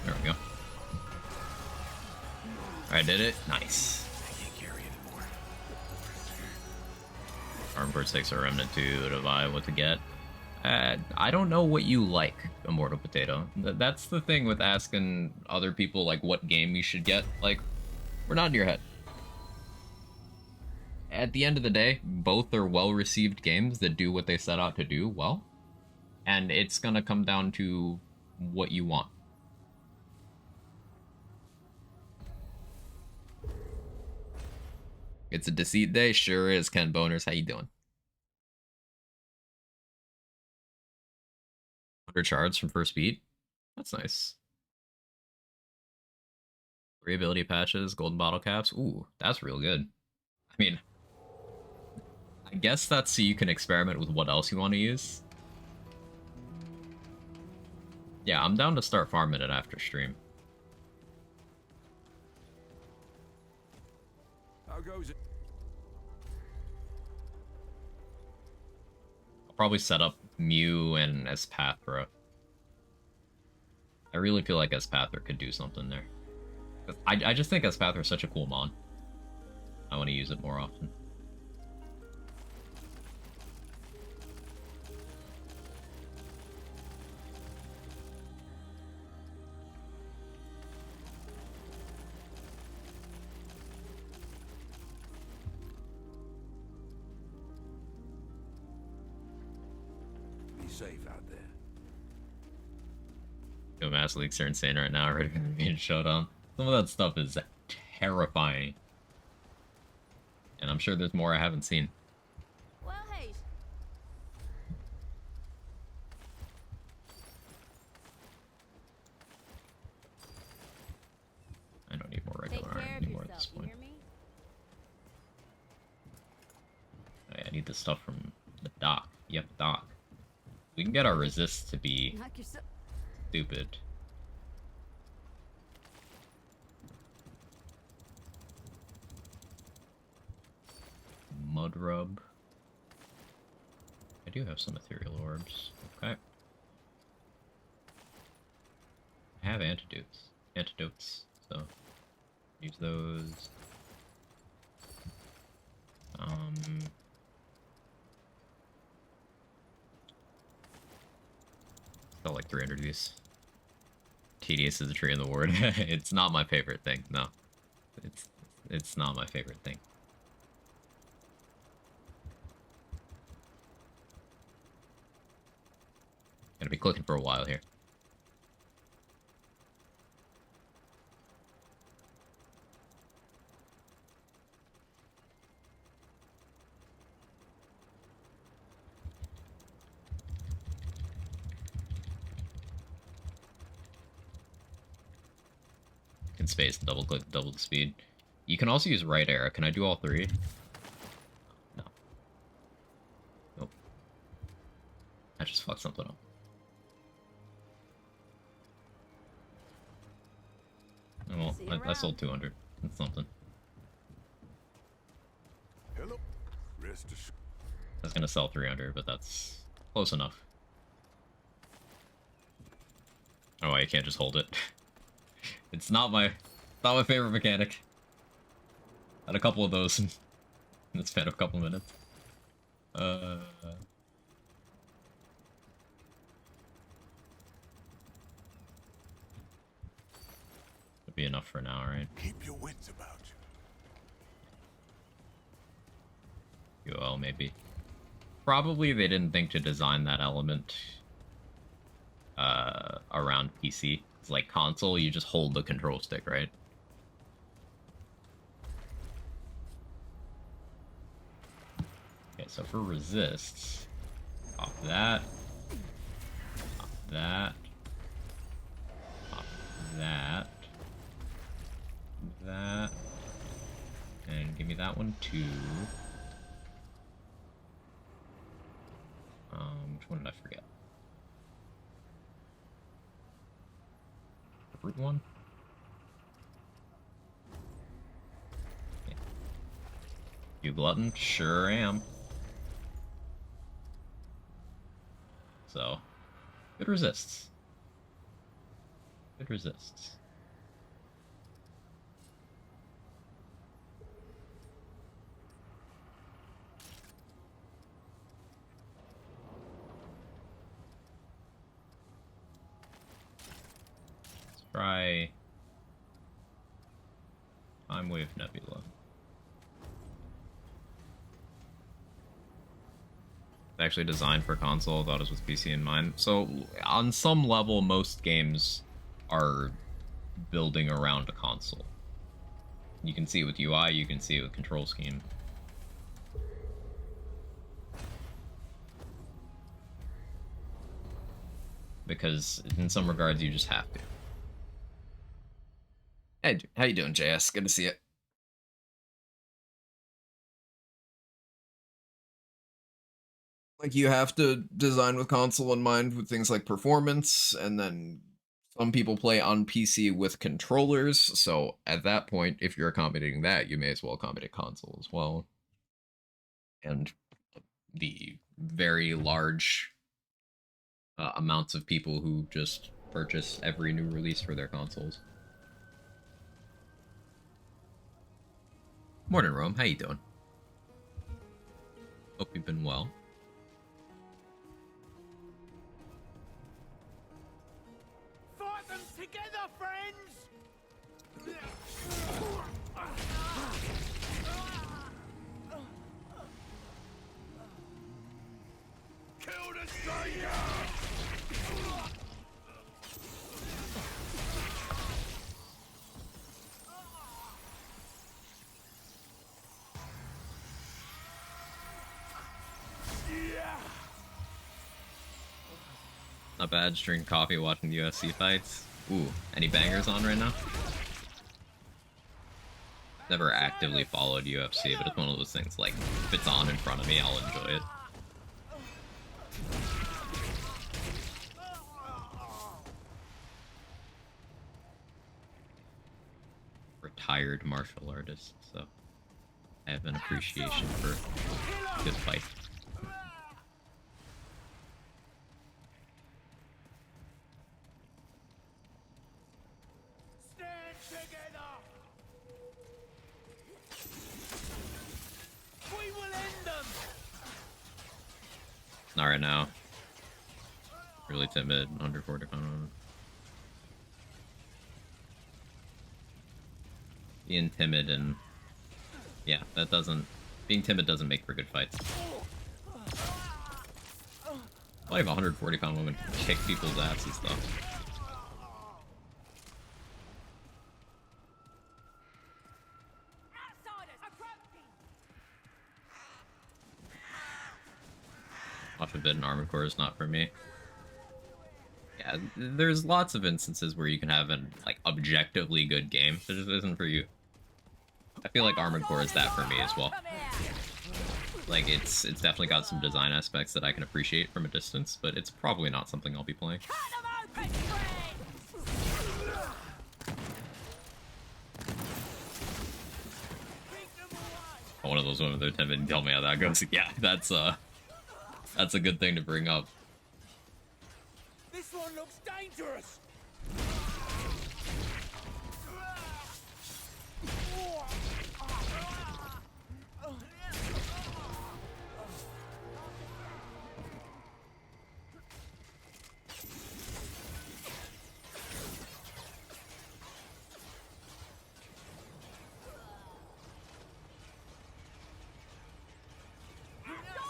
Speaker 7: There we go. I did it. Nice.
Speaker 2: I can't carry anymore.
Speaker 7: Armor 6 or Remnant 2 to buy what to get. I don't know what you like, Immortal Potato. That's the thing with asking other people, like, what game you should get. Like, we're not in your head. At the end of the day, both are well-received games that do what they set out to do well. And it's gonna come down to what you want. It's a deceit day? Sure is, Ken Boners. How you doing? 100 shards from first beat? That's nice. 3 ability patches, golden bottle caps. Ooh, that's real good. I mean, I guess that's so you can experiment with what else you want to use. Yeah, I'm down to start farming it after stream.
Speaker 6: How goes it?
Speaker 7: I'll probably set up Mew and Espathra. I really feel like Espathra could do something there. I just think Espathra is such a cool mon. I want to use it more often.
Speaker 6: Be safe out there.
Speaker 7: Yo, Mass Leaks are insane right now, already gonna be in Showdown. Some of that stuff is terrifying. And I'm sure there's more I haven't seen.
Speaker 3: Well, hey.
Speaker 7: I don't need more
Speaker 3: Take
Speaker 7: regular
Speaker 3: care
Speaker 7: iron
Speaker 3: of
Speaker 7: anymore at
Speaker 3: yourself,
Speaker 7: this
Speaker 3: you
Speaker 7: point.
Speaker 3: hear me?
Speaker 7: I need the stuff from the dock. Yep, dock. We can get our resist to be
Speaker 4: Knock yourself.
Speaker 7: stupid. Mud rub. I do have some ethereal orbs. Okay. I have antidotes, so use those. Got like 300 of these. Tedious as a tree in the ward. It's not my favorite thing. No, it's not my favorite thing. Gonna be clicking for a while here. can space and double click, double the speed. You can also use right arrow. Can I do all three? No. Nope. I just fucked something up. Oh, well, I sold 200. That's something.
Speaker 6: Hello. Rest assured.
Speaker 7: I was gonna sell 300, but that's close enough. Oh, you can't just hold it. It's not my favorite mechanic. Had a couple of those in the span of a couple minutes. Would be enough for now, right?
Speaker 6: Keep your wits about you.
Speaker 7: UL maybe. Probably they didn't think to design that element around PC. It's like console, you just hold the control stick, right? Okay, so for resists, pop that, pop that, pop that, that, and give me that one too. Which one did I forget? The root one? Okay. You glutton? Sure am. So, good resists. Good resists. Let's try Time Wave Nebula. Actually designed for console, thought it was with PC in mind. So on some level, most games are building around a console. You can see it with UI, you can see it with control scheme. Because in some regards, you just have to. Hey, how you doing, JS? Good to see you.
Speaker 1: Like, you have to design with console in mind with things like performance, and then some people play on PC with controllers, so at that point, if you're accommodating that, you may as well accommodate console as well. And the very large amounts of people who just purchase every new release for their consoles. Morning, Rome. How you doing? Hope you've been well.
Speaker 8: Fight them together, friends!
Speaker 6: Kill the stranger!
Speaker 7: Not bad, just drinking coffee, watching UFC fights. Ooh, any bangers on right now? Never actively followed UFC, but it's one of those things, like, if it's on in front of me, I'll enjoy it. Retired martial artist, so I have an appreciation for good fight.
Speaker 8: Stand together! We will end them!
Speaker 7: Not right now. Really timid, under 40 pound. Being timid and yeah, that doesn't. Being timid doesn't make for good fights. I have 140-pound women kick people's asses though. Watch Forbidden Armored Core is not for me. Yeah, Yeah, there's lots of instances where you can have an like objectively good game that just isn't for you. I feel like Armored Core is that for me as well. Like it's definitely got some design aspects that I can appreciate from a distance, but it's probably not something I'll be playing. One of those women there didn't tell me how that goes. Yeah, that's a good thing to bring up.
Speaker 8: This one looks dangerous.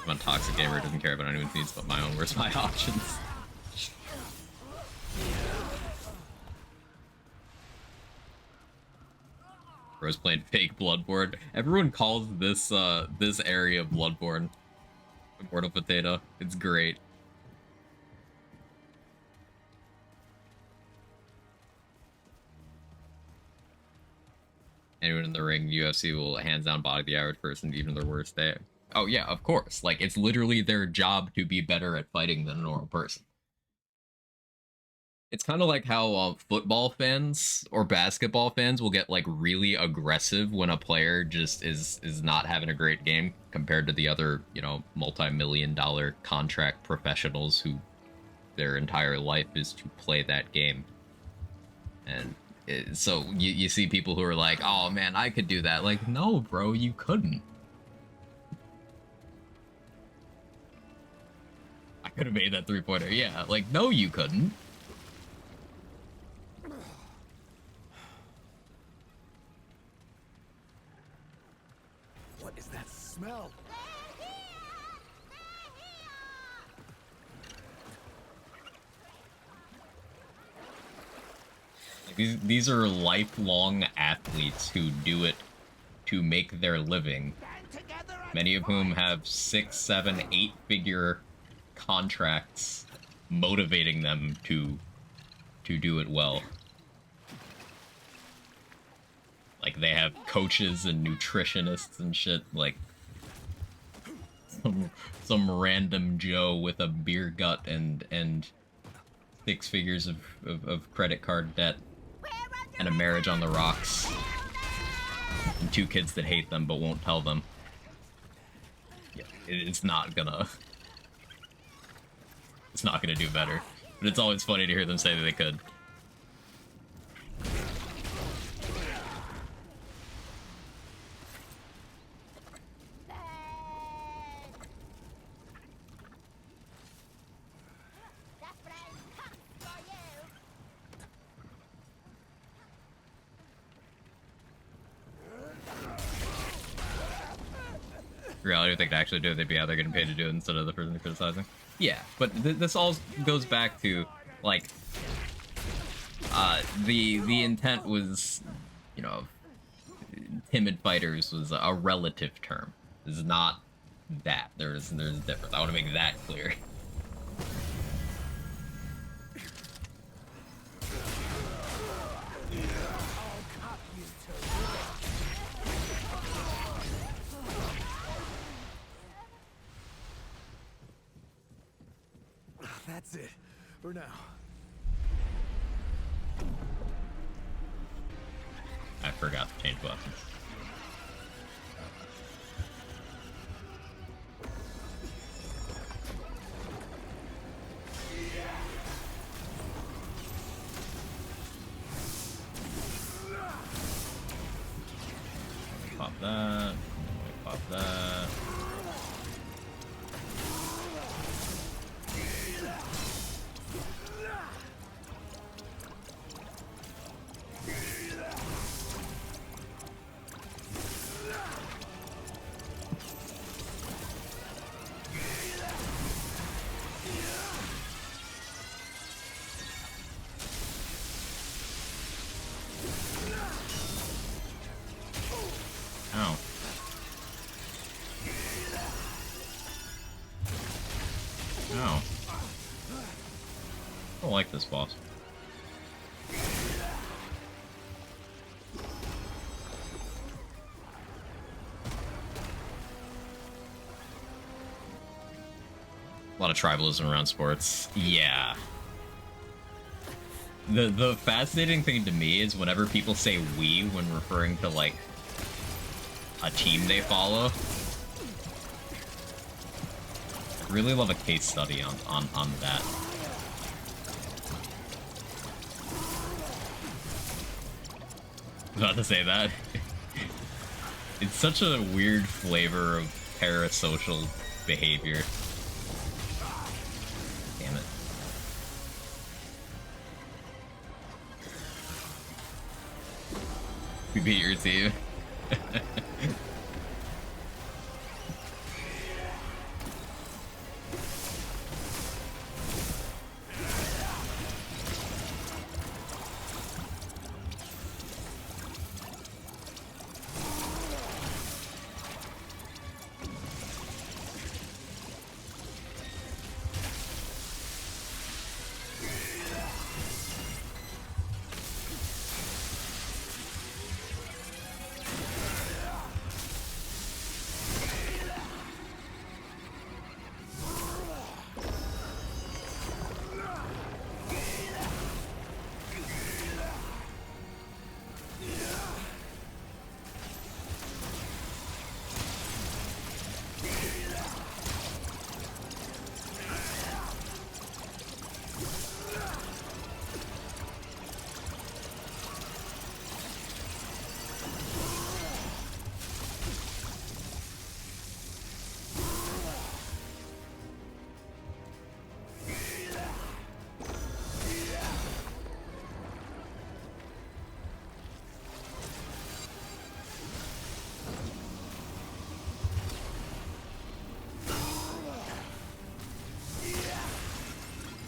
Speaker 7: I'm a toxic gamer who doesn't care about anyone's needs but my own. Where's my options? Bro's playing fake Bloodborne. Everyone calls this this area Bloodborne. Immortal Potato. It's great. Anyone in the ring, UFC will hands down body the average person even their worst day. Oh yeah, of course. Like it's literally their job to be better at fighting than a normal person. It's kind of like how football fans or basketball fans will get like really aggressive when a player just is not having a great game compared to the other, you know, multi-million-dollar contract professionals who their entire life is to play that game. And so you see people who are like, "Oh man, I could do that." Like, no, bro, you couldn't. I could have made that three-pointer. Yeah, like, no, you couldn't.
Speaker 2: What is that smell?
Speaker 7: These are lifelong athletes who do it to make their living. Many of whom have 6, 7, 8-figure contracts motivating them to do it well. Like they have coaches and nutritionists and shit. Like some random Joe with a beer gut and 6 figures of credit card debt and a marriage on the rocks and 2 kids that hate them but won't tell them. Yeah, it's not gonna do better. But it's always funny to hear them say that they could. Reality, if they could actually do it, they'd be out there getting paid to do it instead of the person criticizing. Yeah, but this all goes back to, like, the intent was, you know, timid fighters was a relative term. It's not that. There's a difference. I want to make that clear.
Speaker 2: That's it, for now.
Speaker 7: I forgot to change buttons. Pop that. Pop that. Ow. don't like this boss. A lot of tribalism around sports. Yeah. The fascinating thing to me is whenever people say "we" when referring to like a team they follow. I really love a case study on that. I was about to say that. It's such a weird flavor of parasocial behavior. Damn it. We beat your team.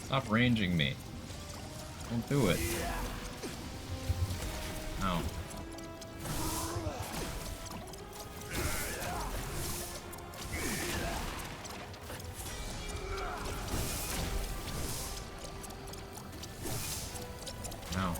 Speaker 7: Stop ranging me. Don't do it. Ow. Ow.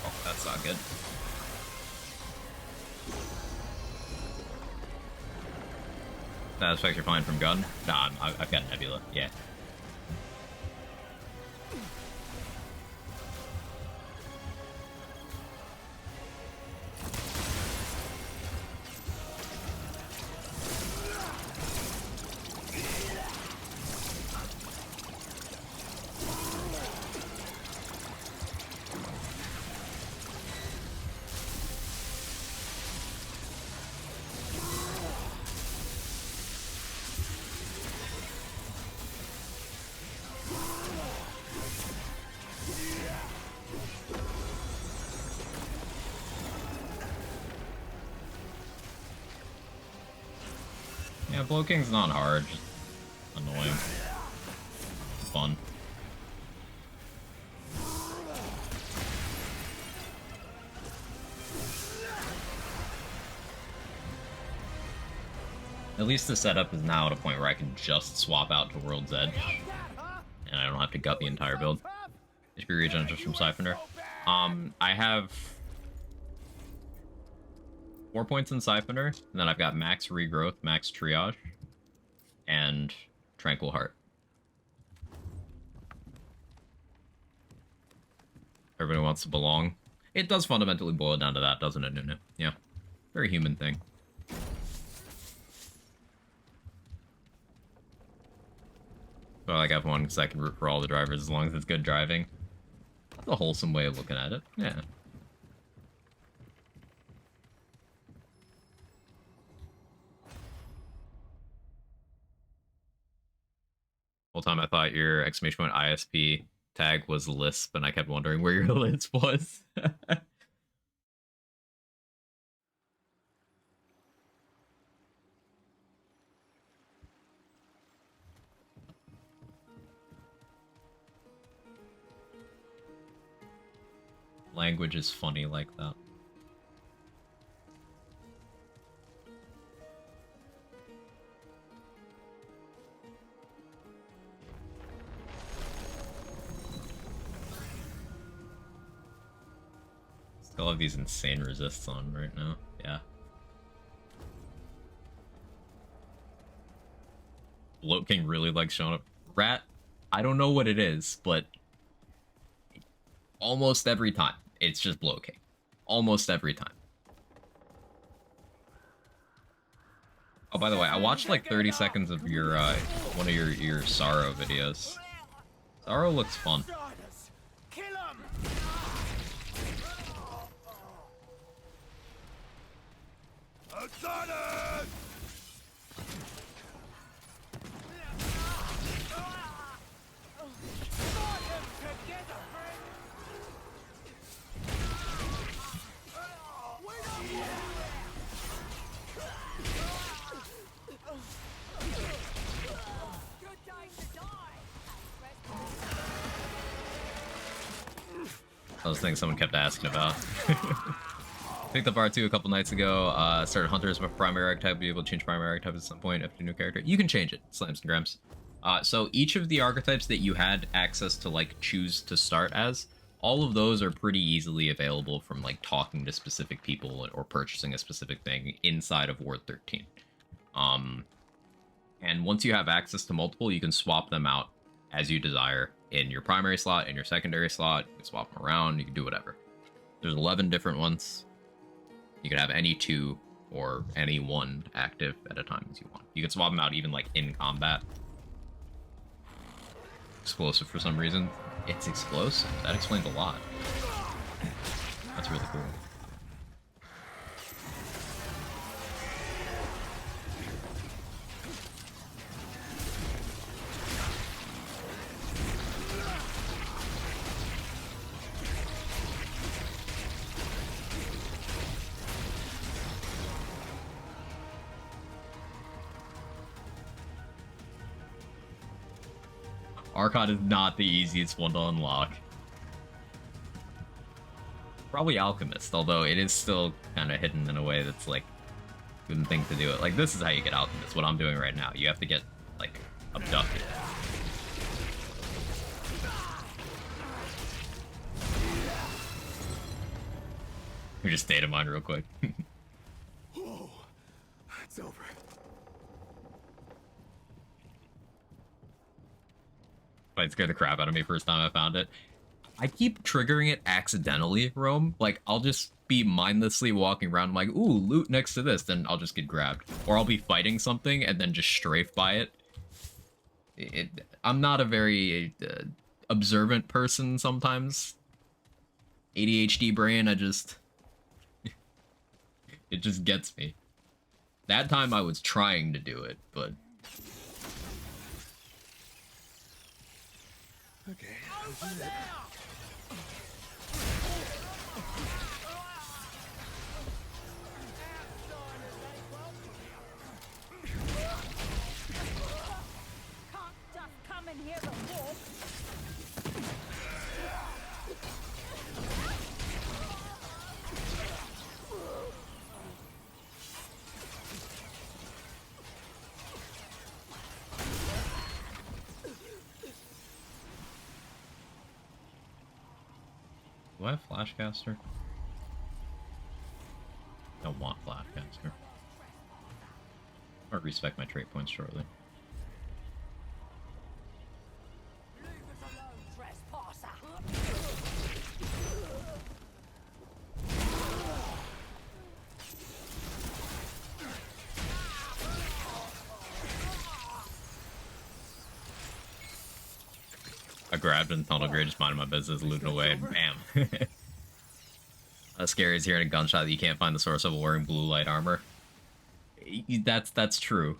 Speaker 7: Oh, that's not good. Satisfactory fine from gun? Nah, I've got Nebula. Yeah. Yeah, Blowking's not hard, just annoying. Fun. At least the setup is now at a point where I can just swap out to World's Edge, and I don't have to gut the entire build. HP regen just from Siphoner. I have 4 points in Siphoner, and then I've got max regrowth, max triage, and Tranquil Heart. Everybody wants to belong. It does fundamentally boil down to that, doesn't it, Nunu? Yeah. Very human thing. So I like F1 because I can root for all the drivers as long as it's good driving. That's a wholesome way of looking at it. Yeah. Whole time I thought your exclamation point ISP tag was Lisp, and I kept wondering where your Lisp was. Language is funny like that. Still have these insane resists on right now. Yeah. Bloat King really likes showing up. Rat, I don't know what it is, but almost every time it's just Bloat King. Almost every time. Oh, by the way, I watched like 30 seconds of your one of your Sorrow videos. Sorrow looks fun.
Speaker 8: Kill him!
Speaker 6: Outsiders!
Speaker 7: Those things someone kept asking about. Picked up R2 a couple nights ago. Started Hunter as my primary archetype. Be able to change primary archetype at some point after a new character. You can change it. Slams and grams. So each of the archetypes that you had access to like choose to start as, all of those are pretty easily available from like talking to specific people or purchasing a specific thing inside of Ward 13. And once you have access to multiple, you can swap them out as you desire in your primary slot, in your secondary slot. You can swap them around. You can do whatever. There's 11 different ones. You can have any 2 or any 1 active at a time as you want. You can swap them out even like in combat. Explosive for some reason. It's explosive. That explains a lot. That's really cool. Archon is not the easiest one to unlock. Probably Alchemist, although it is still kind of hidden in a way that's like a good thing to do it. Like this is how you get Alchemist, what I'm doing right now. You have to get like abducted. We just data mine real quick.
Speaker 6: Oh, it's over.
Speaker 7: It scared the crap out of me first time I found it. I keep triggering it accidentally, Rome. Like, I'll just be mindlessly walking around, I'm like, ooh, loot next to this, then I'll just get grabbed. Or I'll be fighting something and then just strafe by it. I'm not a very observant person sometimes. ADHD brain, it just gets me. That time I was trying to do it, but...
Speaker 6: Okay.
Speaker 3: Can't just come in here and walk.
Speaker 7: Do I have Flashcaster? I don't want Flashcaster. I'll respec my trait points shortly.
Speaker 3: Leave us alone, trespasser.
Speaker 7: I grabbed and Tunnel Grade, just minding my business, looting away, and bam. How scary is hearing a gunshot that you can't find the source of wearing blue light armor. That's true.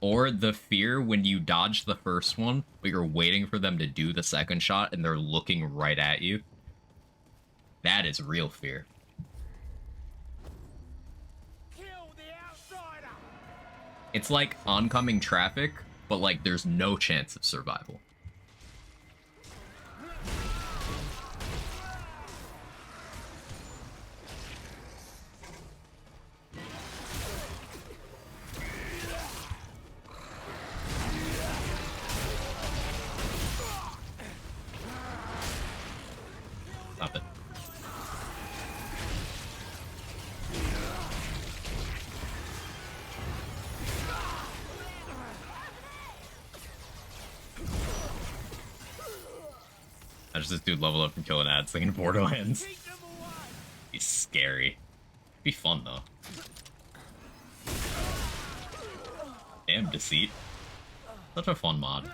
Speaker 7: Or the fear when you dodge the first one, but you're waiting for them to do the second shot and they're looking right at you. That is real fear.
Speaker 8: Kill the outsider!
Speaker 7: It's like oncoming traffic, but like there's no chance of survival. Watch this dude level up from killing ads like in Borderlands.
Speaker 8: Keep them away.
Speaker 7: He's scary. Be fun though. Damn deceit. Such a fun mod.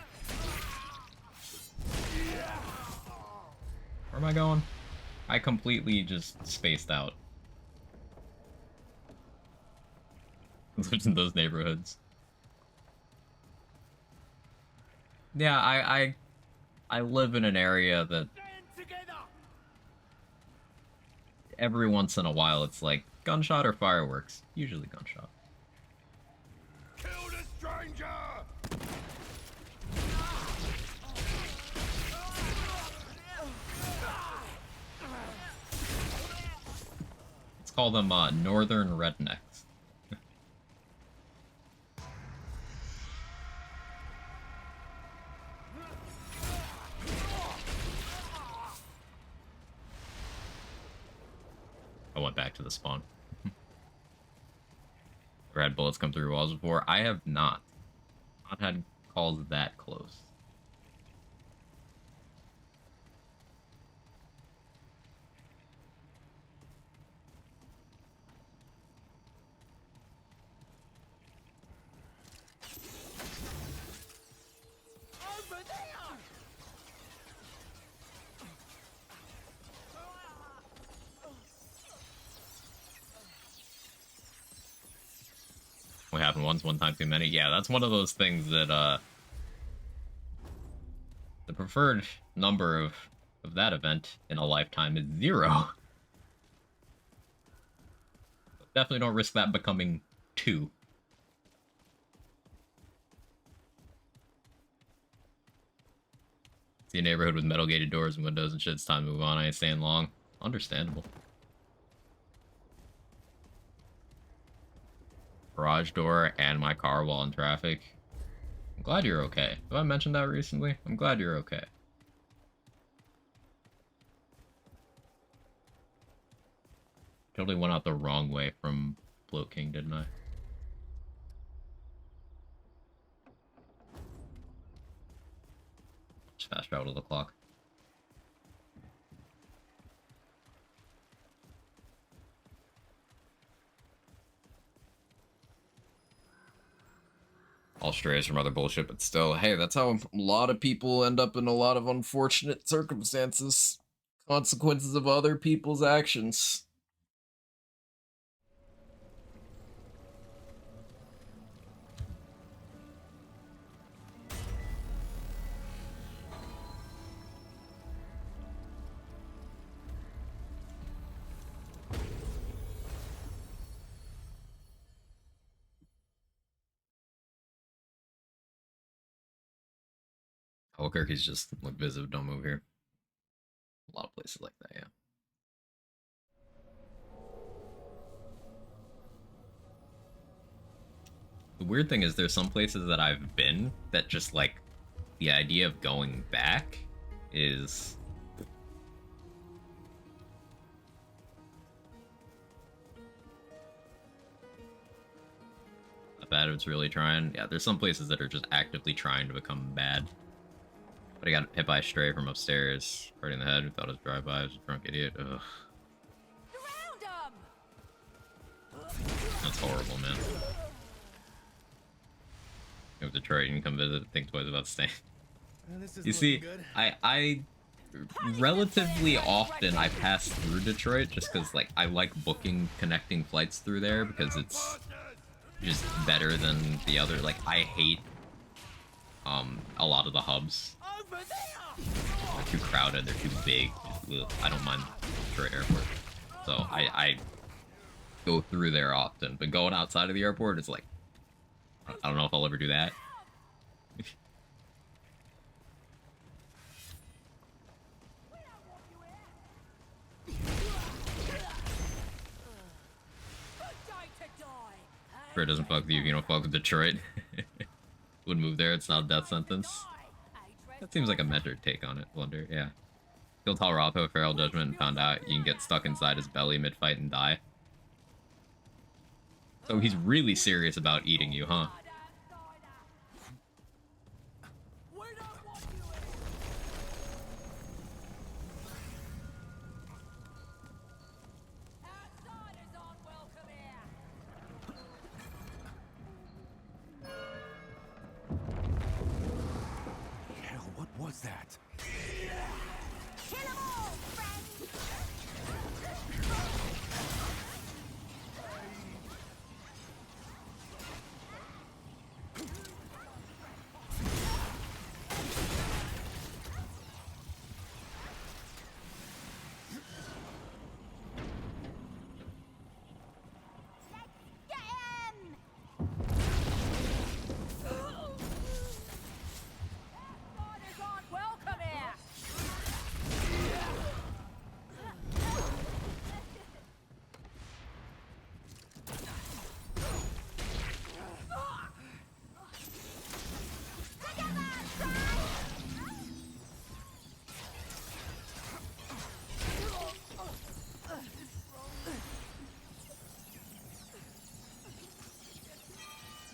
Speaker 7: Where am I going? I completely just spaced out. Lived in those neighborhoods. Yeah, I live in an area that
Speaker 8: Stand together.
Speaker 7: every once in a while it's like gunshot or fireworks. Usually gunshot.
Speaker 2: Kill the stranger!
Speaker 7: Let's call them northern rednecks. I went back to the spawn. Ever had bullets come through walls before? I have not. Not had calls that close.
Speaker 8: Over there.
Speaker 7: What happened once, one time too many? Yeah, that's one of those things that, the preferred number of that event in a lifetime is 0. Definitely don't risk that becoming 2. See a neighborhood with metal gated doors and windows and shit, it's time to move on, I ain't staying long. Understandable. Garage door and my car while in traffic. I'm glad you're okay. Have I mentioned that recently? I'm glad you're okay. Totally went out the wrong way from Bloat King, didn't I? Just fast travel to the clock. All strays from other bullshit, but still, hey, that's how a lot of people end up in a lot of unfortunate circumstances. Consequences of other people's actions. Albuquerque's just like visit, don't move here. A lot of places like that, yeah. The weird thing is there's some places that I've been that just like the idea of going back is not bad if it's really trying. Yeah, there's some places that are just actively trying to become bad. But I got hit by a stray from upstairs, right in the head, who thought it was drive-by. I was a drunk idiot. Ugh.
Speaker 3: Surround 'em!
Speaker 7: That's horrible, man. Go to Detroit, you can come visit, think twice about staying. You see, I relatively often I pass through Detroit just because like I like booking connecting flights through there because it's just better than the other. Like I hate a lot of the hubs.
Speaker 8: Over there.
Speaker 7: They're too crowded, they're too big. Ugh, I don't mind Detroit Airport. So I go through there often, but going outside of the airport is like I don't know if I'll ever do that. Sure, it doesn't fuck with you if you don't fuck with Detroit. Would move there, it's not a death sentence. That seems like a measured take on it, Blunder, yeah. Killed Talrapo, Feral Judgment, and found out you can get stuck inside his belly mid-fight and die. So he's really serious about eating you, huh?
Speaker 6: that.
Speaker 8: Kill 'em all, friends! Get him! Outsiders aren't welcome here!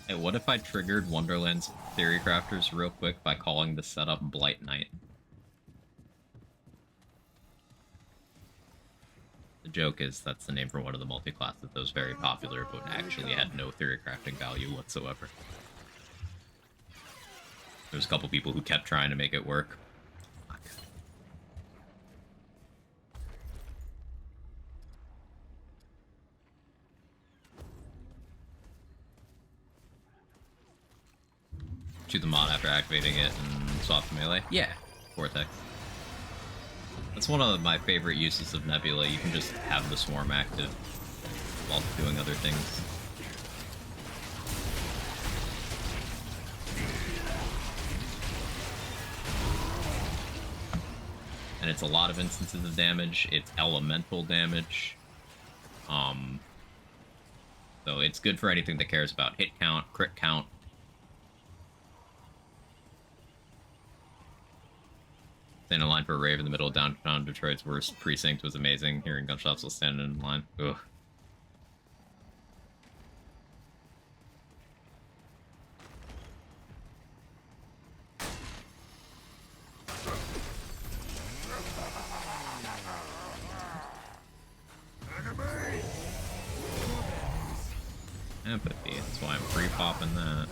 Speaker 7: Hey, what if I triggered Wonderland's Theory Crafters real quick by calling the setup Blight Knight? The joke is that's the name for one of the multi-classes that was very popular, but actually had no theory crafting value whatsoever. There was a couple people who kept trying to make it work. Fuck. Shoot the mod after activating it and swap to melee? Yeah, Vortex. That's one of my favorite uses of Nebula. You can just have the swarm active while doing other things. And it's a lot of instances of damage. It's elemental damage. So it's good for anything that cares about hit count, crit count. Staying in line for a rave in the middle of downtown Detroit's worst precinct was amazing. Hearing gunshots while standing in line. Ugh. Empathy, that's why I'm free popping that.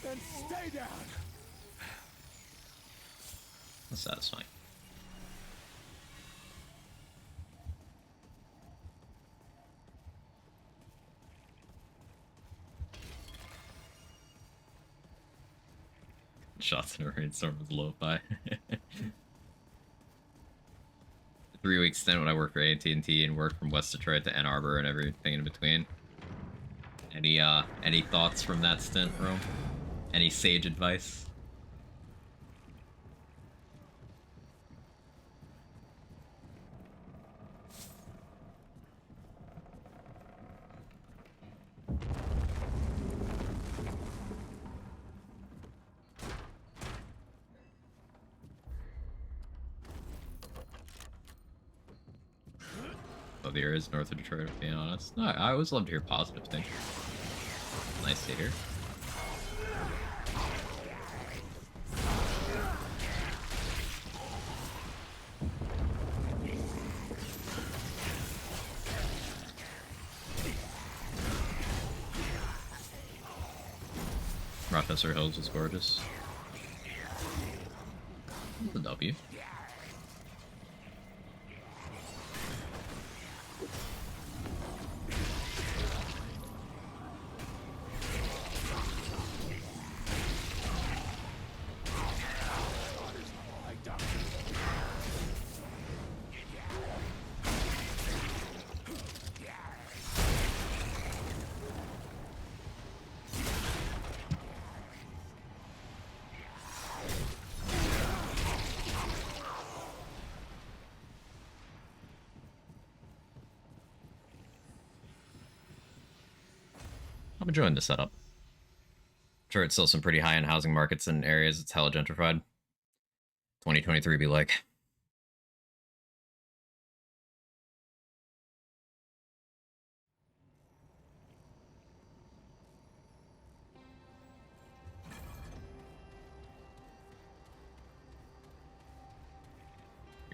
Speaker 6: Then stay down.
Speaker 7: That's satisfying. Shots in a rainstorm with lo-fi. 3 week stint when I worked for AT&T and worked from West Detroit to Ann Arbor and everything in between. Any thoughts from that stint, Rome? Any sage advice? Oh, the area is north of Detroit, to be honest. No, I always love to hear positive things. Nice to hear. Rochester Hills was gorgeous. The W. I'm enjoying the setup. Sure, it's still some pretty high-end housing markets in areas it's hella gentrified. 2023 be like.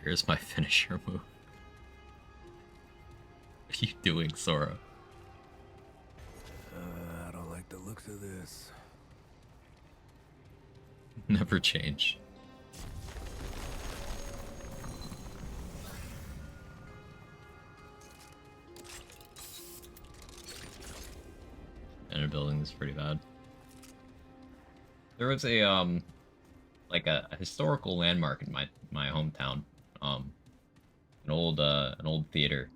Speaker 7: Here's my finisher move. What are you doing, Sora?
Speaker 6: I don't like the looks of this.
Speaker 7: Never change. Inner building is pretty bad. There was a like a historical landmark in my hometown. An old theater.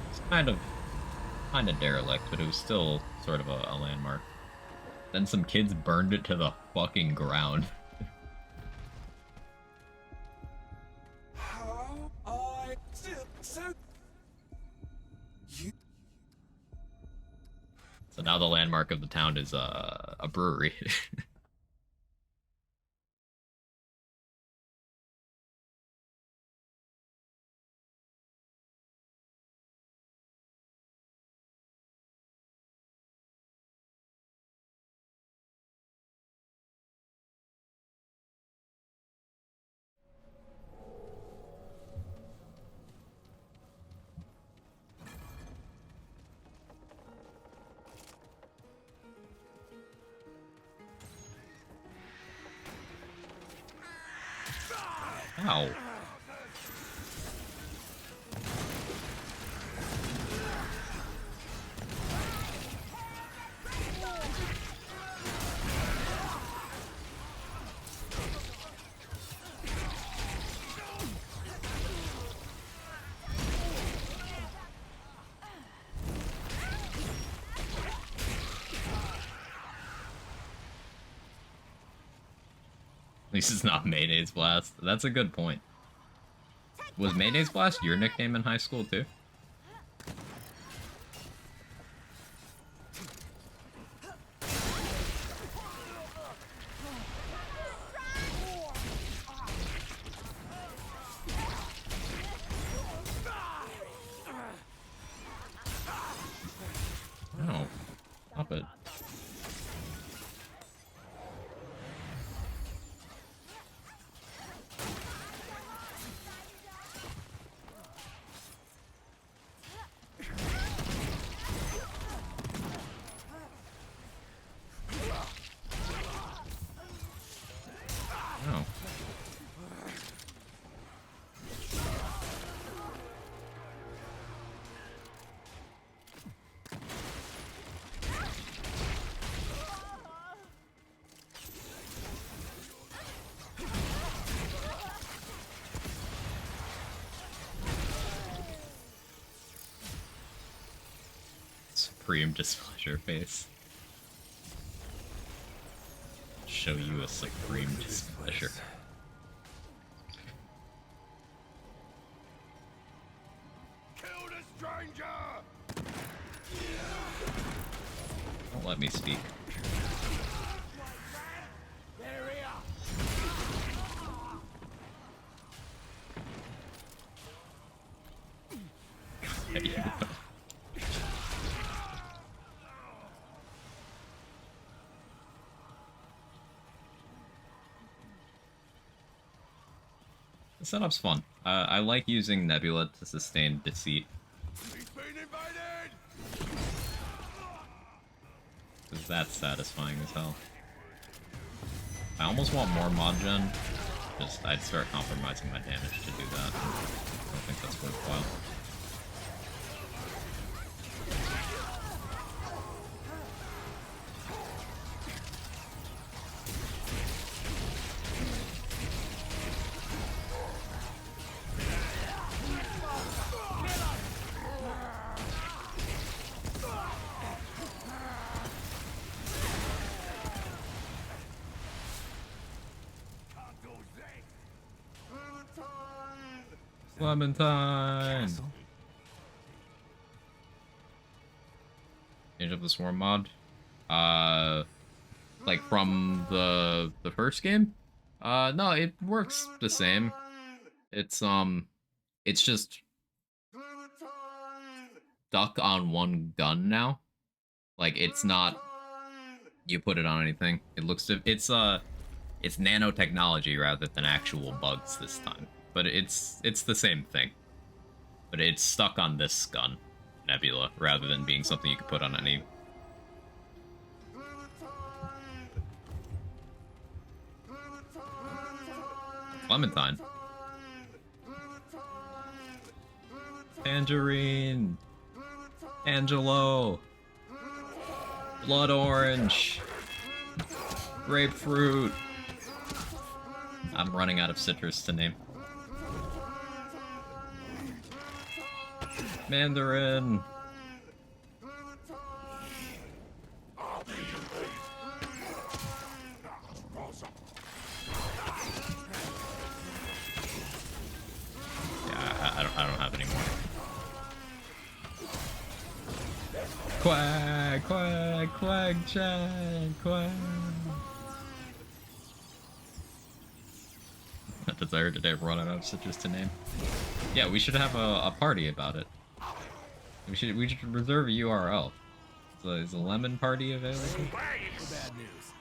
Speaker 7: It's kind of derelict, but it was still sort of a landmark. Then some kids burned it to the fucking ground.
Speaker 6: How I so you
Speaker 7: So now the landmark of the town is a brewery. Ow. At least it's not Mayonnaise Blast. That's a good point. Was Mayonnaise Blast your nickname in high school too? No. Stop it. No. Supreme displeasure face. Show you a supreme displeasure.
Speaker 2: Kill the stranger!
Speaker 7: Don't let me speak. Yeah. The setup's fun. I like using Nebula to sustain deceit.
Speaker 2: He's been invaded!
Speaker 7: Because that's satisfying as hell. I almost want more mod gen. Just I'd start compromising my damage to do that. I don't think that's worthwhile. Clementine! Change up the swarm mod. Like from the first game. No, it works the same. It's just stuck on one gun now. Like it's not. You put it on anything. It looks. It's nanotechnology rather than actual bugs this time. But it's the same thing. But it's stuck on this gun, Nebula, rather than being something you could put on any. Clementine. Tangerine. Angelo. Blood orange. Grapefruit. I'm running out of citrus to name. Mandarin. Yeah, I don't have any more. Quack, quack, quack, Chad, quack. That desire today run out of citrus to name. Yeah, we should have a party about it. We should reserve a URL. Is a lemon party available?
Speaker 6: Bad news.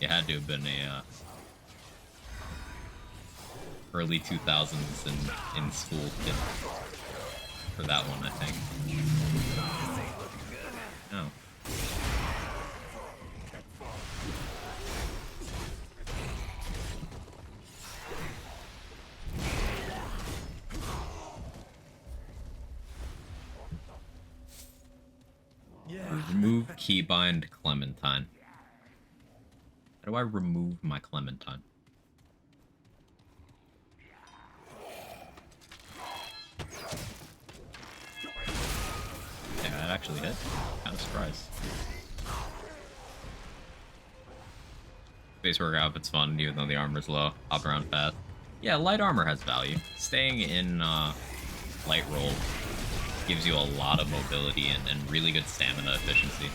Speaker 7: It had to have been a early 2000s in school kid for that one, I think. No. Remove keybind Clementine. How do I remove my Clementine? Yeah, that actually hit. Kind of surprised. Base work outfit's fun, even though the armor's low. Hop around fast. Yeah, light armor has value. Staying in light roll gives you a lot of mobility and really good stamina efficiency.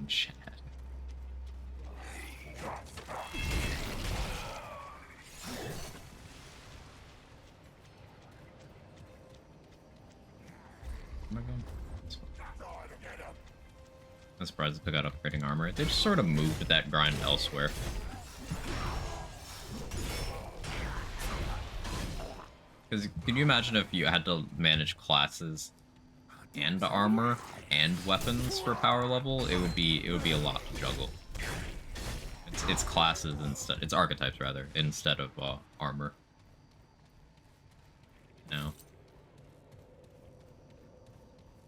Speaker 7: Chat. Am I going? I'm surprised they took out upgrading armor. They just sort of moved that grind elsewhere. Because can you imagine if you had to manage classes and armor and weapons for power level? It would be a lot to juggle. It's classes instead. It's archetypes rather instead of armor. No.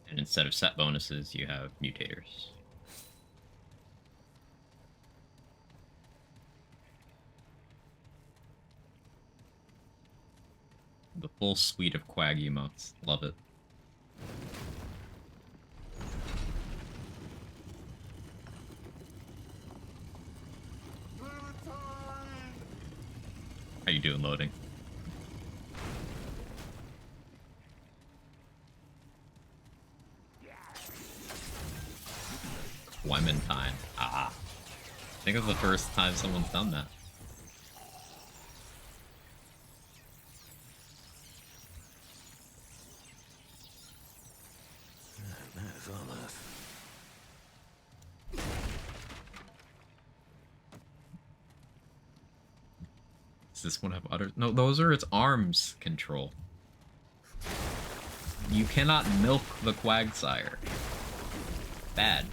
Speaker 7: And instead of set bonuses, you have mutators. The full suite of Quag emotes. Love it. How you doing, loading? Clementine. Ah. I think it's the first time someone's done that.
Speaker 6: That's all this.
Speaker 7: Does this one have utter? No, those are its arms control. You cannot milk the Quagsire. Bad.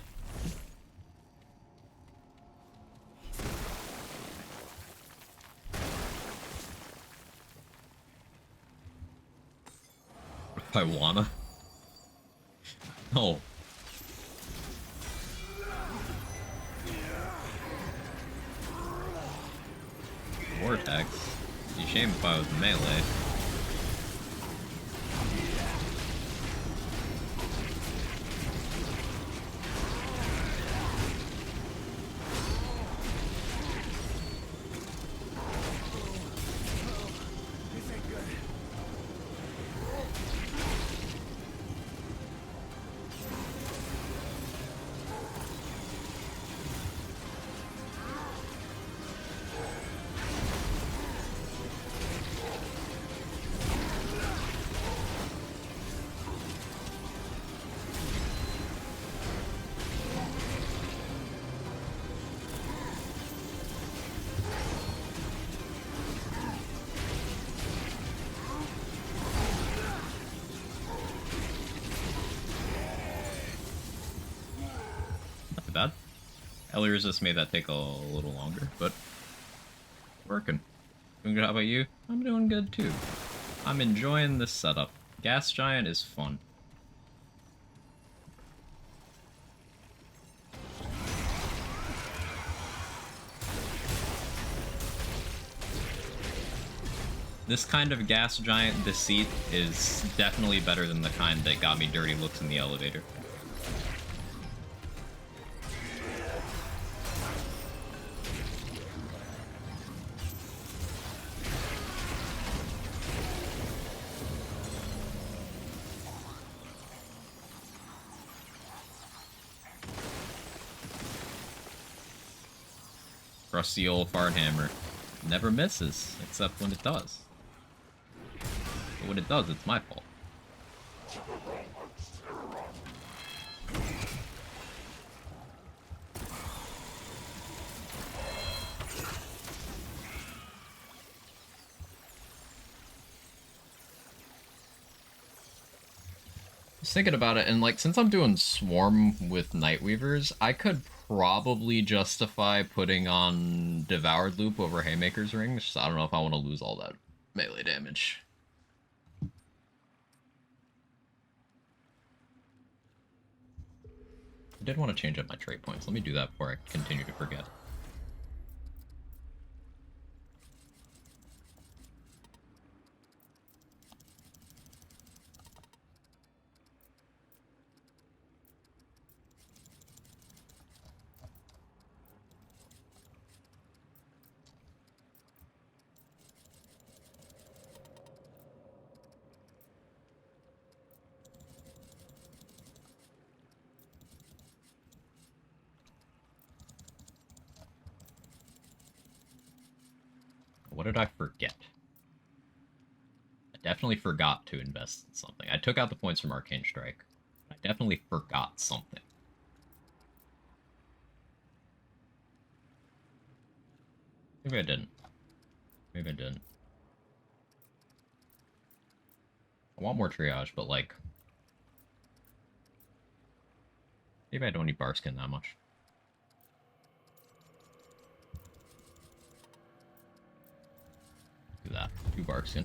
Speaker 7: I wanna. Oh. Vortex. It'd be a shame if I was melee. Not too bad. Ellie Resist made that take a little longer, but working. Doing good. How about you? I'm doing good too. I'm enjoying this setup. Gas Giant is fun. This kind of Gas Giant deceit is definitely better than the kind that got me dirty looks in the elevator. Rusty old fart hammer. Never misses, except when it does. But when it does, it's my fault. I was thinking about it, and like, since I'm doing Swarm with Nightweavers, I could probably justify putting on Devoured Loop over Haymaker's Ring. Just, I don't know if I want to lose all that melee damage. I did want to change up my trait points. Let me do that before I continue to forget. What did I forget? I definitely forgot to invest in something. I took out the points from Arcane Strike. I definitely forgot something. Maybe I didn't. Maybe I didn't. I want more triage, but like... maybe I don't need Barskin that much. Do that. 2 Barskin.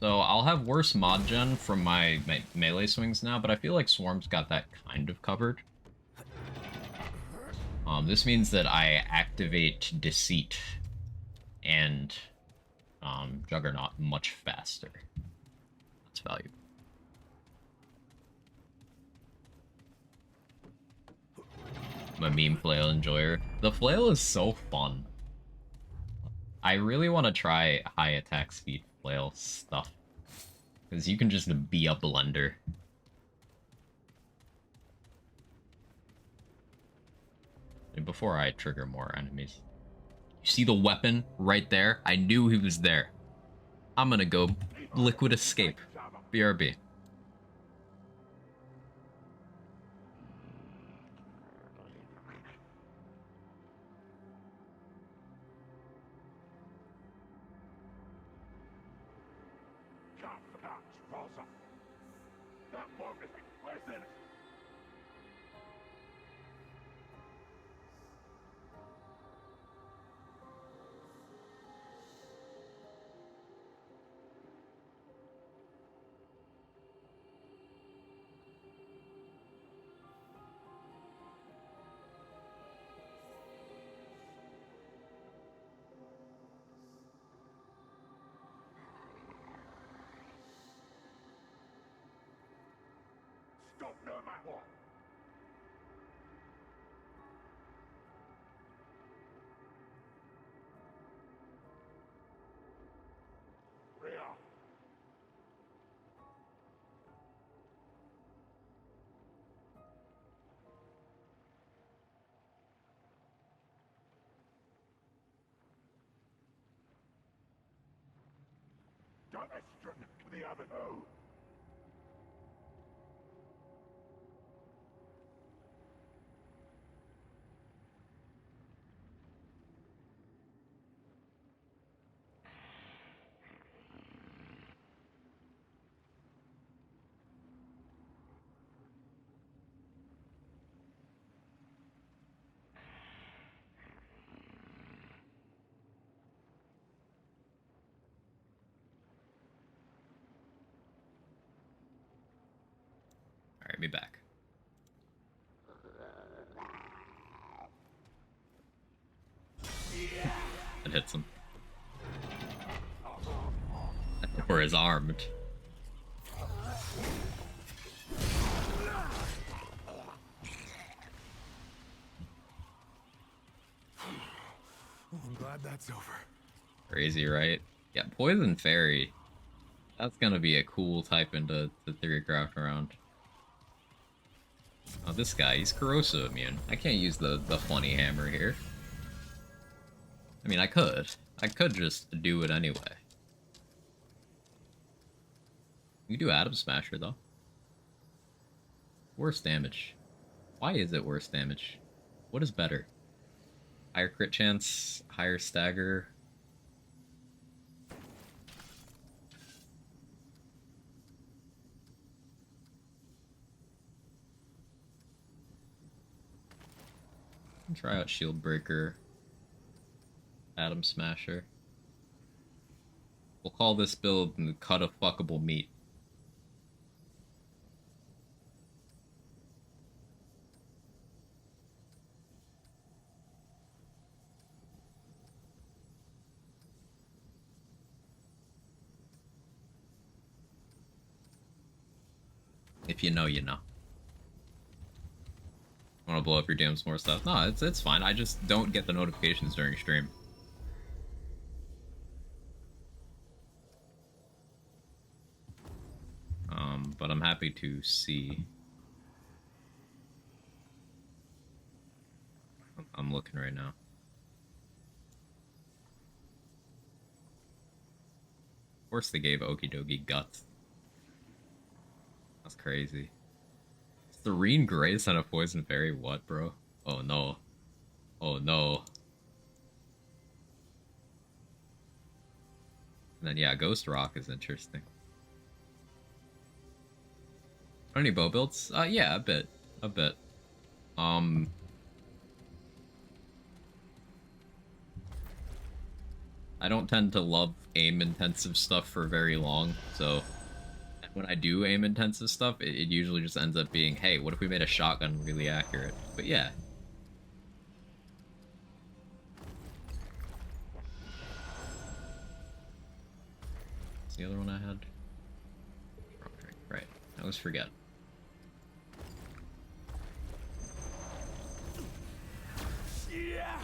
Speaker 7: So I'll have worse mod gen from my melee swings now, but I feel like Swarm's got that kind of covered. This means that I activate Deceit and Juggernaut much faster. That's valuable. I'm a meme flail enjoyer. The flail is so fun. I really want to try high attack speed flail stuff. Because you can just be a blender. And before I trigger more enemies. You see the weapon right there? I knew he was there. I'm gonna go Liquid Escape. BRB.
Speaker 2: stop no matter what. Rear. Donestron the Avenue.
Speaker 7: Alright, be back. It hits him. That door is armed.
Speaker 6: I'm glad that's over.
Speaker 7: Crazy, right? Yeah, Poison Fairy. That's gonna be a cool type into the theory craft around. Oh, this guy, he's corrosive immune. I can't use the funny hammer here. I mean, I could. I could just do it anyway. You do Atom Smasher, though. Worse damage. Why is it worse damage? What is better? Higher crit chance? Higher stagger? Try out Shield Breaker. Atom Smasher. We'll call this build the cut of fuckable meat. If you know, you know. Want to blow up your DMs more stuff? No, it's fine. I just don't get the notifications during stream. But I'm happy to see. I'm looking right now. Of course they gave Okie Dokie guts. That's crazy. Serene Grace and a Poison Fairy? What, bro? Oh no. Oh no. And then yeah, Ghost Rock is interesting. Any bow builds? Yeah, a bit. A bit. I don't tend to love aim-intensive stuff for very long, so when I do aim-intensive stuff, it usually just ends up being, hey, what if we made a shotgun really accurate? But yeah. What's the other one I had? Wrong drink. Right. I always forget.
Speaker 6: Yeah.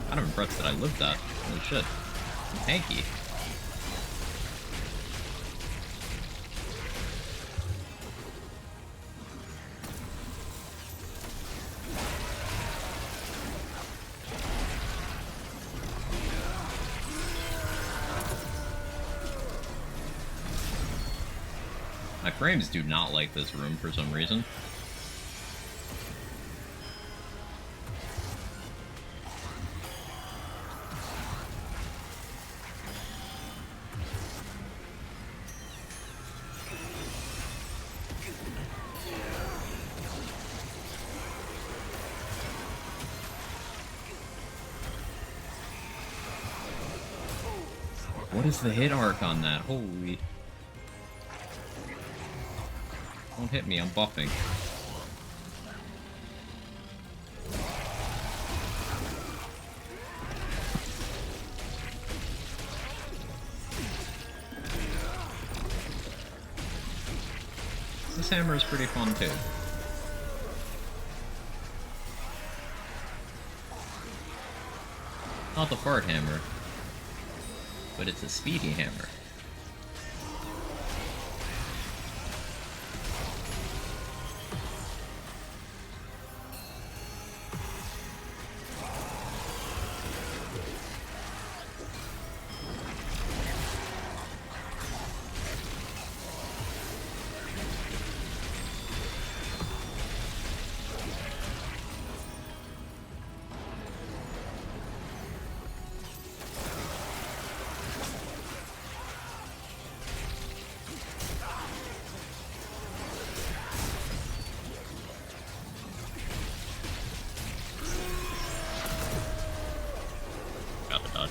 Speaker 7: I'm impressed that I lived that. Holy shit. I'm tanky. My frames do not like this room for some reason. What is the hit arc on that? Holy. Don't hit me, I'm buffing. This hammer is pretty fun too. Not the fart hammer, but it's a speedy hammer. Got the dodge.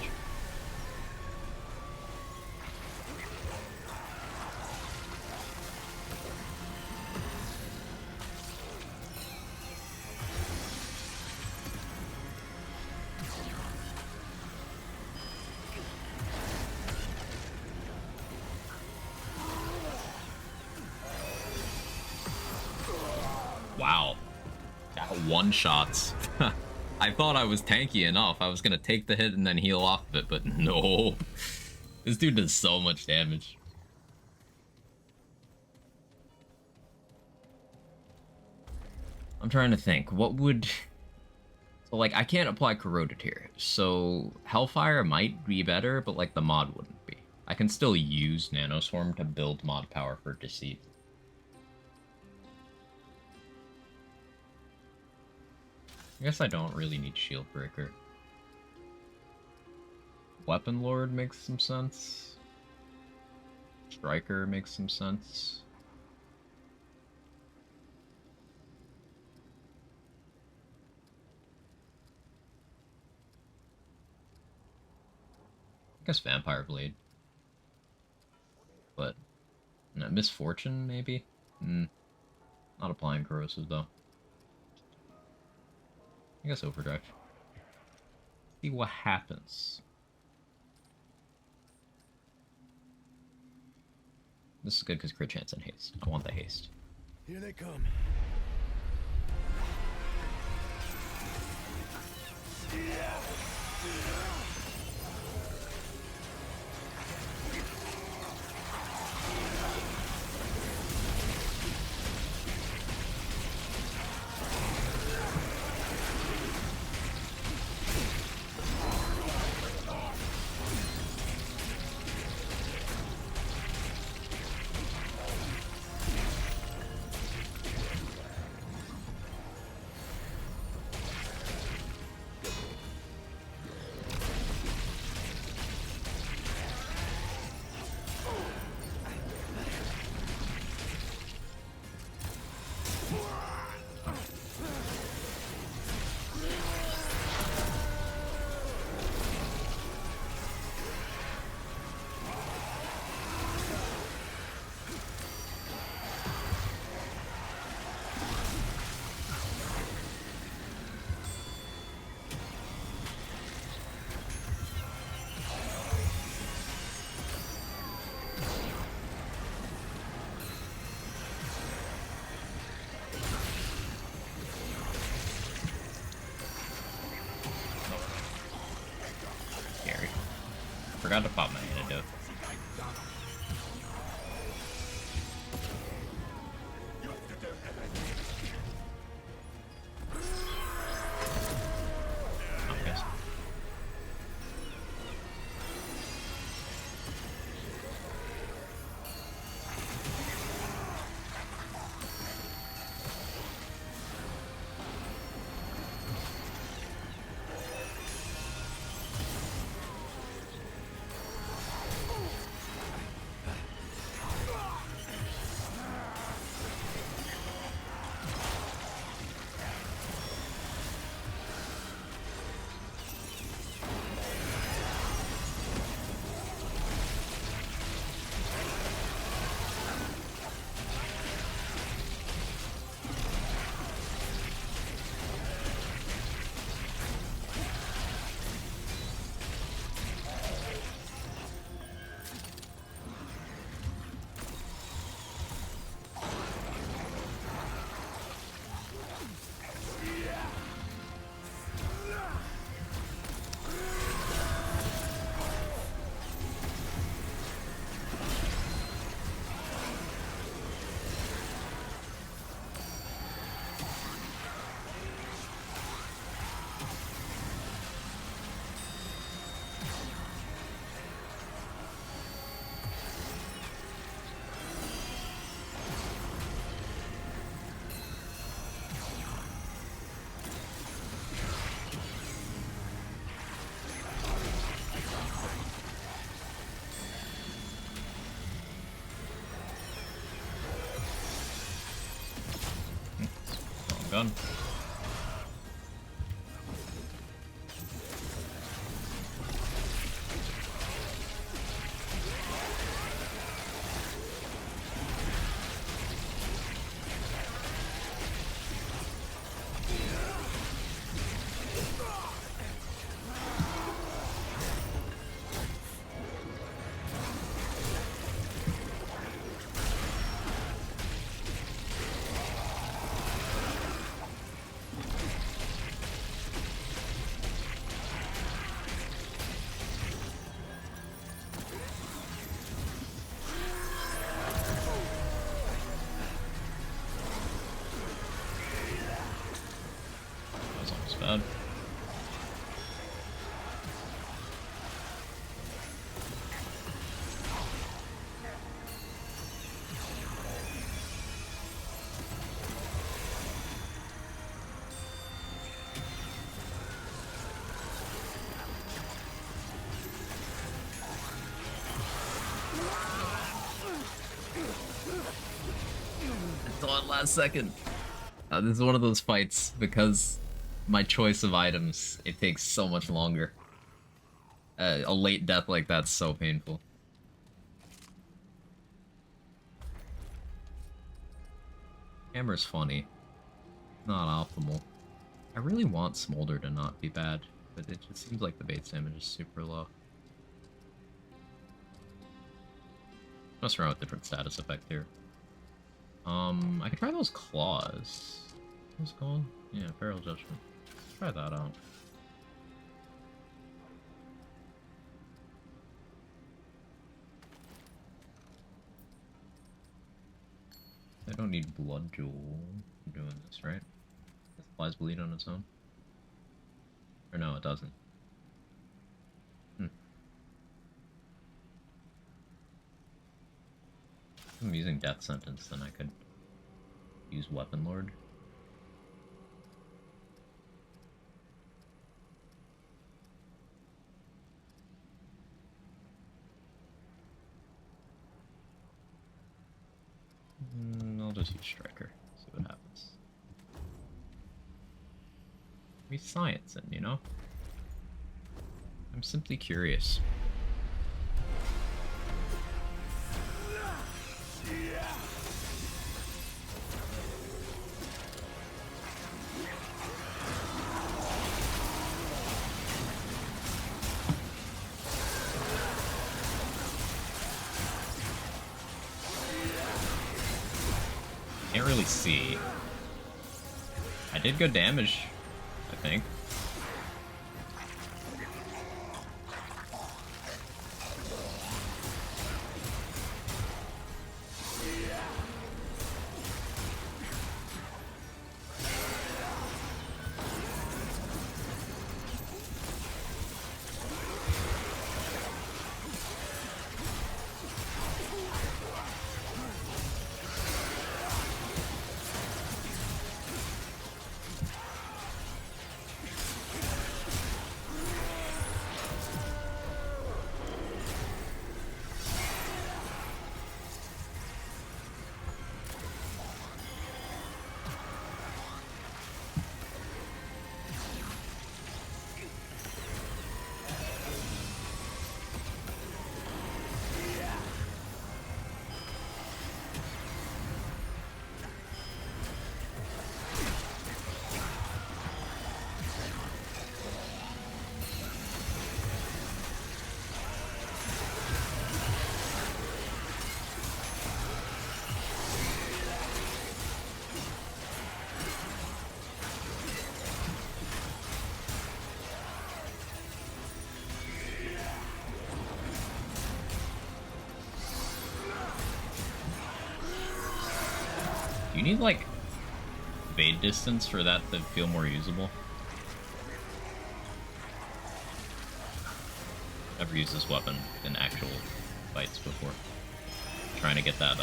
Speaker 7: Wow. That one shots. I thought I was tanky enough. I was gonna take the hit and then heal off of it, but no. This dude does so much damage. I'm trying to think. What would... So, like, I can't apply Corroded here. So, Hellfire might be better, but, like, the mod wouldn't be. I can still use Nanoswarm to build mod power for Deceit. I guess I don't really need Shield Breaker. Weapon Lord makes some sense. Striker makes some sense. I guess Vampire Blade. But, no, Misfortune, maybe? Not applying Corrosive, though. I guess Overdrive. See what happens. This is good because crit chance and haste. I want the haste.
Speaker 6: Here they come.
Speaker 7: Forgot to pop my antidote. Oh, yes. Gun. That was almost bad. Until the last second. This is one of those fights because my choice of items, it takes so much longer. A late death like that's so painful. Hammer's funny. Not optimal. I really want Smolder to not be bad, but it just seems like the base damage is super low. Mess around with different status effect here. I could try those claws. What's it called? Yeah, Feral Judgment. Let's try that out. I don't need Blood Jewel for doing this, right? It applies bleed on its own. Or no, it doesn't. If I'm using Death Sentence, then I could use Weapon Lord. I'll just use Striker, see what happens. We science it, you know? I'm simply curious. Can't really see. I did good damage, I think. Do you need, like, evade distance for that to feel more usable? Never used this weapon in actual fights before. Trying to get that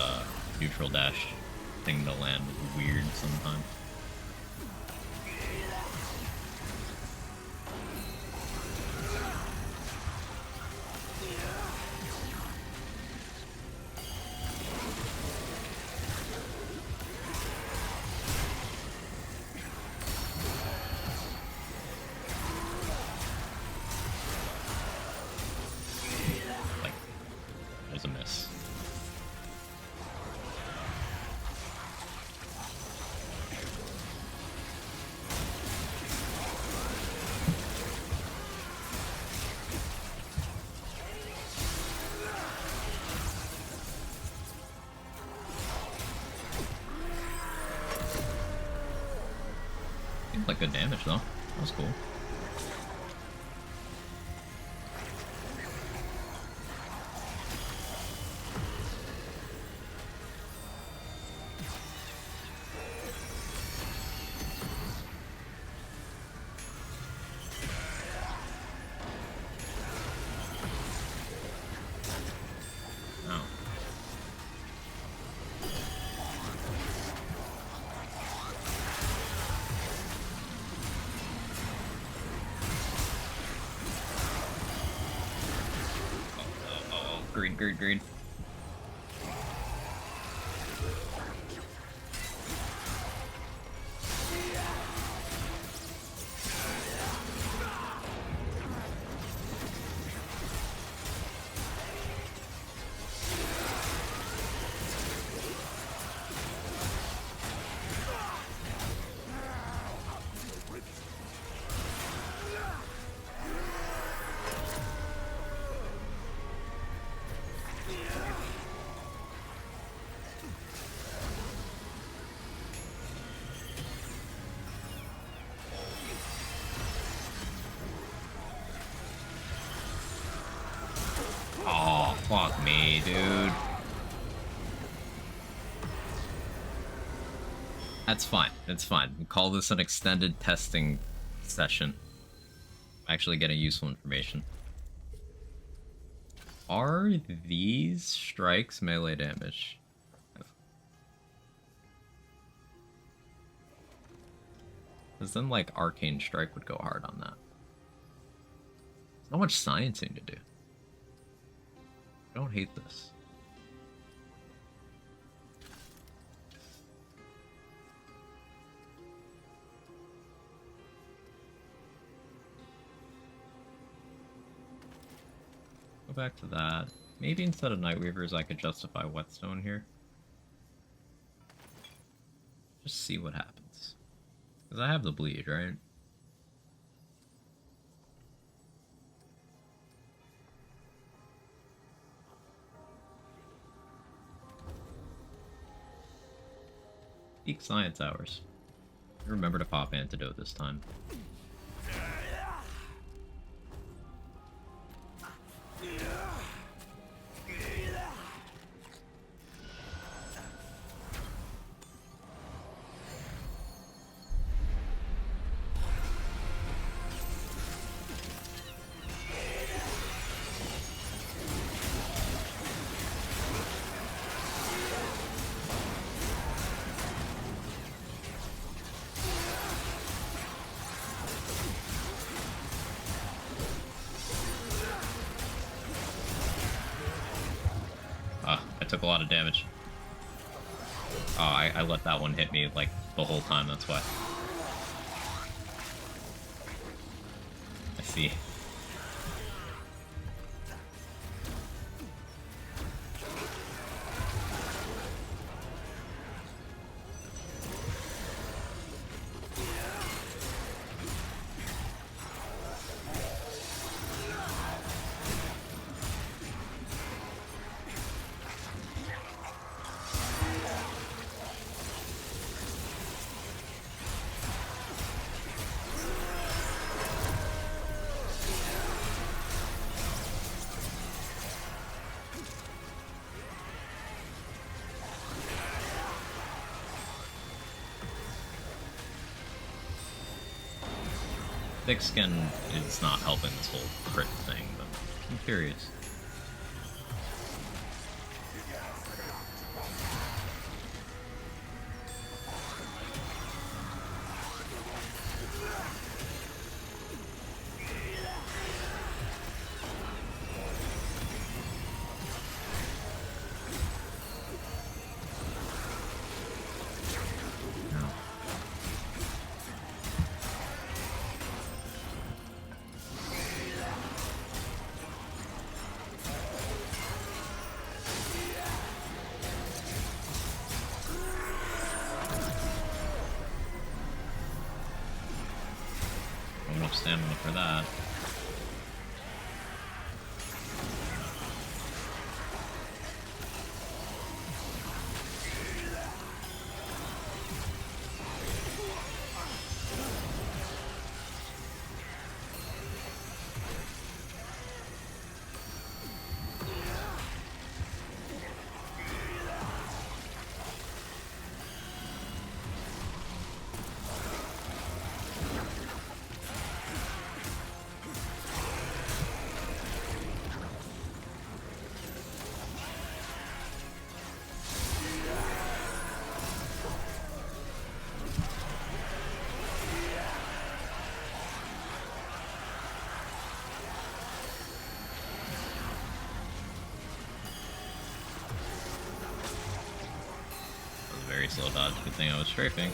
Speaker 7: neutral dash thing to land was weird sometimes. Seems like good damage though. That was cool. Oh. Greed, greed, greed. Oh, fuck me, dude. That's fine. It's fine. We'll call this an extended testing session. Actually getting useful information. Are these strikes melee damage? Because then, like, Arcane Strike would go hard on that. So much sciencing to do. I don't hate this. Go back to that. Maybe instead of Nightweavers, I could justify Whetstone here. Just see what happens. Because I have the bleed, right? Peak science hours. Remember to pop antidote this time. I took a lot of damage. Oh, I let that one hit me like the whole time, that's why. I see. Thick skin is not helping this whole crit thing, but I'm curious. Enough stamina for that. slow dodge. Good thing I was strafing.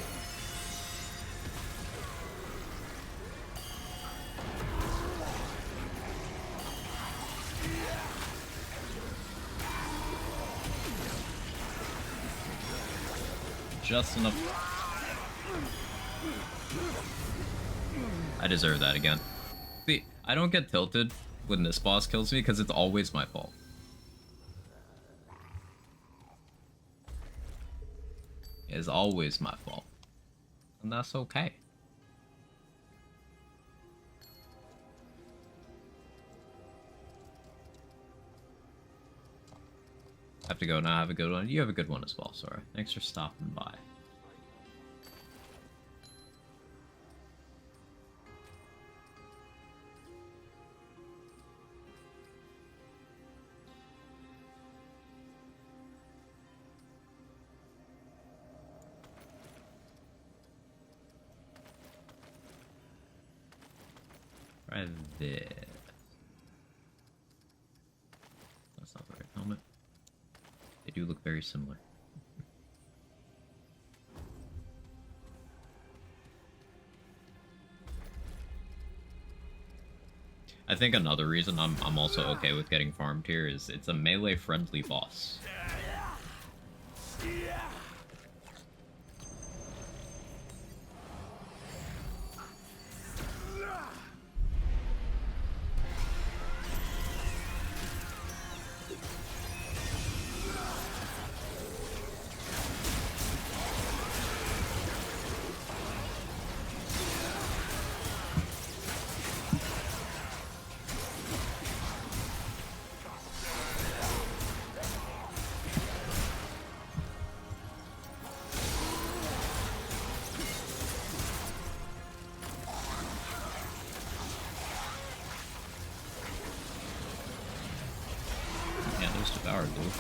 Speaker 7: Just enough. I deserve that again. See, I don't get tilted when this boss kills me because it's always my fault. It's always my fault. And that's okay. I have to go now. Have a good one. You have a good one as well, Sora. Thanks for stopping by. Right there. That's not the right helmet. They do look very similar. I think another reason I'm also okay with getting farmed here is it's a melee friendly boss. Yeah, those devoured, dude.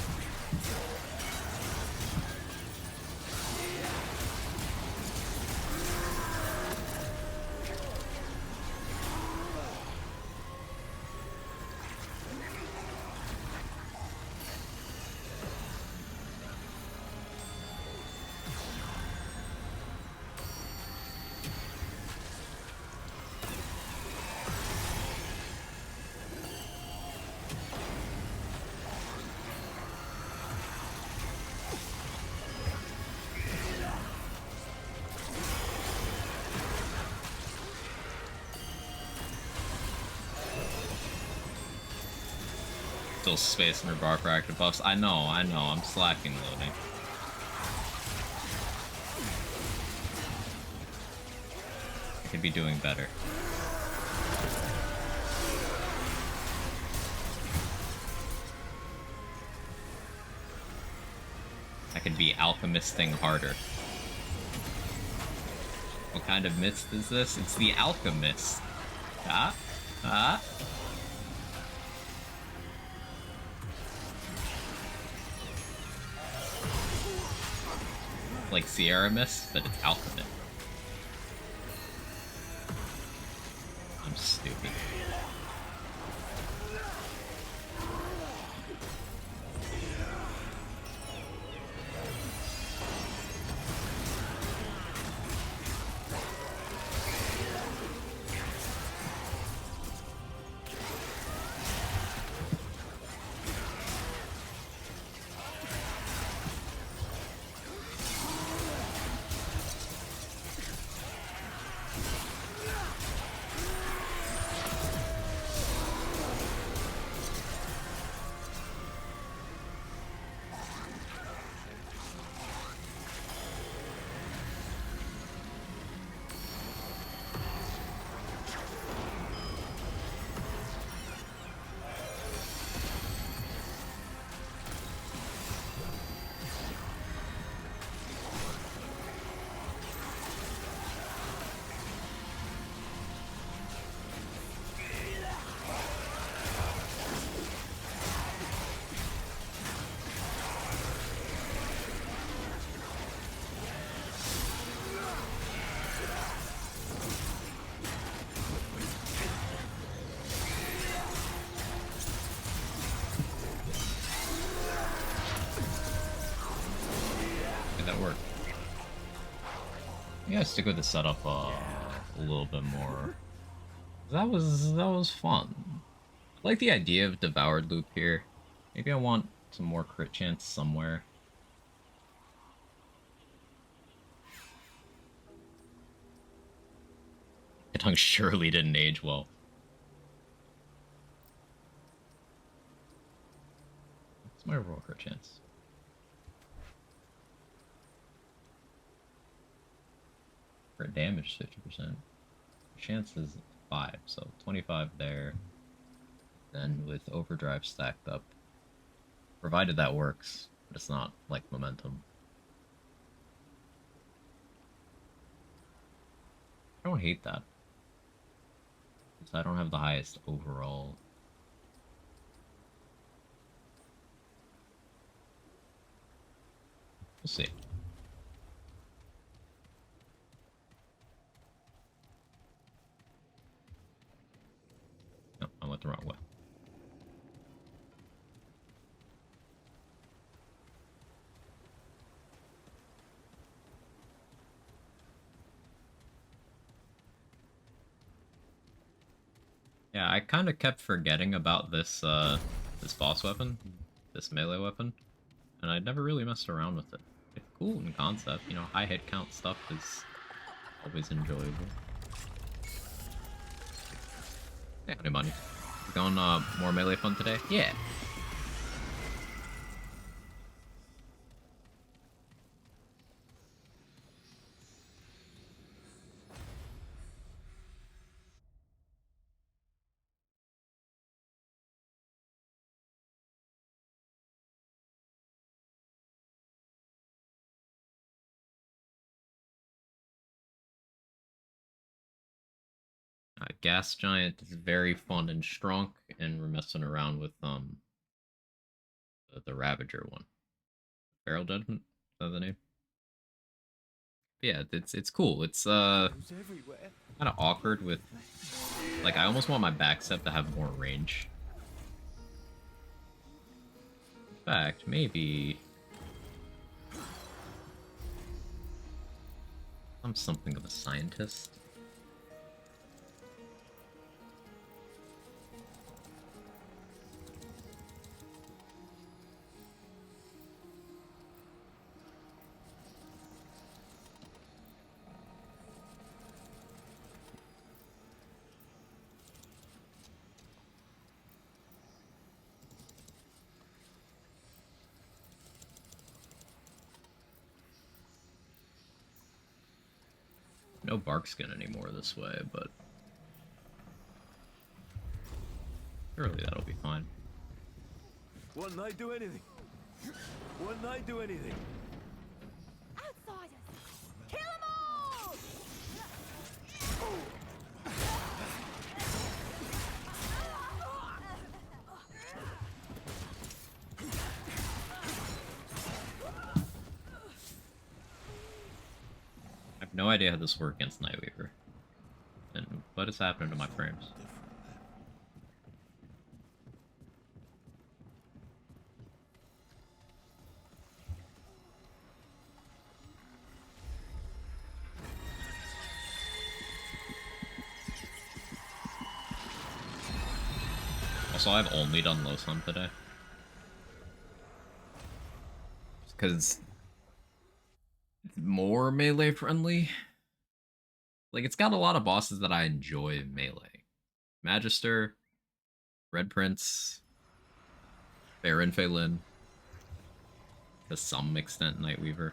Speaker 7: Still space in her bar for active buffs. I know, I'm slacking loading. I could be doing better. I could be alchemisting harder. What kind of mist is this? It's the alchemist. Ah? Ah? Like Sierra Mist, but it's alchemist. I'm stupid. You gotta stick with the setup a little bit more. That was fun. I like the idea of devoured loop here. Maybe I want some more crit chance somewhere. The tongue surely didn't age well. What's my roll crit chance? Crit damage 50%. Chance is 5, so 25 there. Then with overdrive stacked up. Provided that works, but it's not like momentum. I don't hate that. Because I don't have the highest overall. We'll see. No, I went the wrong way. Yeah, I kind of kept forgetting about this this boss weapon, this melee weapon, and I never really messed around with it. It's cool in concept, you know, high hit count stuff is always enjoyable. Hey, honey bunny. You going more melee fun today? Yeah. Gas Giant is very fun and strong, and we're messing around with the Ravager one. Barrel Judgment? Is that the name? But yeah, it's cool. It's kind of awkward with like I almost want my backstep to have more range. In fact, maybe I'm something of a scientist. No bark skin anymore this way, but surely that'll be fine.
Speaker 6: One night do anything. One night do anything.
Speaker 8: Outsiders! Kill them all!
Speaker 7: I have no idea how this works against Nightweaver. And what is happening to my frames? Also, I've only done low slum today. Because it's more melee friendly. Like, it's got a lot of bosses that I enjoy in melee. Magister, Red Prince, Baron Phelan, to some extent Nightweaver.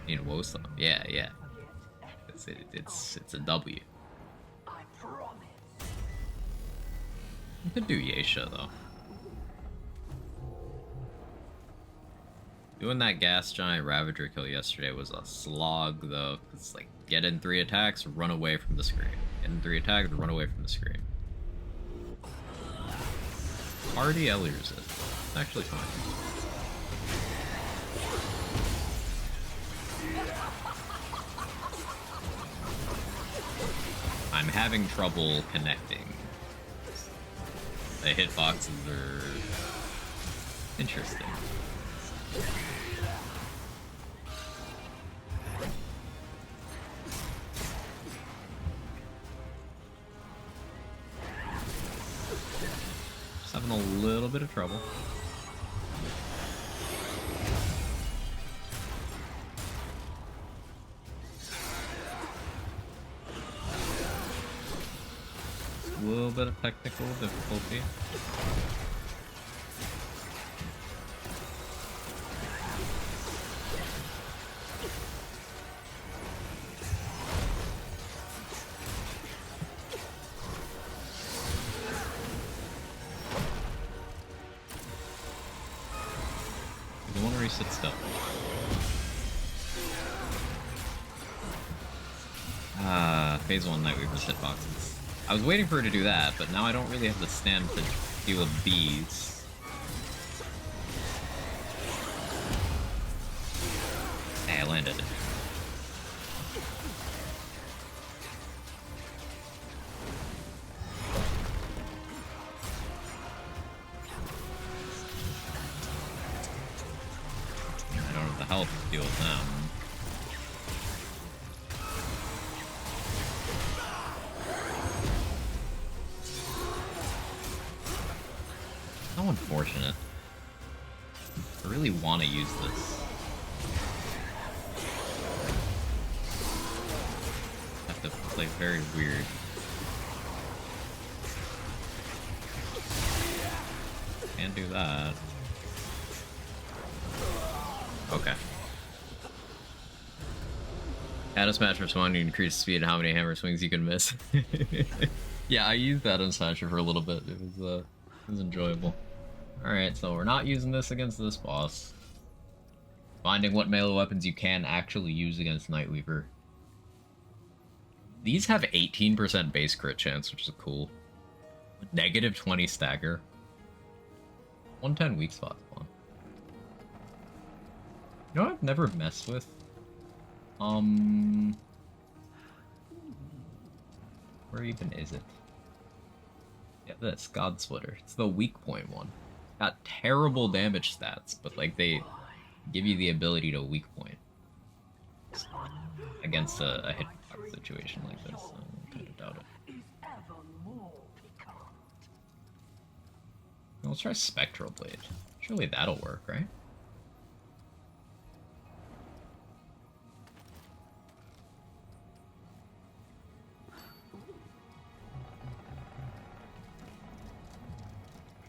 Speaker 7: You know, woe slum. Yeah, yeah. It's a W. You could do Yeisha though. Doing that Gas Giant Ravager kill yesterday was a slog though. It's like get in 3 attacks, run away from the screen. Get in 3 attacks, run away from the screen. Hardy Ellier's it. It's actually fine. I'm having trouble connecting. The hitboxes are interesting. Just having a little bit of trouble. A little bit of technical difficulty. The one where he sits still. Phase 1 Nightweaver's hitboxes. I was waiting for her to do that, but now I don't really have the stand to deal with these. Hey, I landed it. I don't have the health to deal with them. How unfortunate. I really want to use this. Have to play very weird. Can't do that. Okay. Add Smash for Swan, you increase speed and how many hammer swings you can miss. Yeah, I used Atom Smasher for a little bit. It was enjoyable. Alright, so we're not using this against this boss. Finding what melee weapons you can actually use against Nightweaver. These have 18% base crit chance, which is cool. Negative 20 stagger. 110 weak spot spawn. You know what I've never messed with? Where even is it? Yeah, this God Splitter. It's the weak point one. Got terrible damage stats, but like they give you the ability to weak point against a hitbox situation like this. So I kind of doubt it. Well, let's try Spectral Blade. Surely that'll work, right?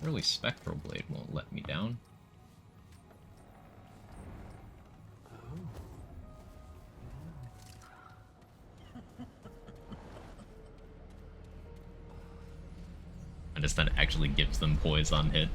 Speaker 7: Surely Spectral Blade won't let me down. And this then actually gives them poise on hit.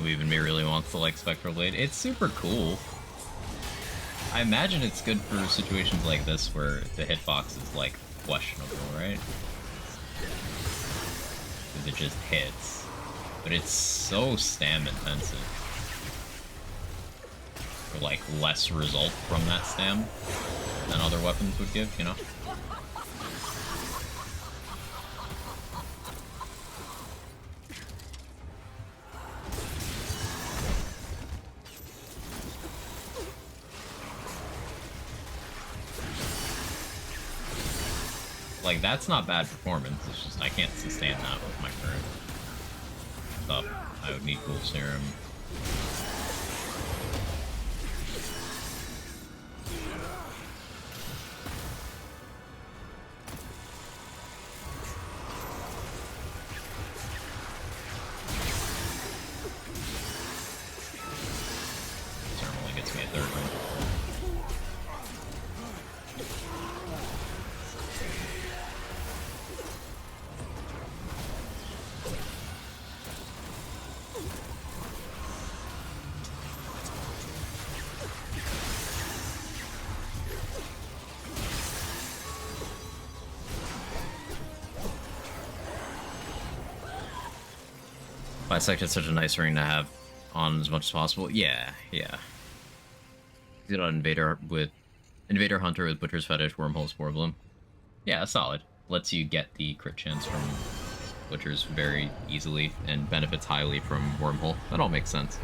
Speaker 7: Who even me really wants to like Spectral Blade. It's super cool. I imagine it's good for situations like this where the hitbox is like questionable, right? Because it just hits. But it's so stam intensive. Or like less result from that stam than other weapons would give, you know? Like, that's not bad performance, it's just I can't sustain that with my current stuff. I would need Ghoul Serum. Serum only gets me a third one. Bisect is such a nice ring to have on as much as possible. Yeah. Get on Invader Hunter with Butcher's Fetish, Wormhole, Spore Bloom. Yeah, solid. Lets you get the crit chance from Butchers very easily and benefits highly from Wormhole. That all makes sense.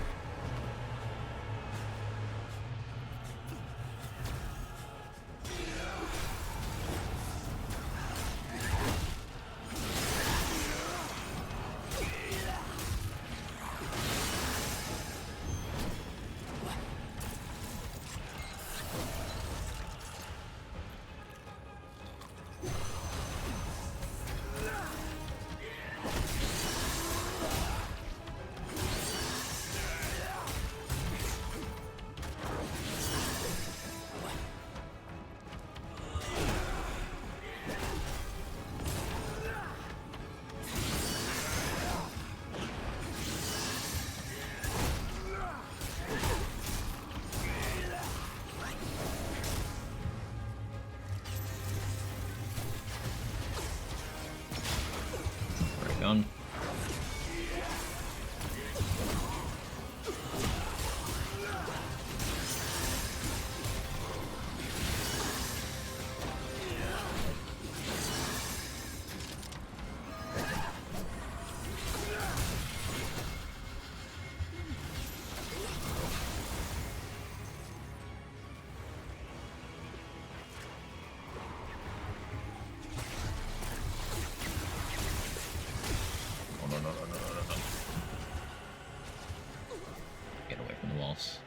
Speaker 7: Gun. Get away from the walls.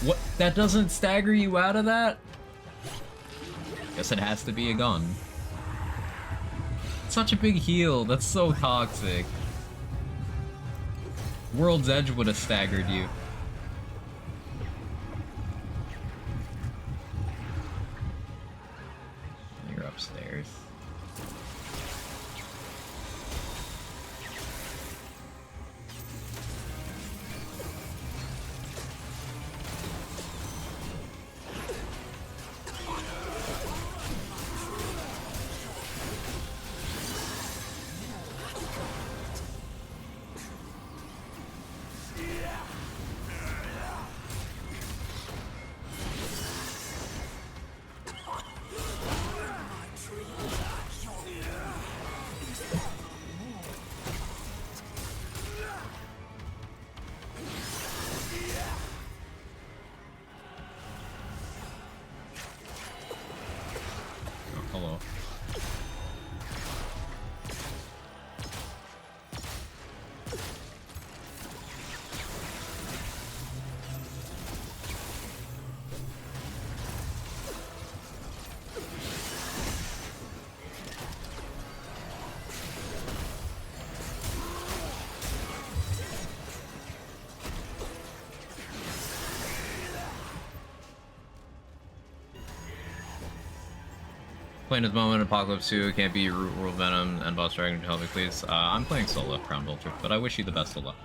Speaker 7: What? That doesn't stagger you out of that? Guess it has to be a gun. Such a big heal. That's so toxic. World's Edge would have staggered you. You're upstairs. Playing at the moment, Apocalypse 2, can't be Root World Venom and Boss Dragon to help me, please. I'm playing solo, Crown Vulture, but I wish you the best of luck.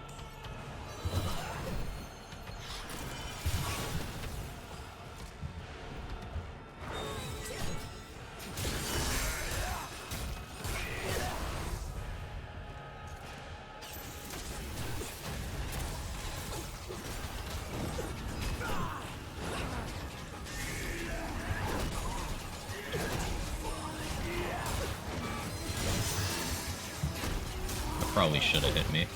Speaker 7: Probably should have hit me.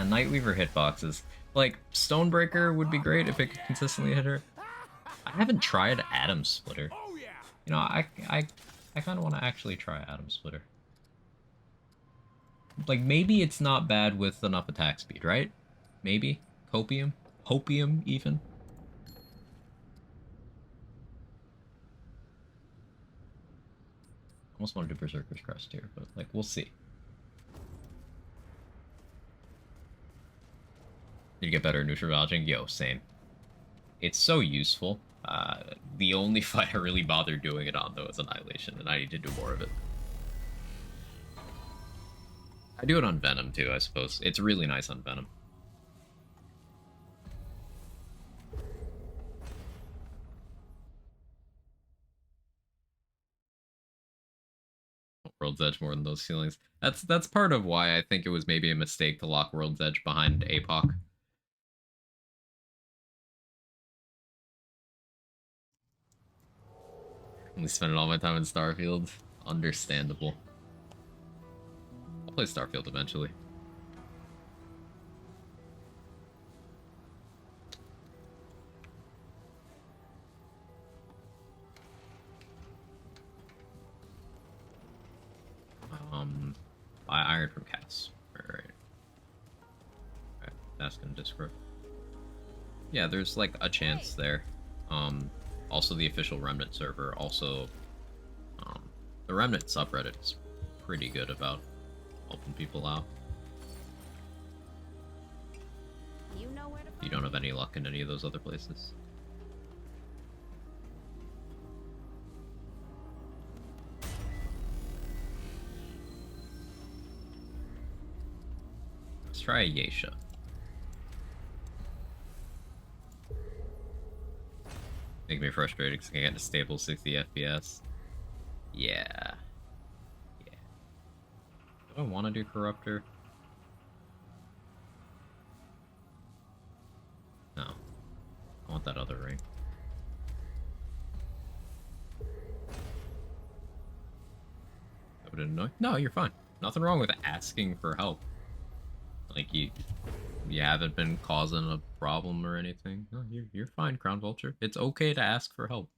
Speaker 7: Nightweaver hitboxes. Like, Stonebreaker would be great if it could consistently hit her. I haven't tried Atom Splitter. You know, I kind of want to actually try Atom Splitter. Like, maybe it's not bad with enough attack speed, right? Maybe? Copium? Hopium, even? Almost want to do Berserker's Crest here, but, like, we'll see. Did you get better at neutral dodging? Yo, same. It's so useful. The only fight I really bothered doing it on, though, is Annihilation, and I need to do more of it. I do it on Venom, too, I suppose. It's really nice on Venom. World's Edge more than those ceilings. That's part of why I think it was maybe a mistake to lock World's Edge behind Apoc. Only spending all my time in Starfield. Understandable. I'll play Starfield eventually. Buy Iron from Cass. Alright. That's gonna discard. Yeah, there's like a chance there. Also the official Remnant server. Also, the Remnant subreddit is pretty good about helping people out.
Speaker 8: You know where to
Speaker 7: You don't have any luck in any of those other places. Let's try a Yeisha. Make me frustrated because I can't get a stable 60 FPS. Yeah. Yeah. Do I want to do Corruptor? No. I want that other ring. That would annoy. No, you're fine. Nothing wrong with asking for help. Like, you haven't been causing a problem or anything. No, you're fine, Crown Vulture. It's okay to ask for help.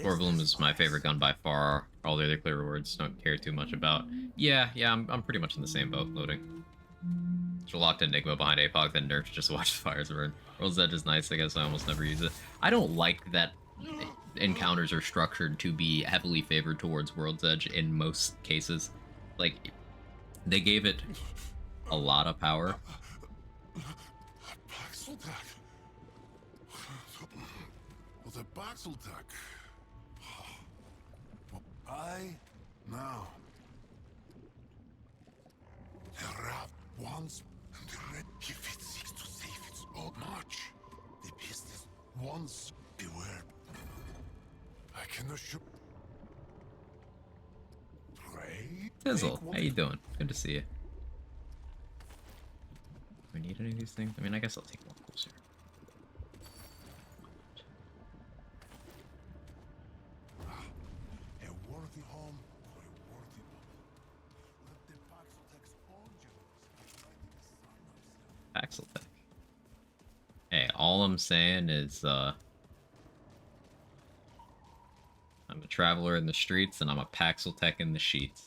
Speaker 7: Orvillum is my favorite gun by far. All the other clear rewards don't care too much about. Yeah, I'm pretty much in the same boat, loading. So locked Enigma behind Apoc, then nerfed just to watch the fires burn. World's Edge is nice, I guess I almost never use it. I don't like that encounters are structured to be heavily favored towards World's Edge in most cases. Like, they gave it a lot of power.
Speaker 2: The Baxeltech. I now. The rat once, and the red, if it seeks to save its own march, the business once beware. I can assure. Pray.
Speaker 7: Fizzle, how you doing? Good to see you. Do we need any of these things? I mean, I guess I'll take one closer.
Speaker 2: A worthy home for a worthy bubble. Let the Paxotek's own generals fighting the sun himself.
Speaker 7: Paxeltech. Hey, all I'm saying is, I'm a traveler in the streets, and I'm a Paxeltech in the sheets.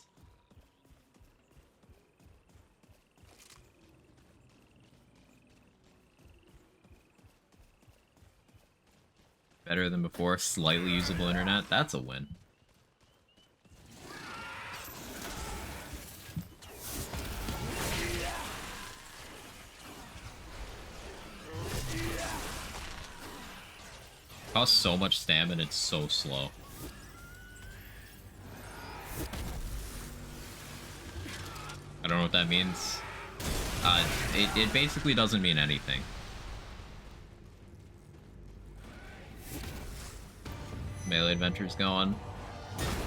Speaker 7: Better than before, slightly usable internet, that's a win. Costs so much stamina, it's so slow. I don't know what that means. It basically doesn't mean anything. Melee adventure's going.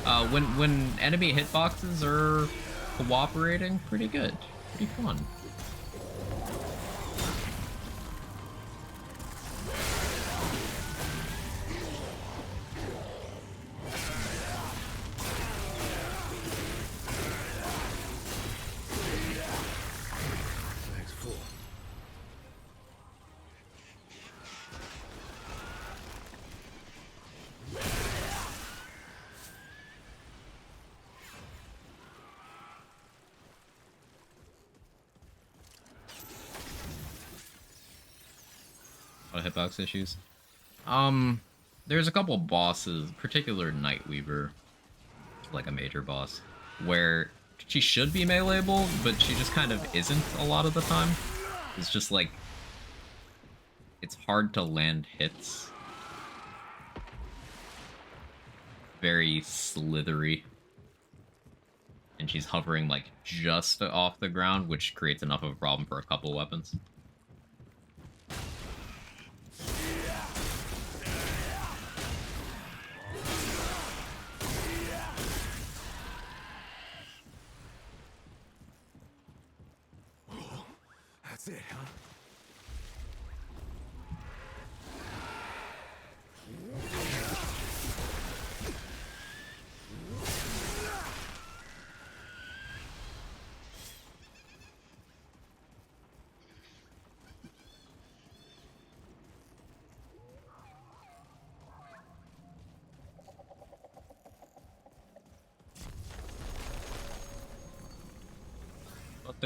Speaker 7: When enemy hitboxes are cooperating, pretty good. Pretty fun. Hitbox issues. There's a couple bosses, particular Nightweaver, like a major boss, where she should be meleeable, but she just kind of isn't a lot of the time. It's just like, it's hard to land hits. Very slithery. And she's hovering like just off the ground, which creates enough of a problem for a couple weapons.
Speaker 6: That's it, huh?
Speaker 7: But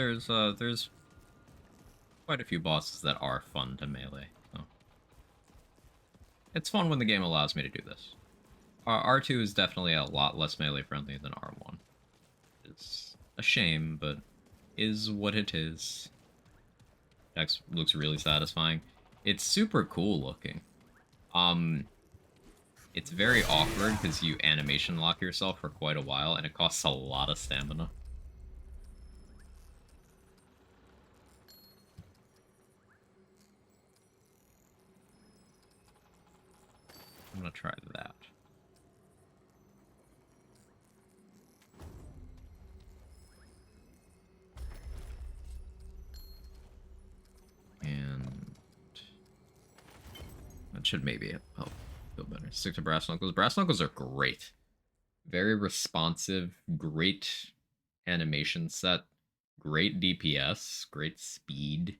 Speaker 7: there's quite a few bosses that are fun to melee. So. It's fun when the game allows me to do this. R2 is definitely a lot less melee friendly than R1. It's a shame, but is what it is. Dex looks really satisfying. It's super cool looking. It's very awkward because you animation lock yourself for quite a while, and it costs a lot of stamina. I'm gonna try that. And that should maybe help feel better. Stick to brass knuckles. Brass knuckles are great. Very responsive, great animation set, great DPS, great speed,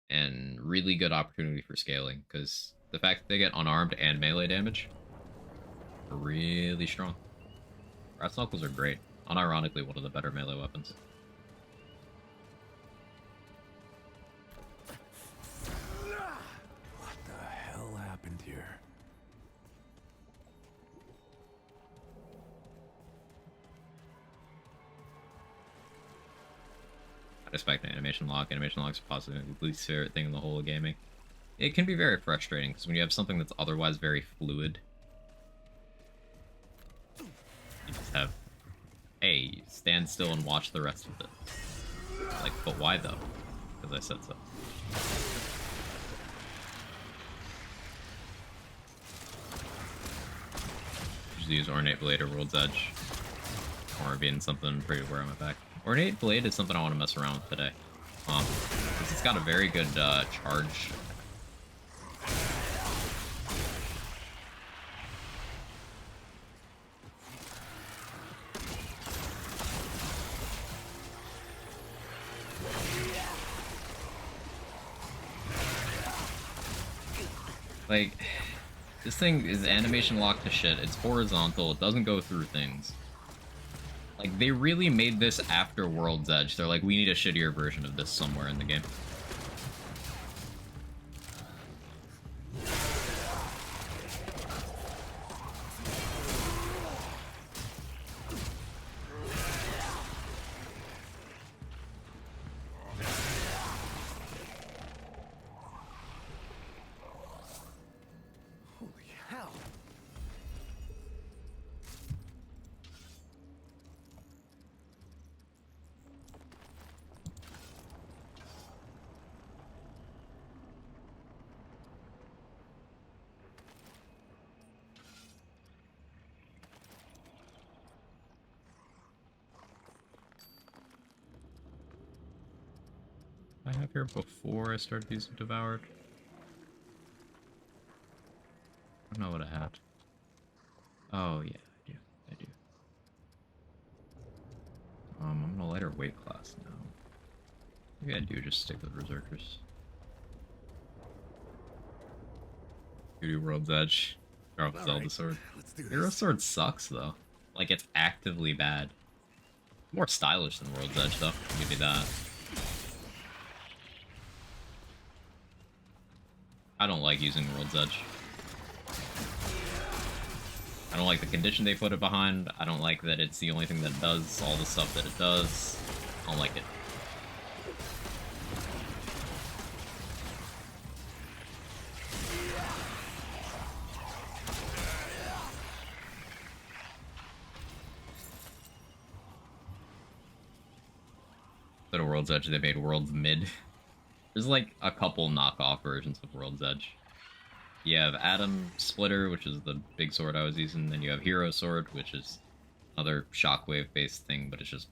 Speaker 7: and really good opportunity for scaling, because the fact that they get unarmed and melee damage are really strong. Brass knuckles are great. Unironically, one of the better melee weapons.
Speaker 6: What the hell happened here?
Speaker 7: I respect animation lock. Animation lock's possibly the least favorite thing in the whole of gaming. It can be very frustrating, because when you have something that's otherwise very fluid, you just have, hey, stand still and watch the rest of it. Like, but why though? Because I said so. Just use Ornate Blade or World's Edge. platformer being something pretty rare on my back. Ornate Blade is something I want to mess around with today. 'Cause it's got a very good charge. Like, this thing is animation locked to shit. It's horizontal. It doesn't go through things. Like, they really made this after World's Edge. They're like, we need a shittier version of this somewhere in the game.
Speaker 6: Holy hell!
Speaker 7: I have here before I started using Devoured. I don't know what I had. Oh yeah, I do. I do. I'm in a lighter weight class now. Maybe I do just stick with Berserkers. You do World's Edge. Or Zelda Sword.
Speaker 2: Let's do
Speaker 7: Hero
Speaker 2: this.
Speaker 7: Sword sucks though. Like, it's actively bad. More stylish than World's Edge though. I'll give you that. I don't like using World's Edge. I don't like the condition they put it behind. I don't like that it's the only thing that does all the stuff that it does. I don't like it. Instead of World's Edge, they made World's Mid. There's like a couple knockoff versions of World's Edge. You have Atom Splitter, which is the big sword I was using. Then you have Hero Sword, which is another shockwave-based thing, but it's just...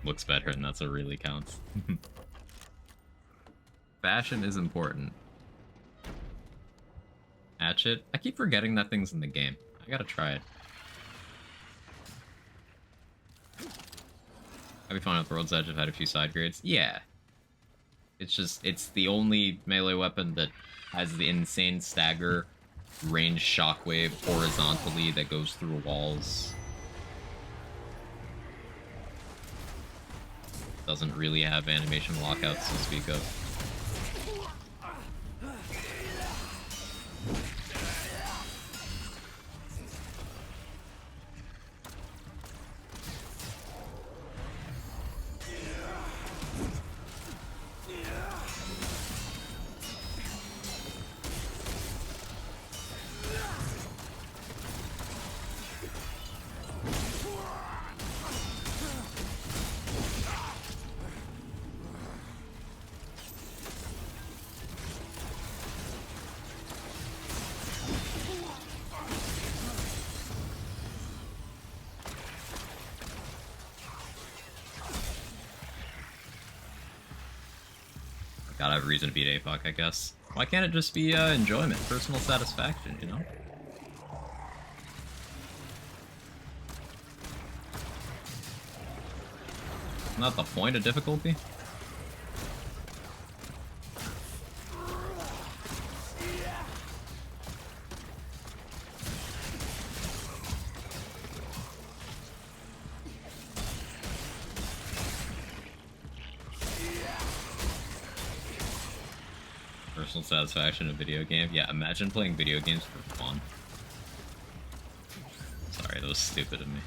Speaker 7: looks better, and that's what really counts. Fashion is important. Hatchet? I keep forgetting that thing's in the game. I gotta try it. I'd be fine with World's Edge. I've had a few side grades. Yeah. It's just, it's the only melee weapon that has the insane stagger, range shockwave horizontally that goes through walls. Doesn't really have animation lockouts to speak of. Gotta have a reason to beat Apoc, I guess. Why can't it just be enjoyment, personal satisfaction, you know? Not the point of difficulty? Personal satisfaction in a video game? Yeah, imagine playing video games for fun. Sorry, that was stupid of me.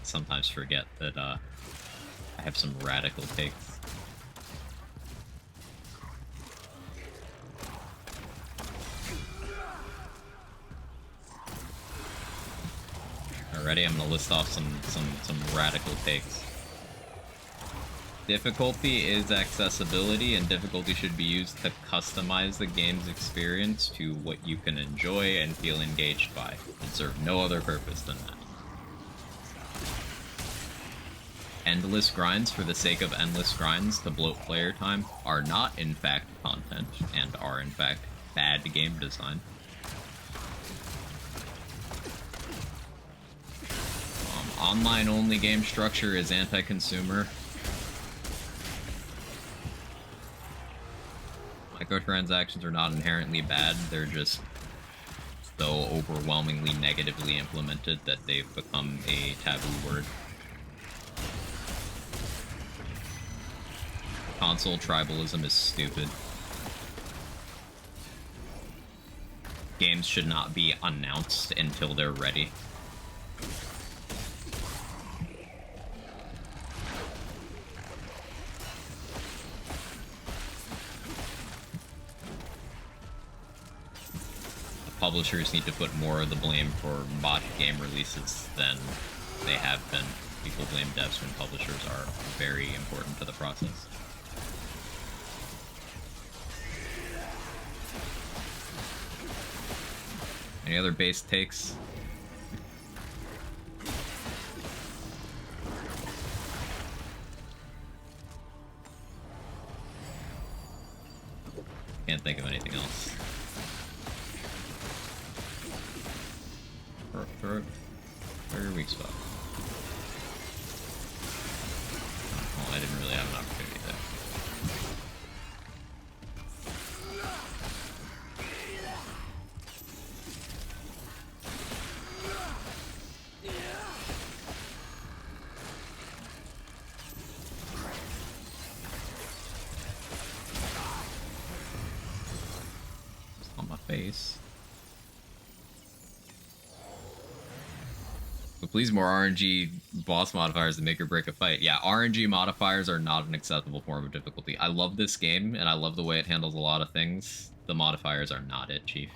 Speaker 7: Sometimes forget that I have some radical takes. Ready? I'm gonna list off some radical takes. Difficulty is accessibility, and difficulty should be used to customize the game's experience to what you can enjoy and feel engaged by, and serve no other purpose than that. Endless grinds for the sake of endless grinds to bloat player time are not in fact content, and are in fact bad game design. Online-only game structure is anti-consumer. Microtransactions are not inherently bad, they're just so overwhelmingly negatively implemented that they've become a taboo word. Console tribalism is stupid. Games should not be announced until they're ready. Publishers need to put more of the blame for botched game releases than they have been. People blame devs when publishers are very important to the process. Any other base takes? Can't think of anything else. Throw your weak spot. Well, I didn't really have an opportunity there. It's on my face. But please, more RNG boss modifiers to make or break a fight. Yeah, RNG modifiers are not an acceptable form of difficulty. I love this game, and I love the way it handles a lot of things. The modifiers are not it, Chief.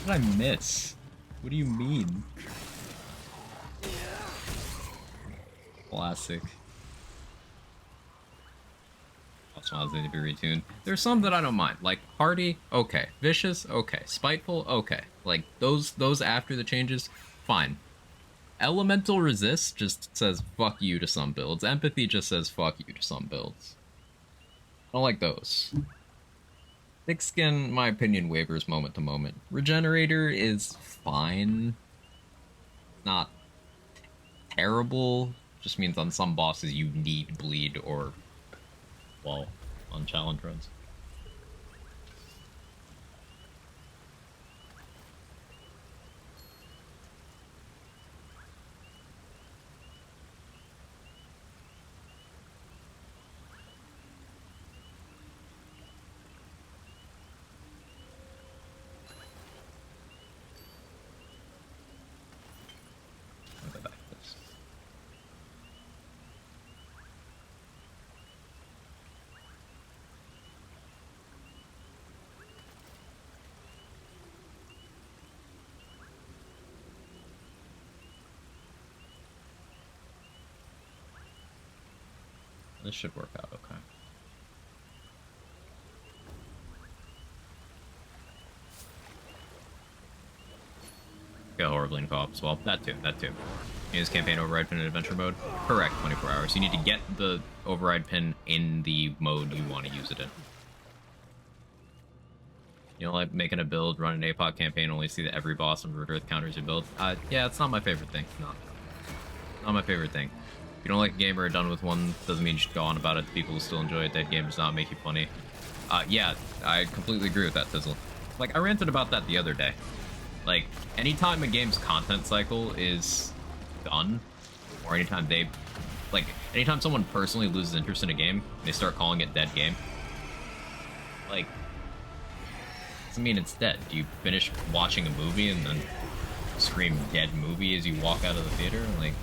Speaker 7: What did I miss? What do you mean? Classic. Boss models need to be retuned. There's some that I don't mind. Like Hardy, okay. Vicious, okay. Spiteful, okay. Like those after the changes, fine. Elemental Resist just says fuck you to some builds. Empathy just says fuck you to some builds. I don't like those. Thick Skin, my opinion, wavers moment to moment. Regenerator is fine. Not terrible. Just means on some bosses you need bleed or, well, on challenge runs. This should work out okay. Go horribly in co-op as well. That too. Use campaign override pin in adventure mode. Correct, 24 hours. You need to get the override pin in the mode you want to use it in. You know, like making a build, run an Apoc campaign, only see that every boss on Root Earth counters your build. Yeah, it's not my favorite thing. Not my favorite thing. you don't like a game or are done with one, doesn't mean you should go on about it. People will still enjoy it. Dead game does not make you funny. Yeah, I completely agree with that, Fizzle. Like, I ranted about that the other day. Like, anytime a game's content cycle is done, or anytime anytime someone personally loses interest in a game, they start calling it dead game. Like, doesn't mean it's dead. Do you finish watching a movie and then scream dead movie as you walk out of the theater? Like,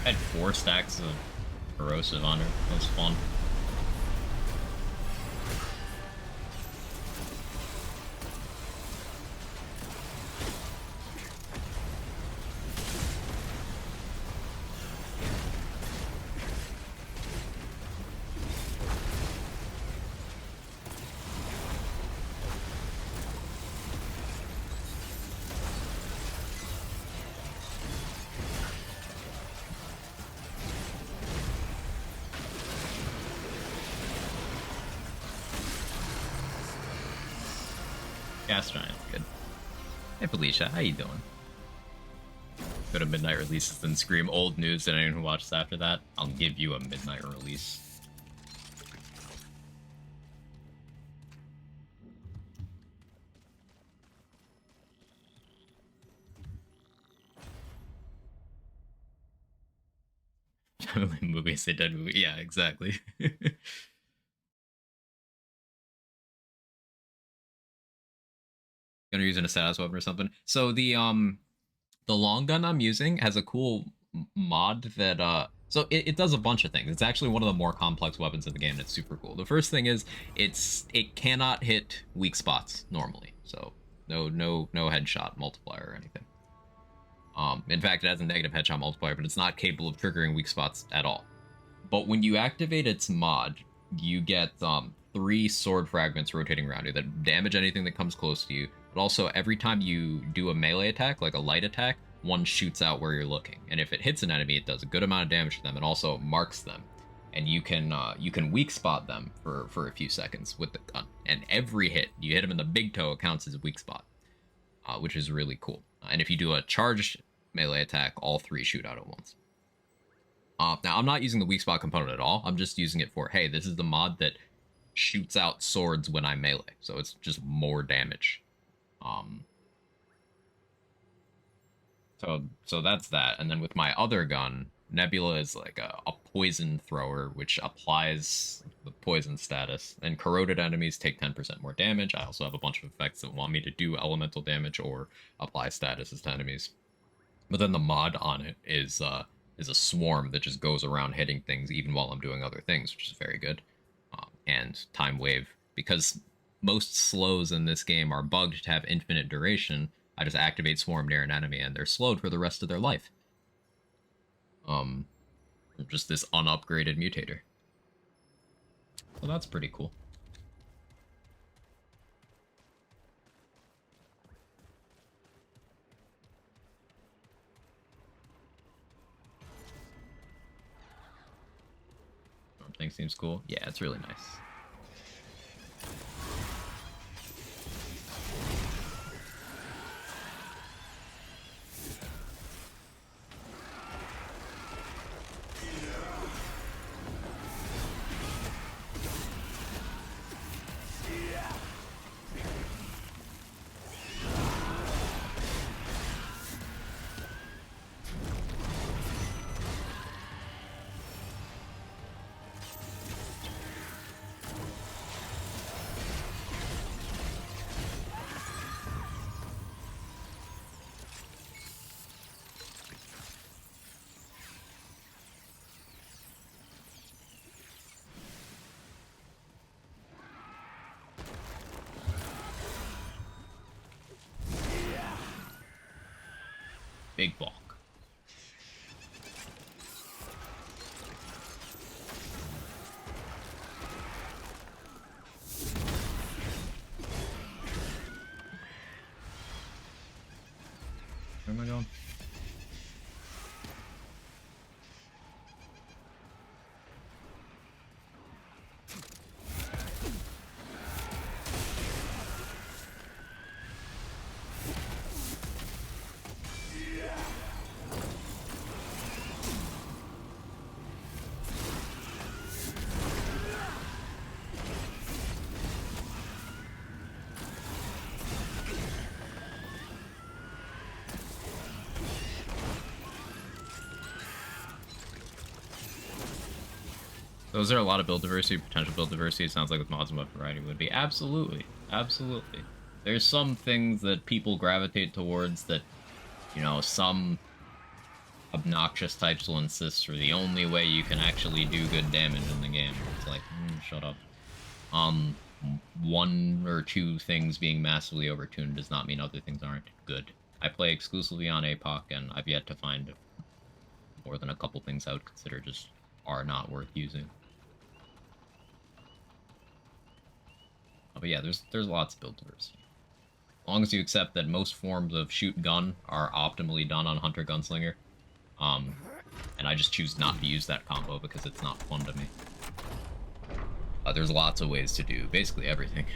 Speaker 7: I had 4 stacks of corrosive on her. That was fun. Gas Giant, good. Hey Felicia, how you doing? Go to midnight releases, then scream old news to anyone who watches after that. I'll give you a midnight release. Movie, say dead movie. Yeah, exactly. Gonna use it as a status weapon or something. So the long gun I'm using has a cool mod that so it does a bunch of things. It's actually one of the more complex weapons in the game, and it's super cool. The first thing is it cannot hit weak spots normally. So no headshot multiplier or anything. In fact, it has a negative headshot multiplier, but it's not capable of triggering weak spots at all. But when you activate its mod, you get 3 sword fragments rotating around you that damage anything that comes close to you. But also, every time you do a melee attack, like a light attack, one shoots out where you're looking. And if it hits an enemy, it does a good amount of damage to them and also marks them. And you can weak spot them for a few seconds with the gun. And every hit, you hit them in the big toe, it counts as a weak spot, which is really cool. And if you do a charged melee attack, all 3 shoot out at once. Now, I'm not using the weak spot component at all. I'm just using it for, hey, this is the mod that shoots out swords when I melee. So it's just more damage. So that's that. And then with my other gun, Nebula is like a poison thrower, which applies the poison status. And corroded enemies take 10% more damage. I also have a bunch of effects that want me to do elemental damage or apply statuses to enemies. But then the mod on it is a swarm that just goes around hitting things even while I'm doing other things, which is very good. And time wave, because most slows in this game are bugged to have infinite duration. I just activate swarm near an enemy and they're slowed for the rest of their life. Just this unupgraded mutator. So that's pretty cool. Thing seems cool. Yeah, it's really nice. Big bulk. Where am I going? So is there a lot of build diversity, potential build diversity? It sounds like with mods and weapon variety would be. Absolutely. Absolutely. There's some things that people gravitate towards that, you know, some obnoxious types will insist are the only way you can actually do good damage in the game. It's like, shut up. One or two things being massively overtuned does not mean other things aren't good. I play exclusively on Apoc, and I've yet to find more than a couple things I would consider just are not worth using. But yeah, there's lots of build diversity. As long as you accept that most forms of shoot gun are optimally done on Hunter Gunslinger. And I just choose not to use that combo because it's not fun to me. There's lots of ways to do basically everything.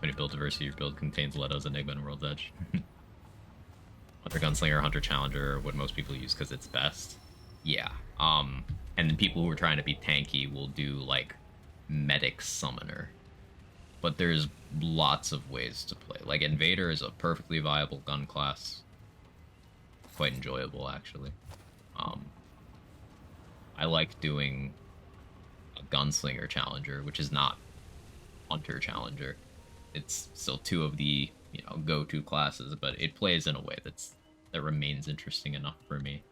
Speaker 7: When you build diversity, your build contains Leto's Enigma and World's Edge. Hunter Gunslinger, Hunter Challenger are what most people use because it's best. Yeah. And then people who are trying to be tanky will do, like, Medic Summoner. But there's lots of ways to play. Like, Invader is a perfectly viable gun class. Quite enjoyable, actually. I like doing a Gunslinger Challenger, which is not Hunter Challenger. It's still two of the, you know, go-to classes, but it plays in a way that remains interesting enough for me.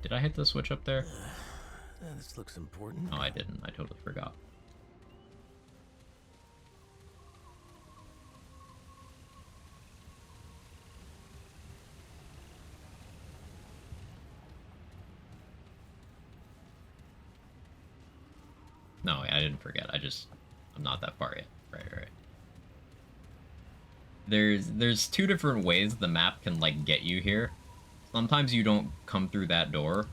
Speaker 7: Did I hit the switch up there?
Speaker 6: This looks important.
Speaker 7: No, I didn't. I totally forgot. No, I didn't forget. I'm not that far yet. Right. There's two different ways the map can, like, get you here. Sometimes you don't come through that door.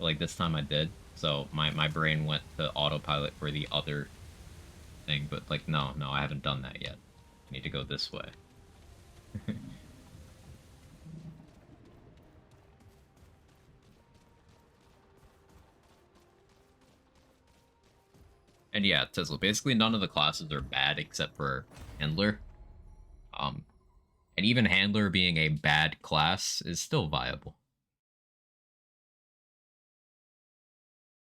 Speaker 7: Like, this time I did. So my brain went to autopilot for the other thing. But, like, no, I haven't done that yet. I need to go this way. And yeah, Tizzle, basically none of the classes are bad except for Handler. And even Handler being a bad class is still viable.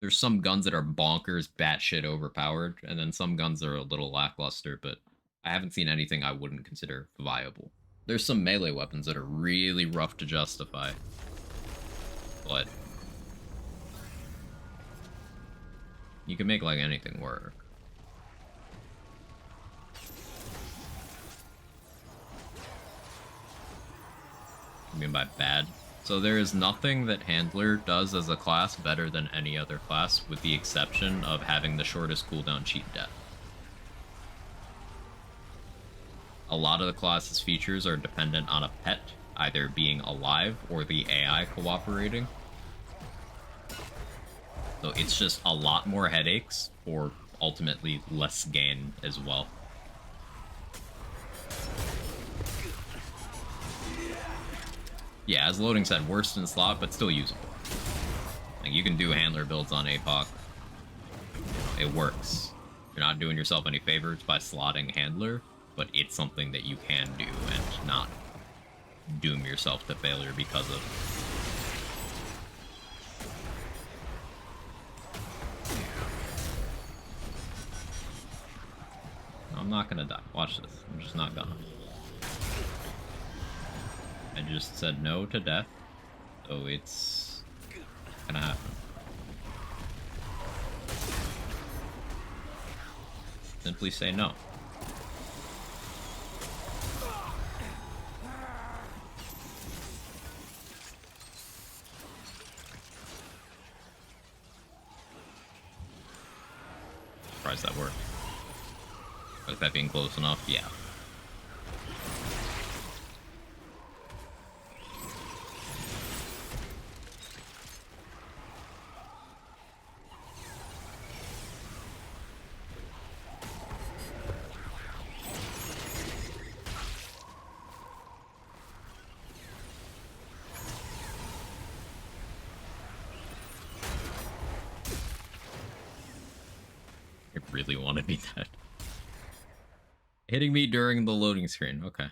Speaker 7: There's some guns that are bonkers, batshit overpowered, and then some guns that are a little lackluster, but I haven't seen anything I wouldn't consider viable. There's some melee weapons that are really rough to justify, but you can make, like, anything work. What do you mean by bad? So there is nothing that Handler does as a class better than any other class, with the exception of having the shortest cooldown cheat death. A lot of the class's features are dependent on a pet either being alive or the AI cooperating. So it's just a lot more headaches for ultimately less gain as well. Yeah, as Loading said, worst in slot, but still usable. Like, you can do Handler builds on Apoc. It works. You're not doing yourself any favors by slotting Handler, but it's something that you can do and not doom yourself to failure because of. I'm not gonna die. Watch this. I'm just not gonna. I just said no to death, so it's gonna happen. Simply say no. surprised that worked. With that being close enough, yeah. I really want to be dead. Hitting me during the loading screen. Okay.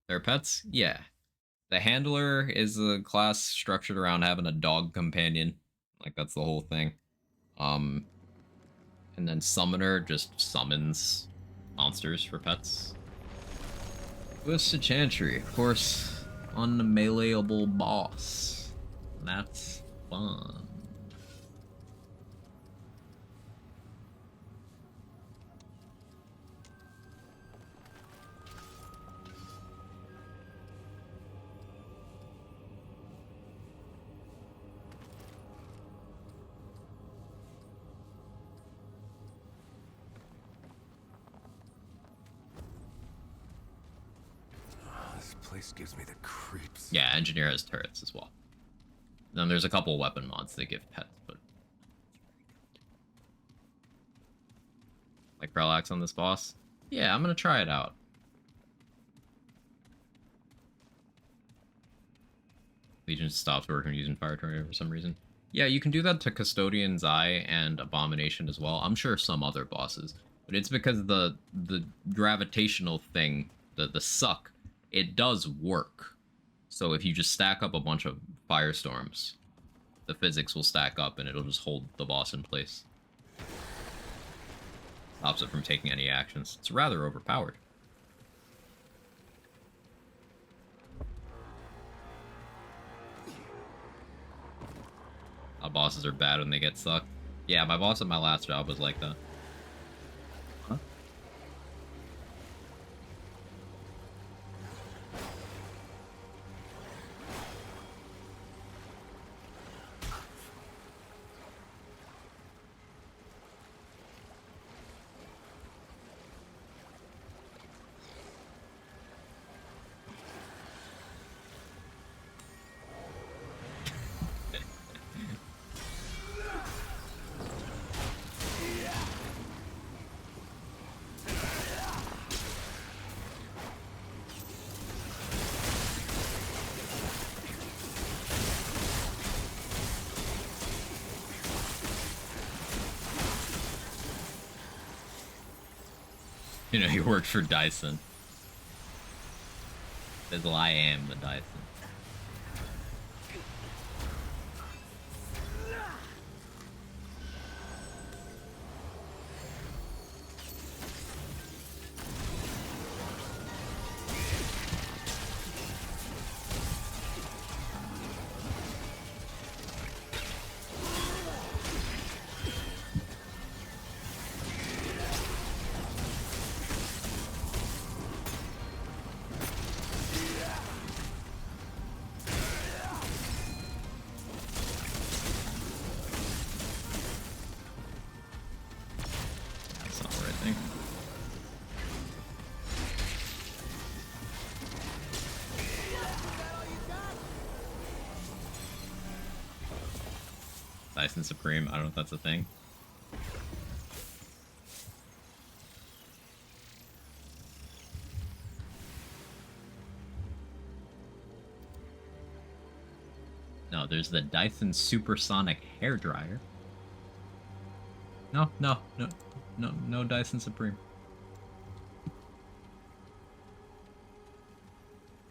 Speaker 7: They're pets? Yeah. The handler is a class structured around having a dog companion. Like, that's the whole thing. And then summoner just summons monsters for pets. Twisted Chantry, of course, unmeleeable boss. That's fun.
Speaker 6: This place gives me the creeps.
Speaker 7: Yeah, engineer has turrets as well. Then there's a couple weapon mods that give pets, but like Parallax on this boss. Yeah, I'm gonna try it out. Legion stops working using Fire Tornado for some reason. Yeah, you can do that to Custodian's Eye and Abomination as well. I'm sure some other bosses, but it's because the gravitational thing, the suck, it does work. So if you just stack up a bunch of firestorms, the physics will stack up and it'll just hold the boss in place. Stops it from taking any actions. It's rather overpowered. Bosses are bad when they get sucked. Yeah, my boss at my last job was like that. Huh? You know, he worked for Dyson. Because I am the Dyson. Dyson Supreme, I don't know if that's a thing. No, there's the Dyson Supersonic Hairdryer. No Dyson Supreme.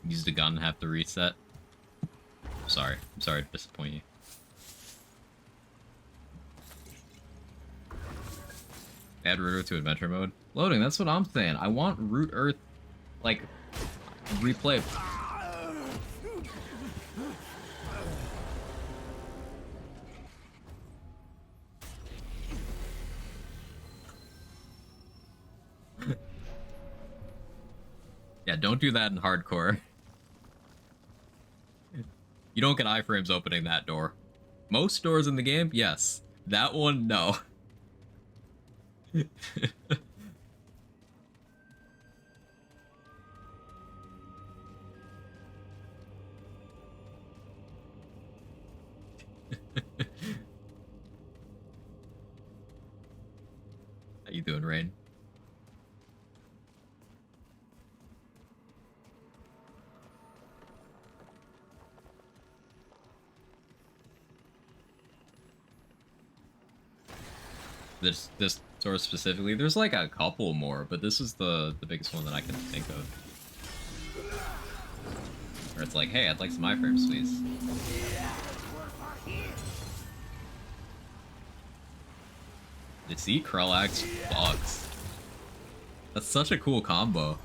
Speaker 7: Used a gun, have to reset. I'm sorry to disappoint you. Add Root Earth to adventure mode. Loading, that's what I'm saying. I want Root Earth, like, replay. Yeah, don't do that in hardcore. You don't get iframes opening that door. Most doors in the game, yes. That one, no. How you doing, Rain? This store specifically, there's like a couple more, but this is the biggest one that I can think of. Where it's like, hey, I'd like some iframes, please. You see, Krellx fucks. That's such a cool combo.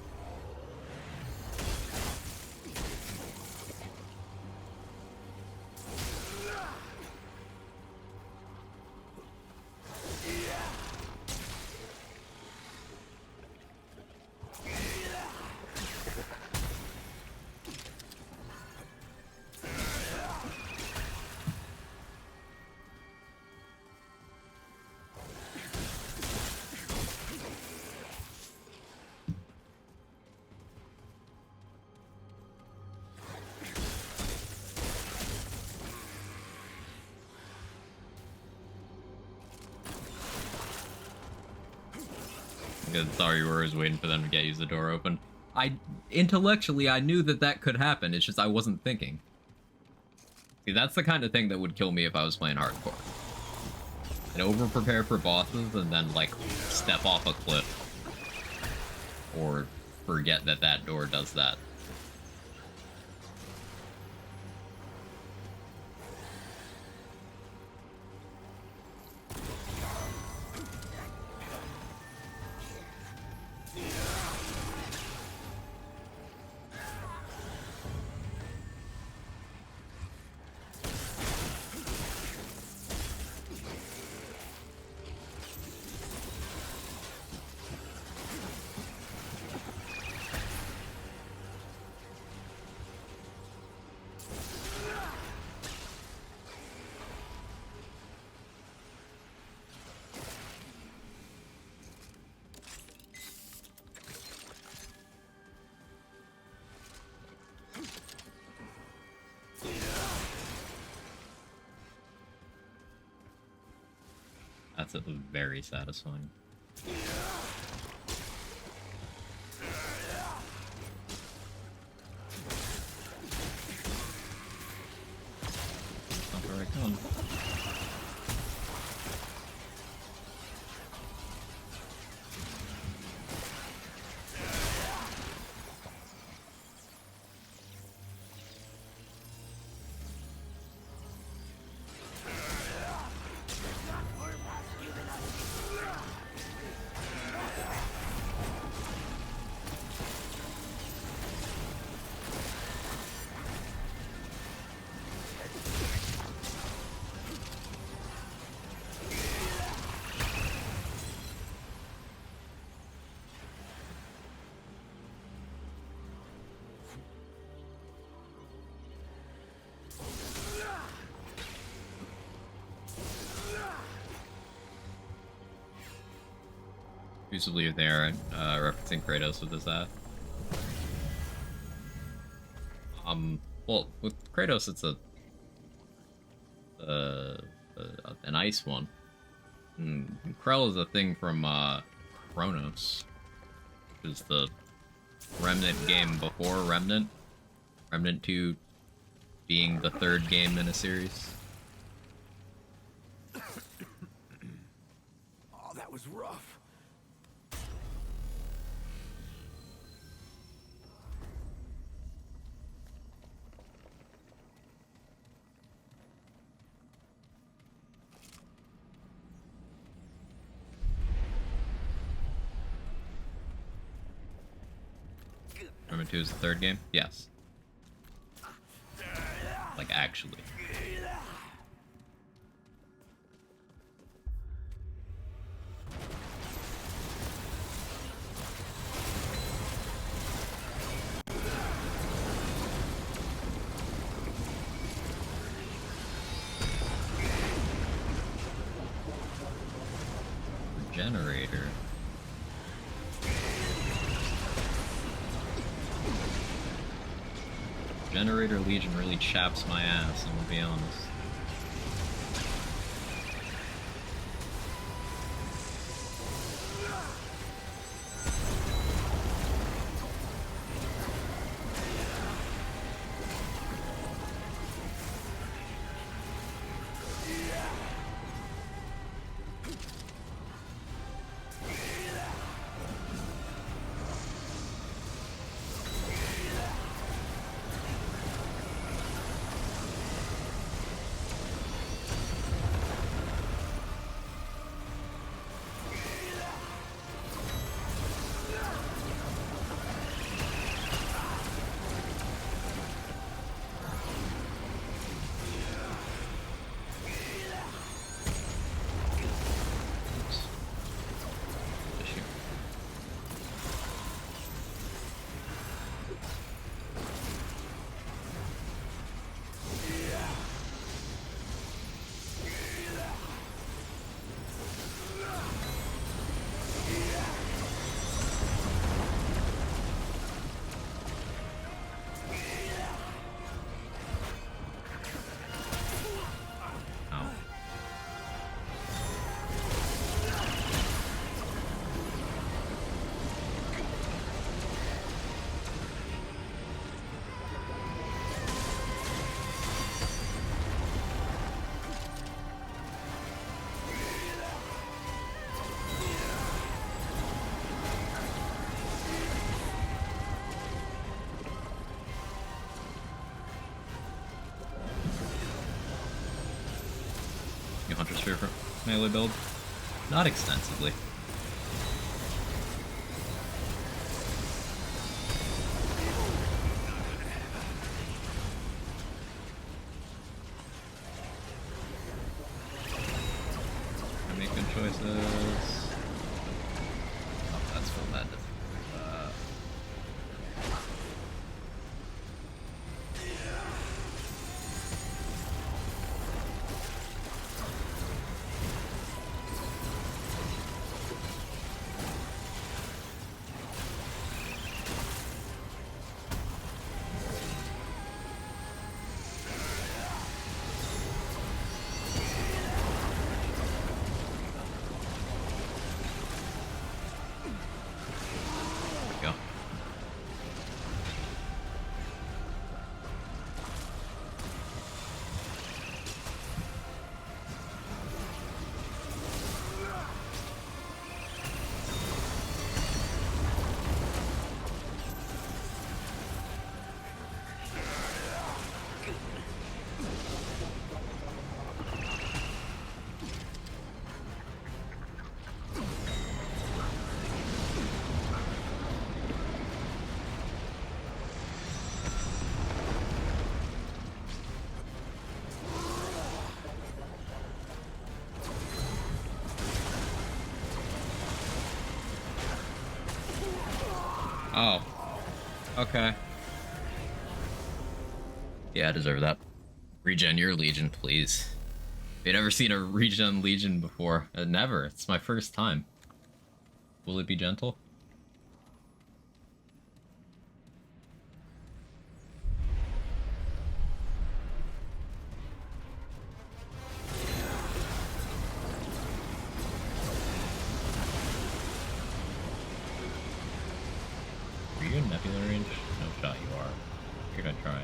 Speaker 7: I thought you were waiting for them to use the door open. Intellectually, I knew that that could happen. It's just I wasn't thinking. See, that's the kind of thing that would kill me if I was playing hardcore. I'd over-prepare for bosses and then, like, step off a cliff. Or forget that that door does that. That's very satisfying. Not where I come. Exclusively there, referencing Kratos with his well, with Kratos, it's an ice one. Krell is a thing from Chronos, which is the Remnant game before Remnant. Remnant 2 being the third game in a series.
Speaker 6: Oh, that was rough.
Speaker 7: Remnant 2 is the third game? Yes. Like, actually. generator. Generator Legion really chaps my ass, I'm gonna be honest. Hunter Sphere for melee build? Not extensively. I make good choices. Oh, that's full madness. Oh. Okay. Yeah, I deserve that. Regen your Legion, please. Have you never seen a regen Legion before? Never. It's my first time. Will it be gentle? Are you in Nebula range? No shot you are. You're gonna try.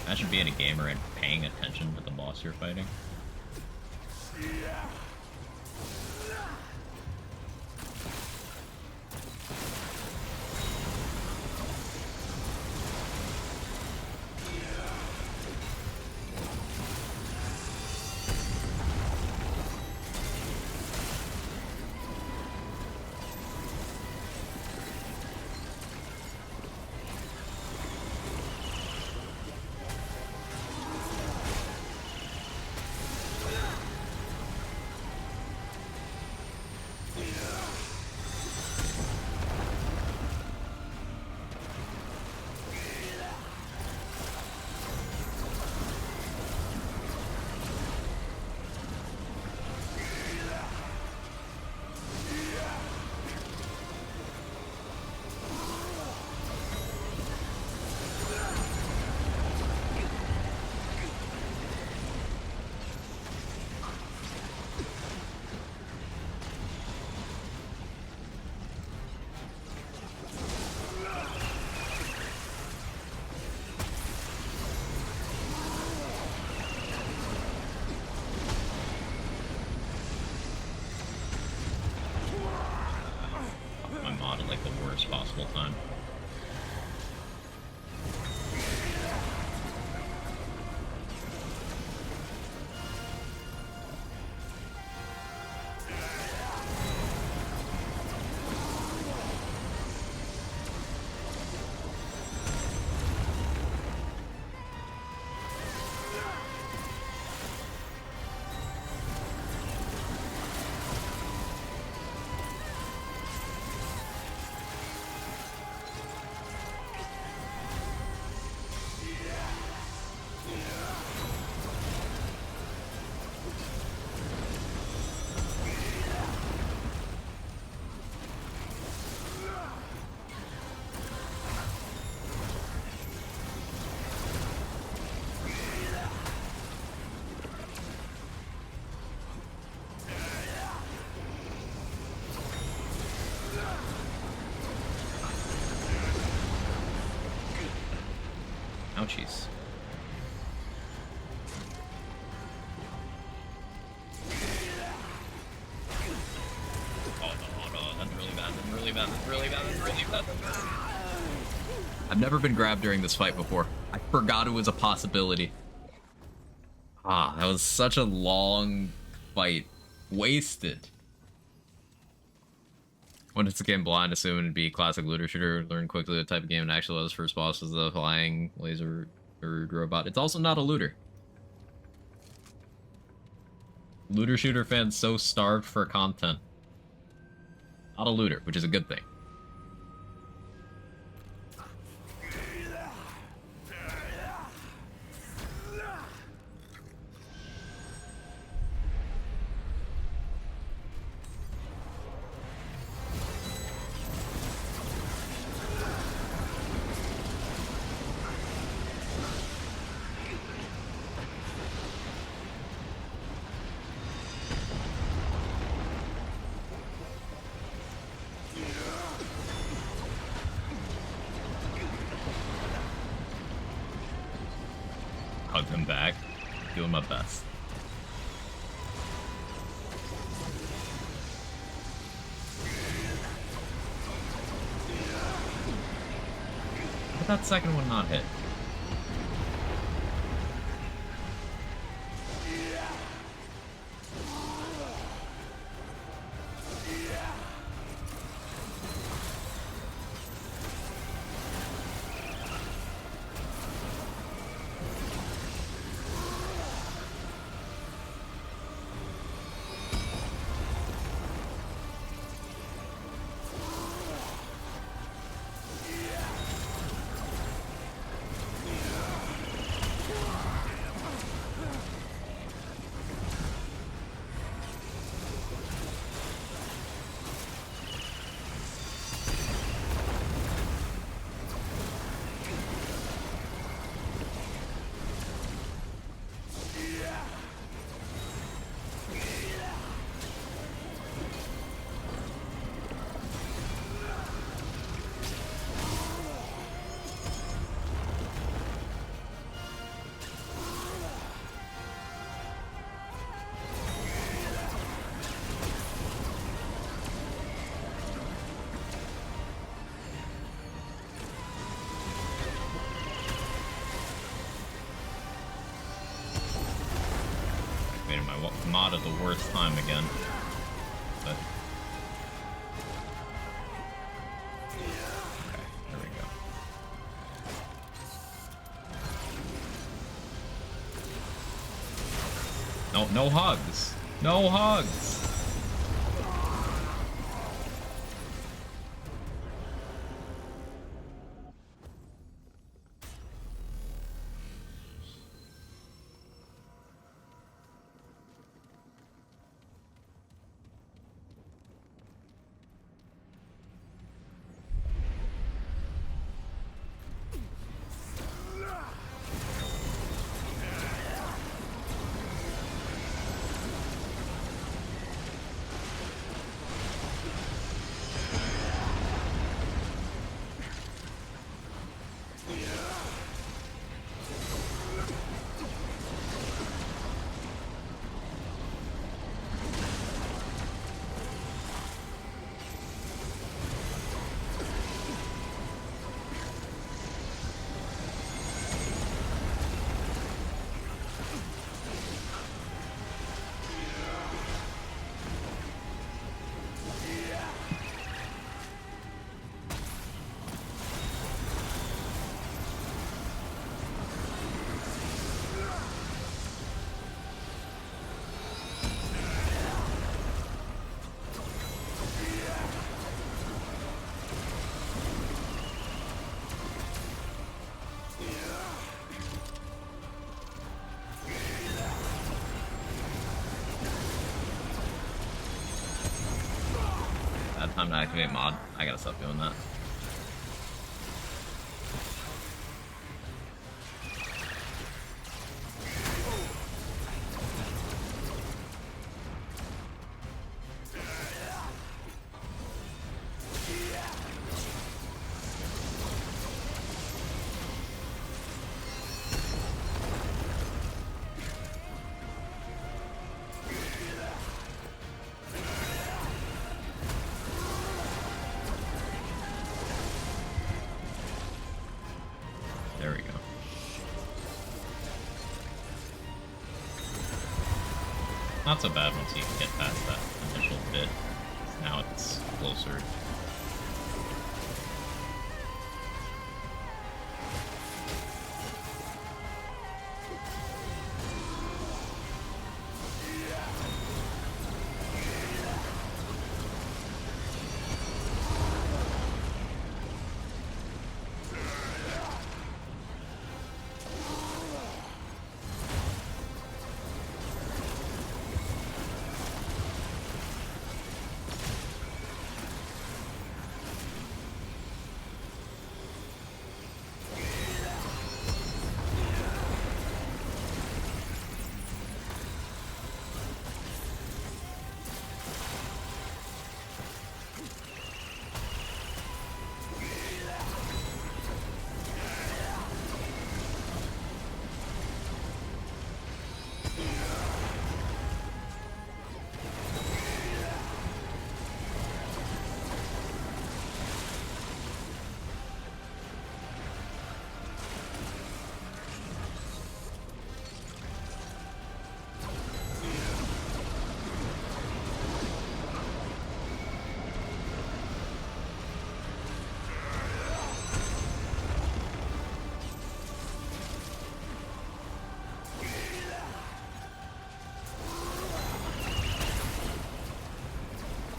Speaker 7: Imagine being a gamer and paying attention to the boss you're fighting. My mod at like the worst possible time. Ouchies. Oh no, that's really bad, that's really bad, that's really bad, that's really bad, that's really bad. I've never been grabbed during this fight before. I forgot it was a possibility. Ah, that was such a long fight. Wasted. When it's a game blind, assume it'd be a classic looter shooter. Learn quickly the type of game it actually was. First boss was the flying laser robot. It's also not a looter. Looter shooter fans so starved for content. Not a looter, which is a good thing. Hug him back. Doing my best. How did that second one not hit? mod at the worst time again. But okay, there we go. No, no hugs. No hugs. Bad time to activate mod. I gotta stop doing that. There we go. Not so bad once you get past that initial bit. Now it's closer.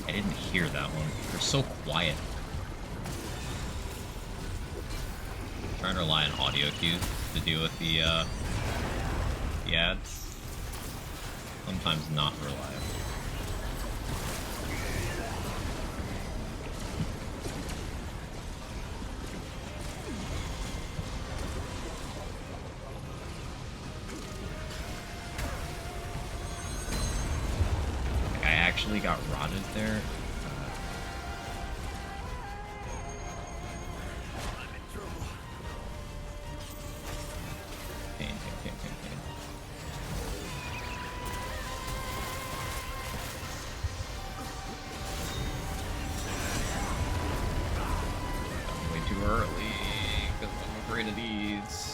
Speaker 7: I didn't hear that one. They're so quiet. I'm trying to rely on audio cues to deal with the ads. Sometimes not reliable. I actually got rotted there. Pain, pain, pain, pain, pain. Got way too early because I'm afraid of these.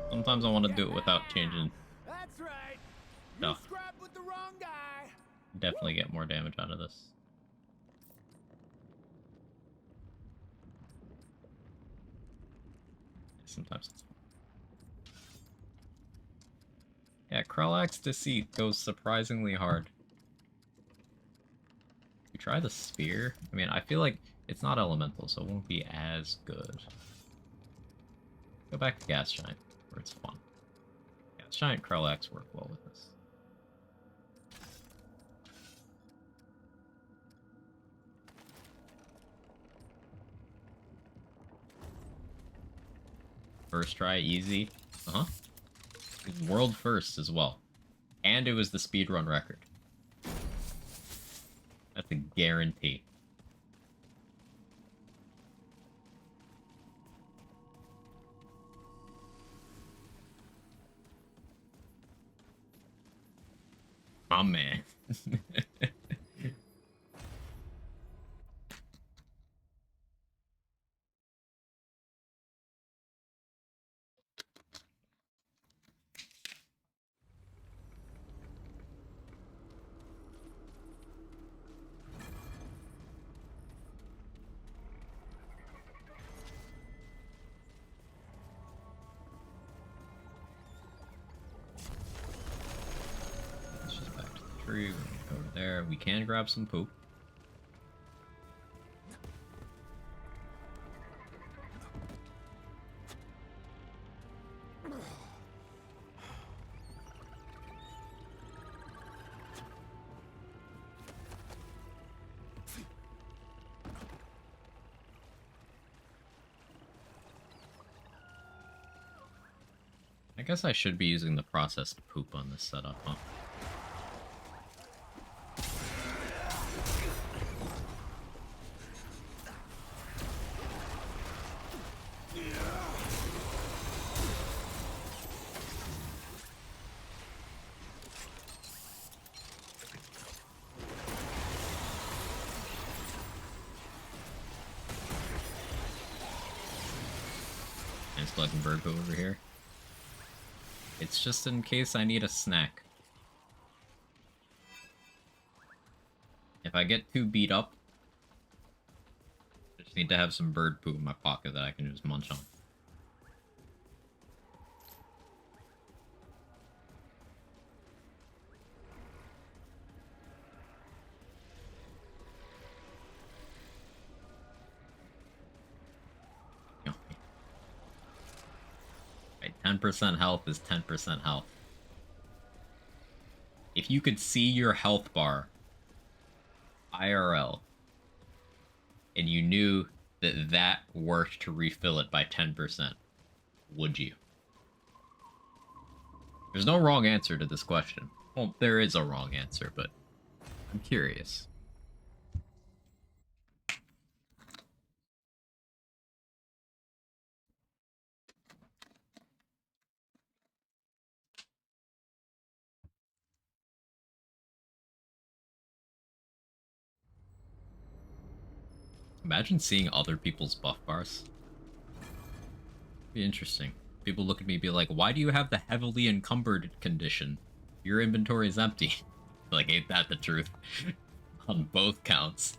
Speaker 7: Sometimes I want to do it without changing
Speaker 6: That's right. You
Speaker 7: stuff.
Speaker 6: scrapped with the wrong guy.
Speaker 7: Definitely get more damage out of this. Sometimes it's fun. Yeah, Krellak's Deceit goes surprisingly hard. You try the spear? I mean, I feel like it's not elemental, so it won't be as good. Go back to Gas Giant, where it's fun. Gas Giant Krellak's work well with this. First try, easy. Uh-huh. World first as well. And it was the speedrun record. That's a guarantee. Oh man. Let's just back to the tree. We're gonna go over there. We can grab some poop. I guess I should be using the processed poop on this setup, huh? And collecting bird poo over here. It's just in case I need a snack. If I get too beat up, I just need to have some bird poo in my pocket that I can just munch on. Right, 10% health is 10% health. If you could see your health bar IRL and you knew that that worked to refill it by 10%, would you? There's no wrong answer to this question. Well, there is a wrong answer, but I'm curious. Imagine seeing other people's buff bars. Be interesting. People look at me and be like, why do you have the heavily encumbered condition? Your inventory is empty. Like, ain't that the truth? On both counts.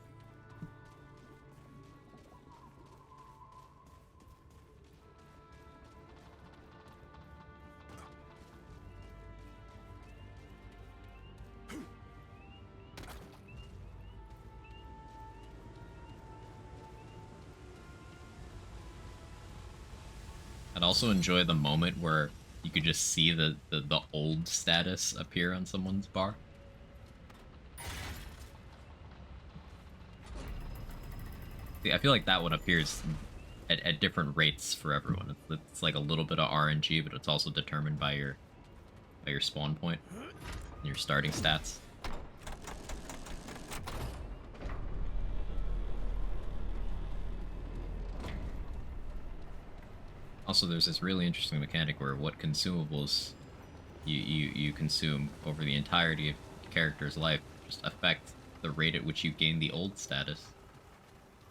Speaker 7: I'd also enjoy the moment where you could just see the old status appear on someone's bar. See, I feel like that one appears at different rates for everyone. It's like a little bit of RNG, but it's also determined by your spawn point, and your starting stats. Also, there's this really interesting mechanic where what consumables you consume over the entirety of the character's life just affect the rate at which you gain the old status.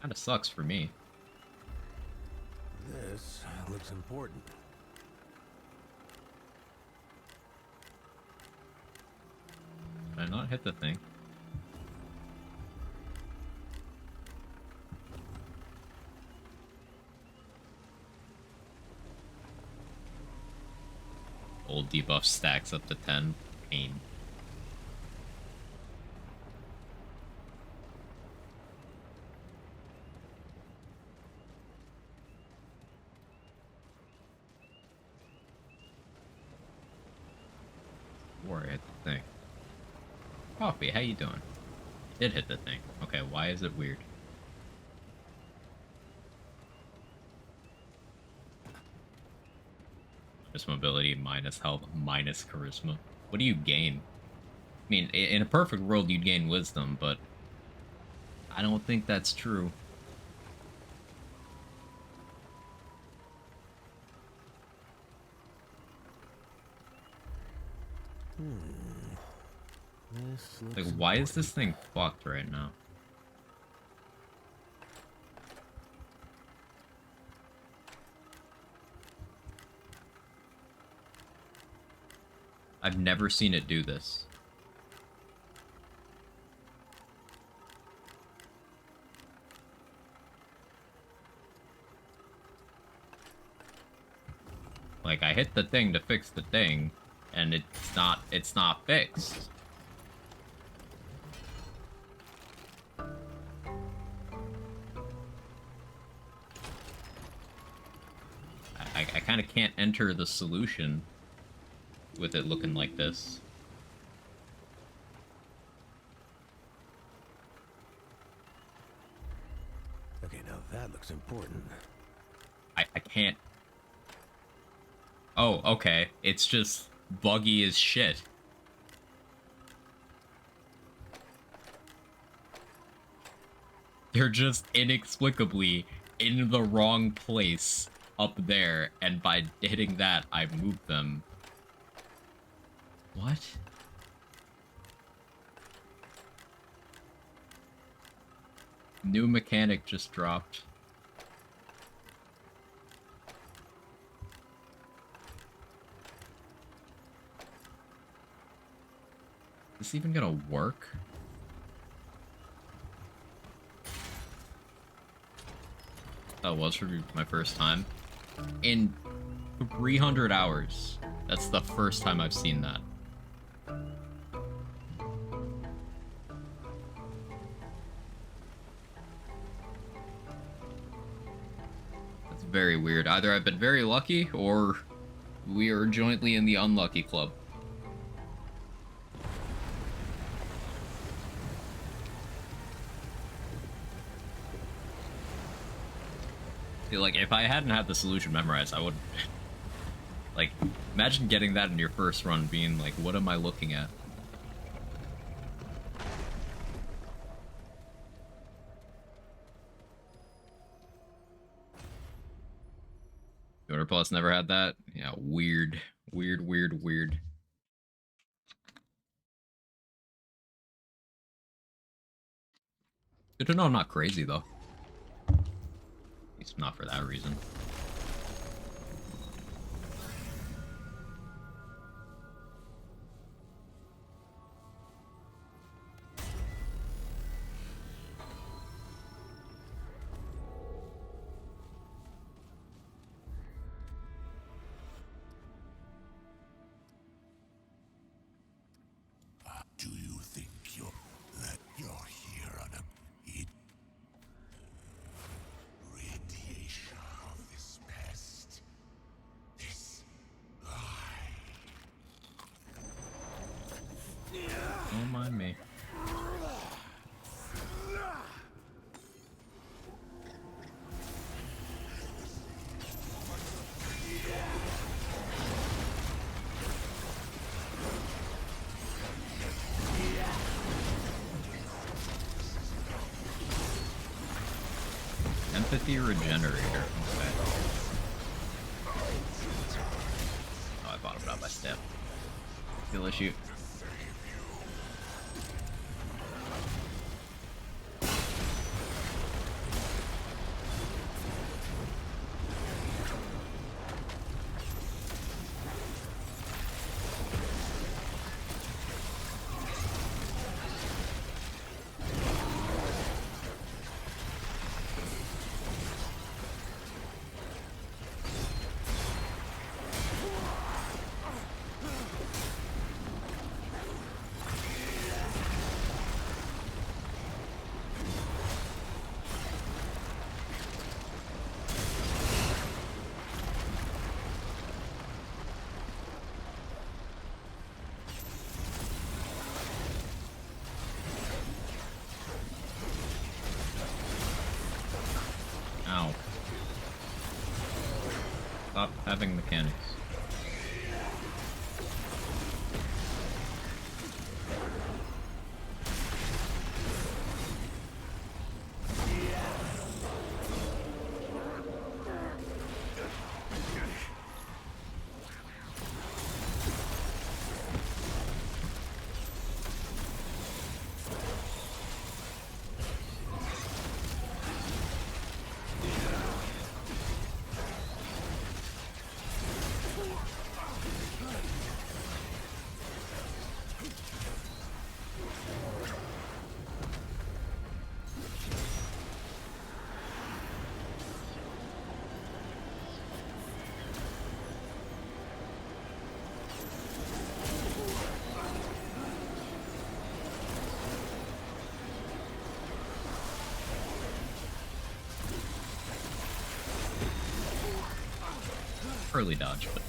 Speaker 7: Kinda sucks for me.
Speaker 6: This looks important.
Speaker 7: Did I not hit the thing? Old debuff stacks up to 10. Pain. Before I hit the thing. Coffee, how you doing? You did hit the thing. Okay, why is it weird? Just mobility minus health minus charisma. What do you gain? I mean, in a perfect world, you'd gain wisdom, but I don't think that's true. Like, why is this thing fucked right now? I've never seen it do this. Like, I hit the thing to fix the thing, and it's not fixed. I kind of can't enter the solution with it looking like this.
Speaker 6: Okay, now that looks important.
Speaker 7: I can't. Oh, okay. It's just buggy as shit. They're just inexplicably in the wrong place up there, and by hitting that, I moved them. What? New mechanic just dropped. Is this even gonna work? That was for my first time. In 300 hours. That's the first time I've seen that. That's very weird. Either I've been very lucky, or we are jointly in the unlucky club. Like, if I hadn't had the solution memorized, I would... Like, imagine getting that in your first run, being like, what am I looking at? 200 plus never had that? Yeah, weird. Weird, weird, weird. Good to know I'm not crazy, though. At least not for that reason.
Speaker 2: Do you think you're here on a radiation of this pest? This lie.
Speaker 7: Don't mind me. Empathy regenerator. Okay. Oh, I bottomed out my step. Skill issue. Stop having mechanics. Early dodge, but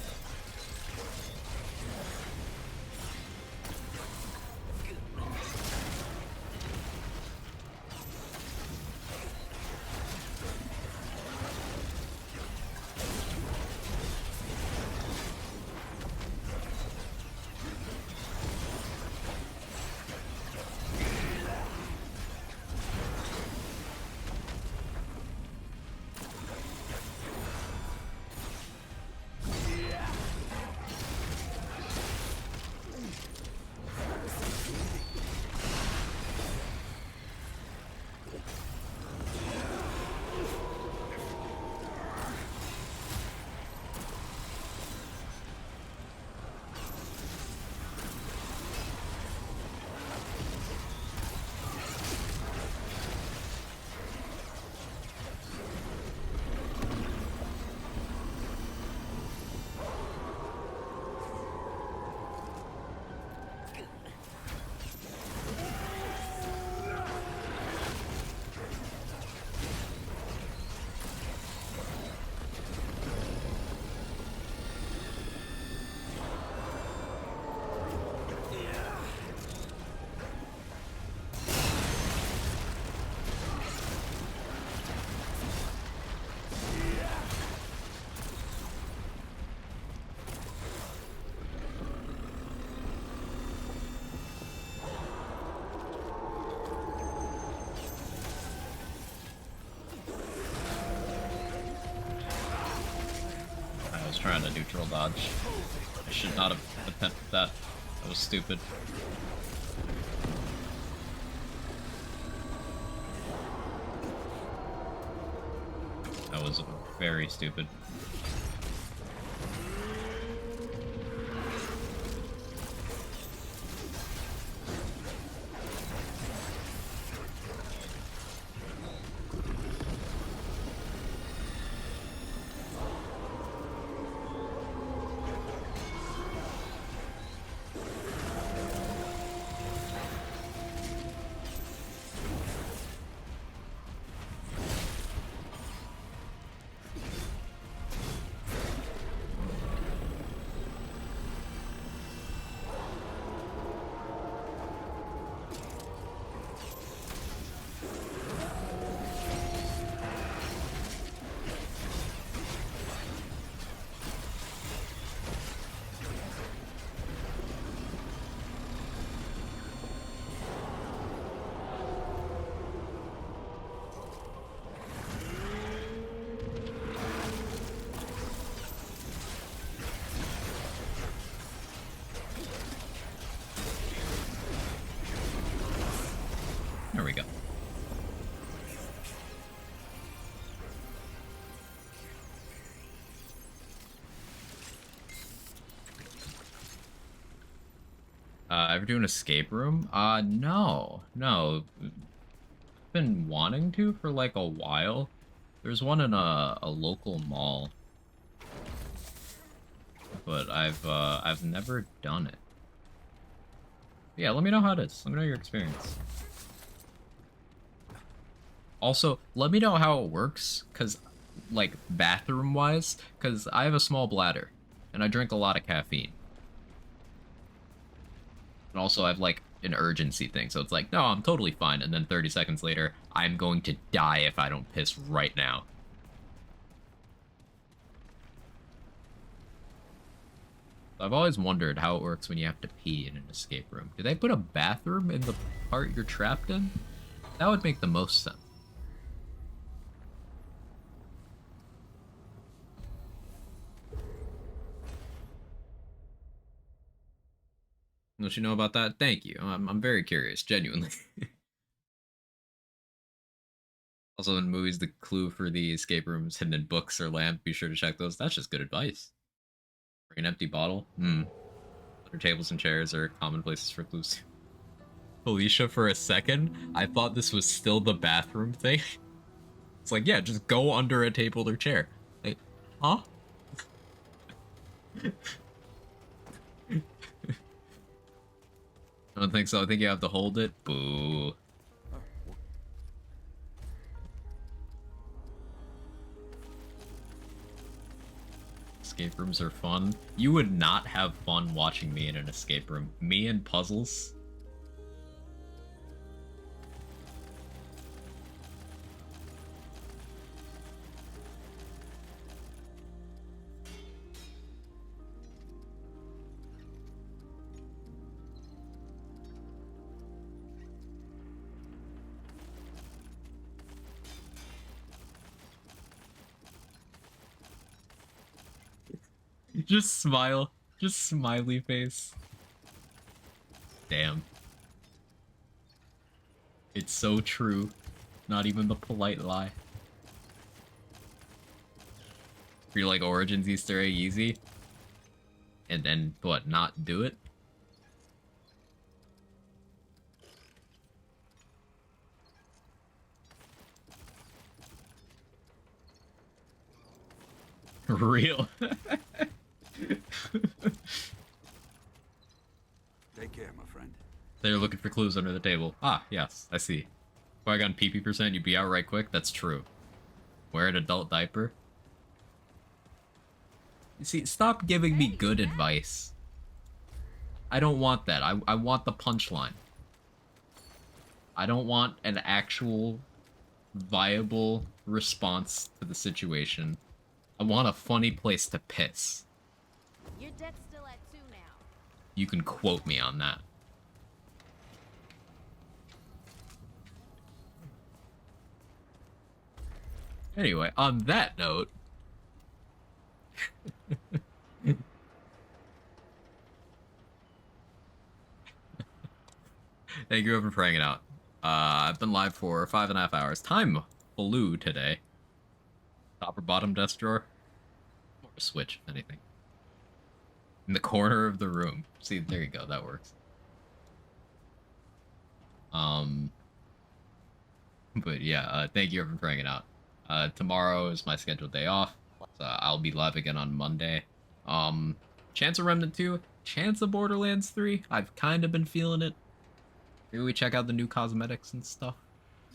Speaker 7: I was trying to neutral dodge. I should not have attempted that. That was stupid. That was very stupid. There we go. Ever do an escape room? No. No. Been wanting to for like a while. There's one in a local mall. But I've never done it. Yeah, let me know how it is. Let me know your experience. Also, let me know how it works, because, like, bathroom-wise, because I have a small bladder, and I drink a lot of caffeine. And also, I have, like, an urgency thing, so it's like, no, I'm totally fine, and then 30 seconds later, I'm going to die if I don't piss right now. I've always wondered how it works when you have to pee in an escape room. Do they put a bathroom in the part you're trapped in? That would make the most sense. Don't you know about that? Thank you. I'm very curious, genuinely. Also, in movies, the clue for the escape room is hidden in books or lamp. Be sure to check those. That's just good advice. Bring an empty bottle. Under tables and chairs are common places for clues. Felicia, for a second, I thought this was still the bathroom thing. It's like, yeah, just go under a table or chair. Like, huh? I don't think so. I think you have to hold it. Boo. Escape rooms are fun. You would not have fun watching me in an escape room. Me and puzzles. Just smile. Just smiley face. Damn. It's so true. Not even the polite lie. You're like Origins Easter egg easy? And then, what, not do it? Real.
Speaker 6: Take care, my friend.
Speaker 7: They're looking for clues under the table. Ah, yes, I see. Qui-Gon PP%, you'd be out right quick? That's true. Wear an adult diaper? You see, stop giving me good advice. I don't want that. I want the punchline. I don't want an actual viable response to the situation. I want a funny place to piss.
Speaker 8: Your debt's still at 2 now.
Speaker 7: You can quote me on that. Anyway, on that note... Thank you everyone for hanging out. I've been live for 5.5 hours. Time flew today. Top or bottom desk drawer? Or a switch, if anything. In the corner of the room. See, there you go, that works. But yeah, thank you everyone for hanging out. Tomorrow is my scheduled day off. So I'll be live again on Monday. Chance of Remnant 2, chance of Borderlands 3. I've kind of been feeling it. Maybe we check out the new cosmetics and stuff.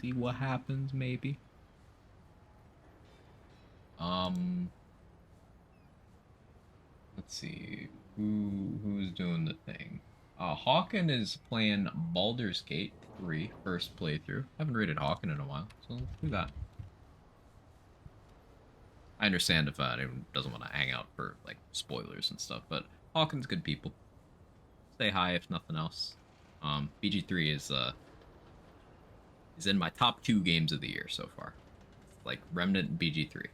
Speaker 7: See what happens, maybe. Let's see. Who's doing the thing? Hawken is playing Baldur's Gate 3, first playthrough. Haven't rated Hawken in a while, so let's do that. I understand if anyone doesn't want to hang out for like spoilers and stuff, but Hawken's good people. Say hi if nothing else. BG3 is in my top 2 games of the year so far. Like Remnant and BG3.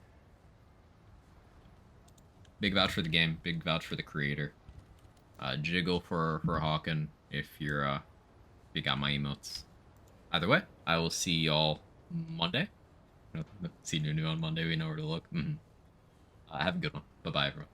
Speaker 7: Big vouch for the game, big vouch for the creator. Jiggle for Hawken if you got my emotes. Either way, I will see y'all Monday. See new on Monday, we know where to look. Have a good one. Bye-bye, everyone.